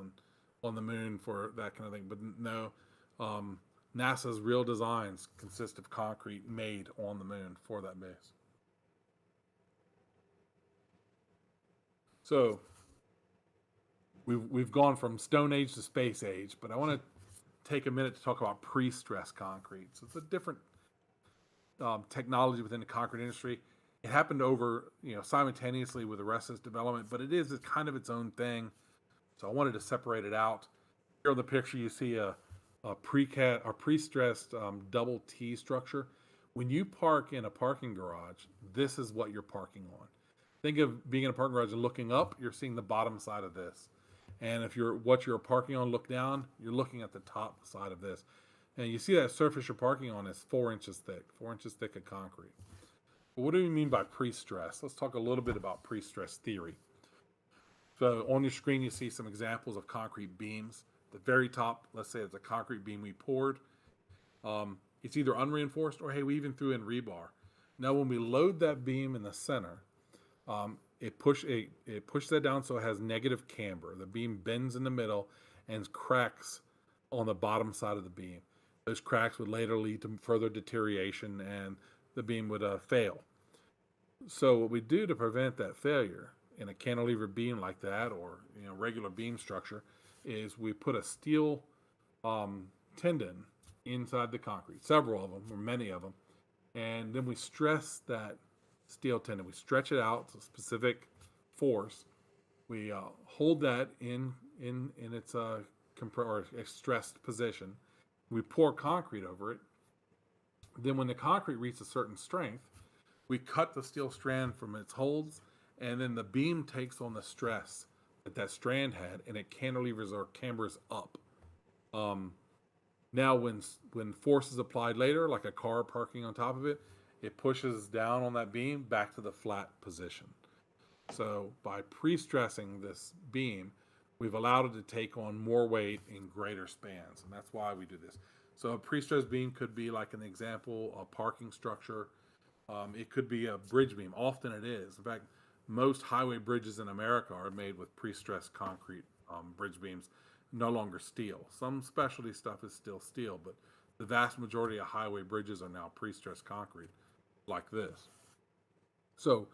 on the moon for that kind of thing. But no, NASA's real designs consist of concrete made on the moon for that base. So we've gone from Stone Age to Space Age, but I want to take a minute to talk about pre-stressed concrete. So it's a different technology within the concrete industry. It happened over, simultaneously with the rest of its development, but it is kind of its own thing. So I wanted to separate it out. Here on the picture, you see a pre-stressed double T structure. When you park in a parking garage, this is what you're parking on. Think of being in a parking garage and looking up, you're seeing the bottom side of this. And if you're parking on, look down, you're looking at the top side of this. And you see that surface you're parking on is 4 inches thick, 4 inches thick of concrete. But what do we mean by pre-stress? Let's talk a little bit about pre-stress theory. So on your screen, you see some examples of concrete beams. The very top, let's say it's a concrete beam we poured. It's either unreinforced or, hey, we even threw in rebar. Now, when we load that beam in the center, it pushes that down so it has negative camber. The beam bends in the middle and cracks on the bottom side of the beam. Those cracks would later lead to further deterioration and the beam would fail. So what we do to prevent that failure in a cantilever beam like that, or regular beam structure, is we put a steel tendon inside the concrete, several of them or many of them, and then we stress that steel tendon. We stretch it out to a specific force. We hold that in its stressed position. We pour concrete over it. Then when the concrete reaches a certain strength, we cut the steel strand from its holds, and then the beam takes on the stress that strand had, and it cantilevers or cambers up. Now, when force is applied later, like a car parking on top of it, it pushes down on that beam back to the flat position. So by pre-stressing this beam, we've allowed it to take on more weight in greater spans, and that's why we do this. So a pre-stressed beam could be, like an example, a parking structure. It could be a bridge beam. Often it is. In fact, most highway bridges in America are made with pre-stressed concrete bridge beams, no longer steel. Some specialty stuff is still steel, but the vast majority of highway bridges are now pre-stressed concrete like this. So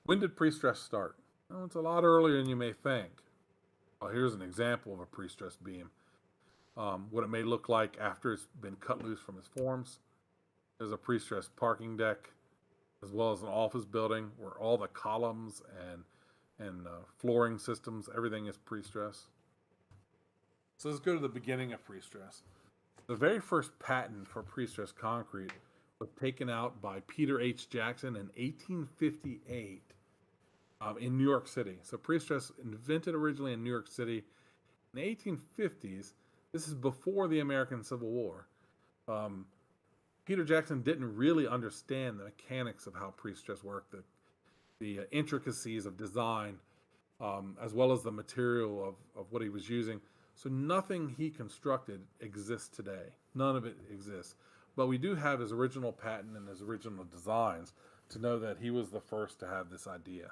when did pre-stress start? Well, it's a lot earlier than you may think. Well, here's an example of a pre-stressed beam. What it may look like after it's been cut loose from its forms. There's a pre-stressed parking deck, as well as an office building where all the columns and flooring systems, everything is pre-stressed. So let's go to the beginning of pre-stress. The very first patent for pre-stressed concrete was taken out by Peter H. Jackson in 1858 in New York City. So pre-stress invented originally in New York City in the 1850s. This is before the American Civil War. Peter Jackson didn't really understand the mechanics of how pre-stress worked, the intricacies of design, as well as the material of what he was using. So nothing he constructed exists today. None of it exists. But we do have his original patent and his original designs to know that he was the first to have this idea.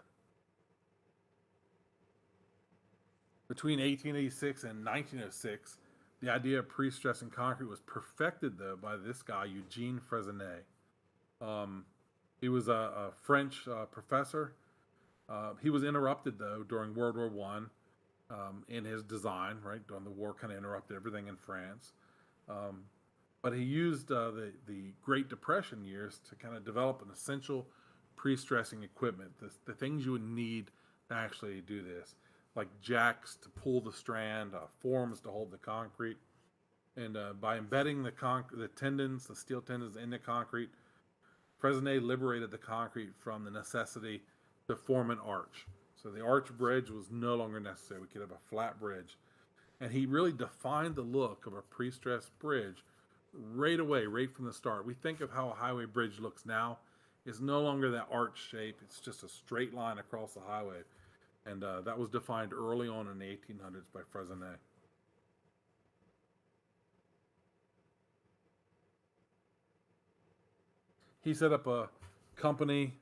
Between 1886 and 1906, the idea of pre-stressing concrete was perfected, though, by this guy, Eugene Fresinet. He was a French professor. He was interrupted, though, during World War I in his design, right? During the war, kind of interrupted everything in France. But he used the Great Depression years to kind of develop an essential pre-stressing equipment, the things you would need to actually do this, like jacks to pull the strand, forms to hold the concrete. And by embedding the tendons, the steel tendons in the concrete, Fresinet liberated the concrete from the necessity to form an arch. So the arch bridge was no longer necessary. We could have a flat bridge. And he really defined the look of a pre-stressed bridge right away, right from the start. We think of how a highway bridge looks now. It's no longer that arch shape. It's just a straight line across the highway. And that was defined early on in the 1800s by Fresinet. He set up a company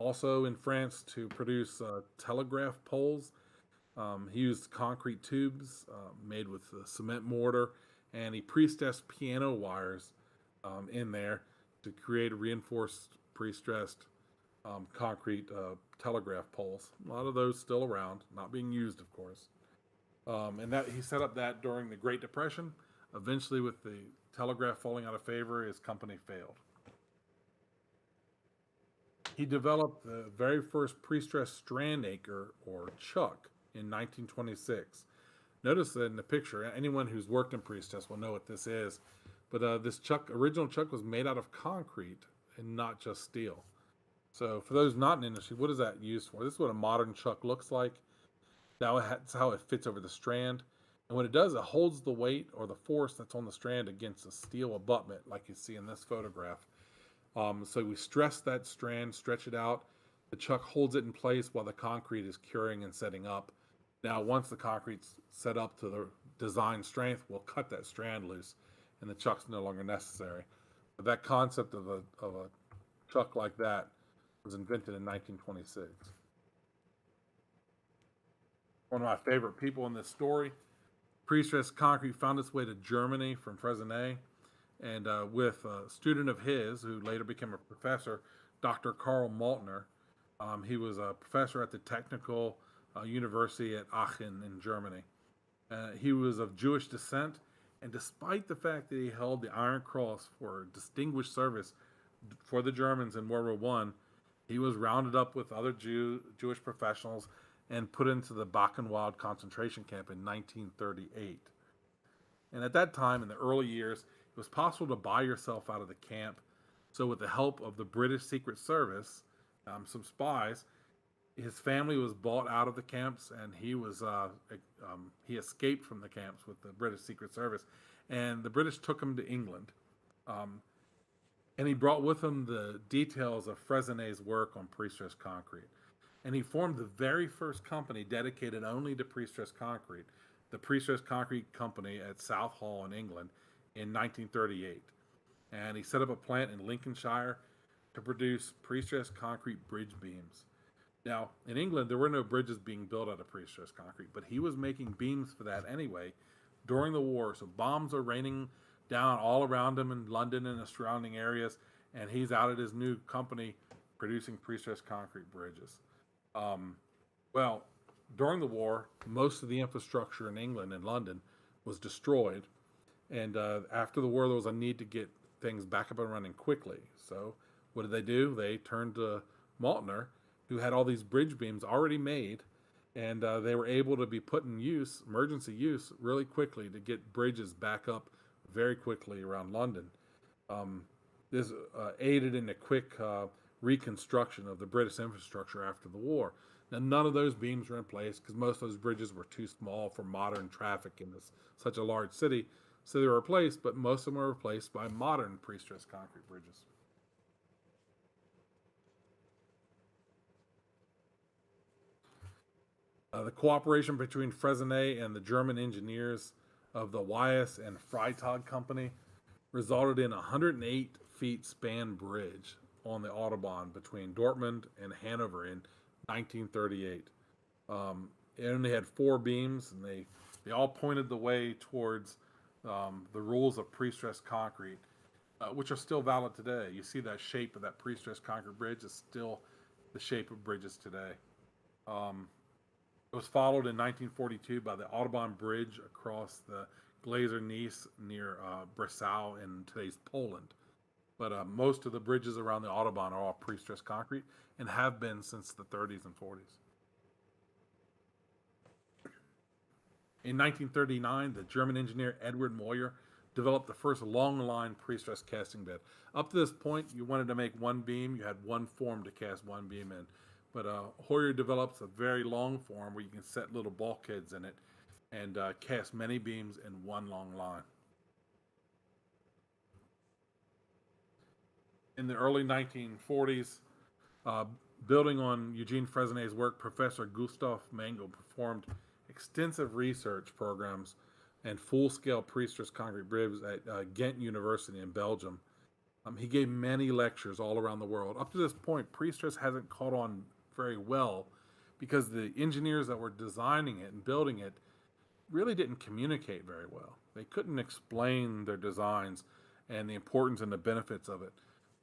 also in France to produce telegraph poles. He used concrete tubes made with cement mortar, and he pre-stressed piano wires in there to create reinforced pre-stressed concrete telegraph poles. A lot of those still around, not being used, of course. And that he set up that during the Great Depression. Eventually, with the telegraph falling out of favor, his company failed. He developed the very first pre-stressed strand anchor, or chuck, in 1926. Notice that in the picture, anyone who's worked in pre-stress will know what this is. But this original chuck was made out of concrete and not just steel. So for those not in the industry, what is that used for? This is what a modern chuck looks like. That's how it fits over the strand. And what it does, it holds the weight or the force that's on the strand against a steel abutment, like you see in this photograph. So we stress that strand, stretch it out. The chuck holds it in place while the concrete is curing and setting up. Now, once the concrete's set up to the design strength, we'll cut that strand loose, and the chuck's no longer necessary. But that concept of a chuck like that was invented in 1926. One of my favorite people in this story, pre-stressed concrete found its way to Germany from Fresnay, and with a student of his, who later became a professor, Dr. Karl Maltner. He was a professor at the Technical University at Aachen in Germany. He was of Jewish descent, and despite the fact that he held the Iron Cross for distinguished service for the Germans in World War I, he was rounded up with other Jewish professionals and put into the Buchenwald concentration camp in 1938. And at that time, in the early years, it was possible to buy yourself out of the camp. So with the help of the British Secret Service, some spies, his family was bought out of the camps, and he escaped from the camps with the British Secret Service. And the British took him to England. And he brought with him the details of Fresnay's work on pre-stressed concrete. And he formed the very first company dedicated only to pre-stressed concrete, the Pre-Stressed Concrete Company at Southall in England in 1938. And he set up a plant in Lincolnshire to produce pre-stressed concrete bridge beams. Now, in England, there were no bridges being built out of pre-stressed concrete, but he was making beams for that anyway during the war. So bombs are raining down all around him in London and the surrounding areas, and he's out at his new company producing pre-stressed concrete bridges. Well, during the war, most of the infrastructure in England and London was destroyed. And after the war, there was a need to get things back up and running quickly. So what did they do? They turned to Maltner, who had all these bridge beams already made, and they were able to be put in use, emergency use, really quickly to get bridges back up very quickly around London. This aided in a quick reconstruction of the British infrastructure after the war. Now, none of those beams were in place because most of those bridges were too small for modern traffic in such a large city. So they were replaced, but most of them were replaced by modern pre-stressed concrete bridges. The cooperation between Fresnay and the German engineers of the Wyss and Freitag Company resulted in a 108 feet span bridge on the Autobahn between Dortmund and Hanover in 1938. It only had 4 beams, and they all pointed the way towards the rules of pre-stressed concrete, which are still valid today. You see that shape of that pre-stressed concrete bridge is still the shape of bridges today. It was followed in 1942 by the Autobahn Bridge across the Glazer Neisse near Breslau in today's Poland. But most of the bridges around the Autobahn are all pre-stressed concrete and have been since the 30s and 40s. In 1939, the German engineer Edward Moyer developed the first long-line pre-stressed casting bed. Up to this point, you wanted to make one beam, you had one form to cast one beam in. But Hoyer develops a very long form where you can set little bulkheads in it and cast many beams in one long line. In the early 1940s, building on Eugene Fresnay's work, Professor Gustav Mengel performed extensive research programs and full-scale pre-stressed concrete bridges at Ghent University in Belgium. He gave many lectures all around the world. Up to this point, pre-stress hasn't caught on very well because the engineers that were designing it and building it really didn't communicate very well. They couldn't explain their designs and the importance and the benefits of it.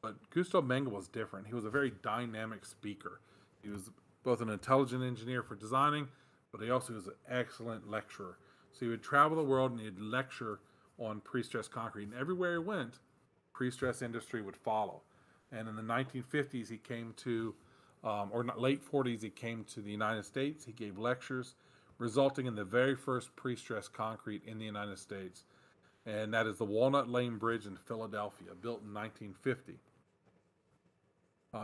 But Gustav Mengel was different. He was a very dynamic speaker. He was both an intelligent engineer for designing, but he also was an excellent lecturer. So he would travel the world and he'd lecture on pre-stressed concrete. And everywhere he went, pre-stressed industry would follow. And in the 1950s, he came to, or not, late 40s, he came to the United States. He gave lectures, resulting in the very first pre-stressed concrete in the United States. And that is the Walnut Lane Bridge in Philadelphia, built in 1950.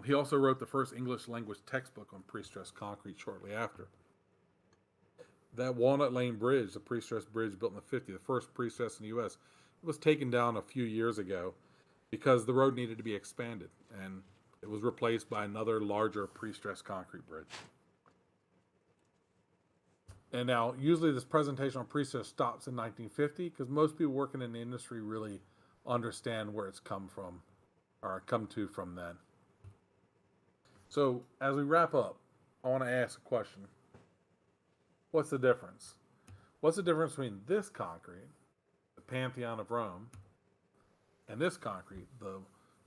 He also wrote the first English language textbook on pre-stressed concrete shortly after. That Walnut Lane Bridge, the pre-stressed bridge built in the 50s, the first pre-stressed in the U.S., it was taken down a few years ago because the road needed to be expanded, and it was replaced by another larger pre-stressed concrete bridge. And now, usually this presentation on pre-stress stops in 1950 because most people working in the industry really understand where it's come from, or come to from then. So, as we wrap up, I want to ask a question. What's the difference? What's the difference between this concrete, the Pantheon of Rome, and this concrete, the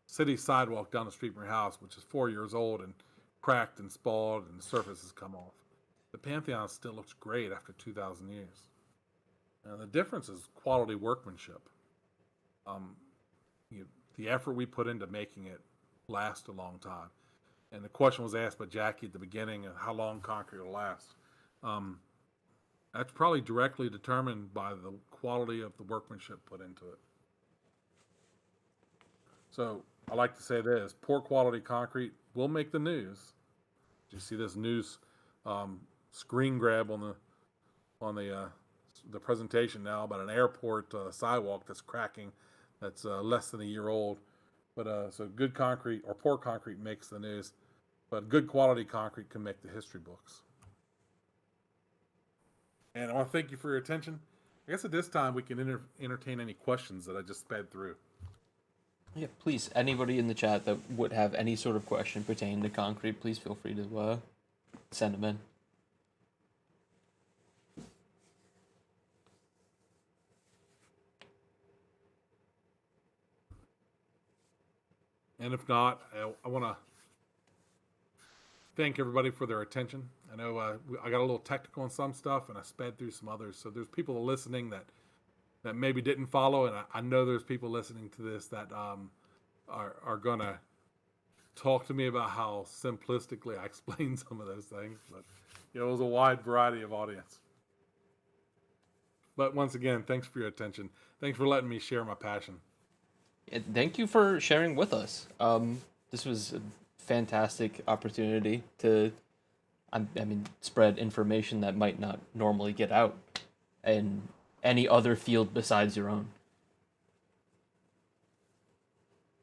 city sidewalk down the street from your house, which is 4 years old and cracked and spalled and the surface has come off? The Pantheon still looks great after 2,000 years. And the difference is quality workmanship. The effort we put into making it last a long time. And the question was asked by Jackie at the beginning of how long concrete will last. That's probably directly determined by the quality of the workmanship put into it. So I like to say this: poor quality concrete will make the news. You see this news screen grab on the presentation now about an airport sidewalk that's cracking, that's less than a year old. But so good concrete or poor concrete makes the news, but good quality concrete can make the history books. And I want to thank you for your attention. I guess at this time we can entertain any questions that I just sped through. Yeah, please, anybody in the chat that would have any sort of question pertaining to concrete, please feel free to send them in. And if not, I want to thank everybody for their attention. I know I got a little technical on some stuff and I sped through some others. So there's people listening that maybe didn't follow, and I know there's people listening to this that are going to talk to me about how simplistically I explain some of those things. But it was a wide variety of audience. But once again, thanks for your attention. Thanks for letting me share my passion. Thank you for sharing with us. This was a fantastic opportunity to, spread information that might not normally get out in any other field besides your own.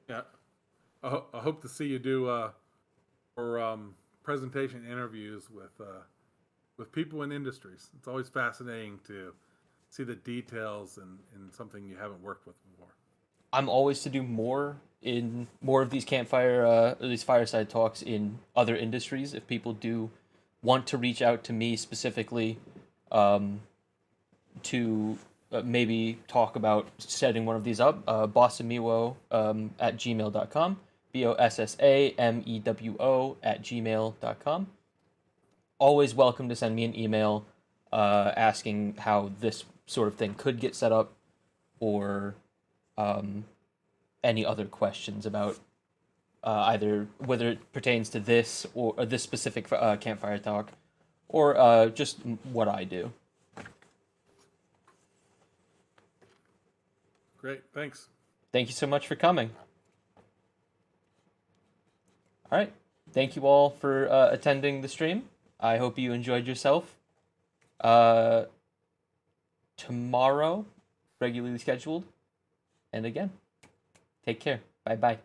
Yeah, I hope to see you do for presentation interviews with people in industries. It's always fascinating to see the details in something you haven't worked with before. I'm always to do more of these campfire, these fireside talks in other industries. If people do want to reach out to me specifically, to maybe talk about setting one of these up, bossamiwo at gmail.com, BOSSAMEWO at gmail.com. Always welcome to send me an email asking how this sort of thing could get set up, or any other questions about either whether it pertains to this or this specific campfire talk, or just what I do. Great, thanks. Thank you so much for coming. All right, thank you all for attending the stream. I hope you enjoyed yourself. Tomorrow, regularly scheduled. And again, take care. Bye-bye.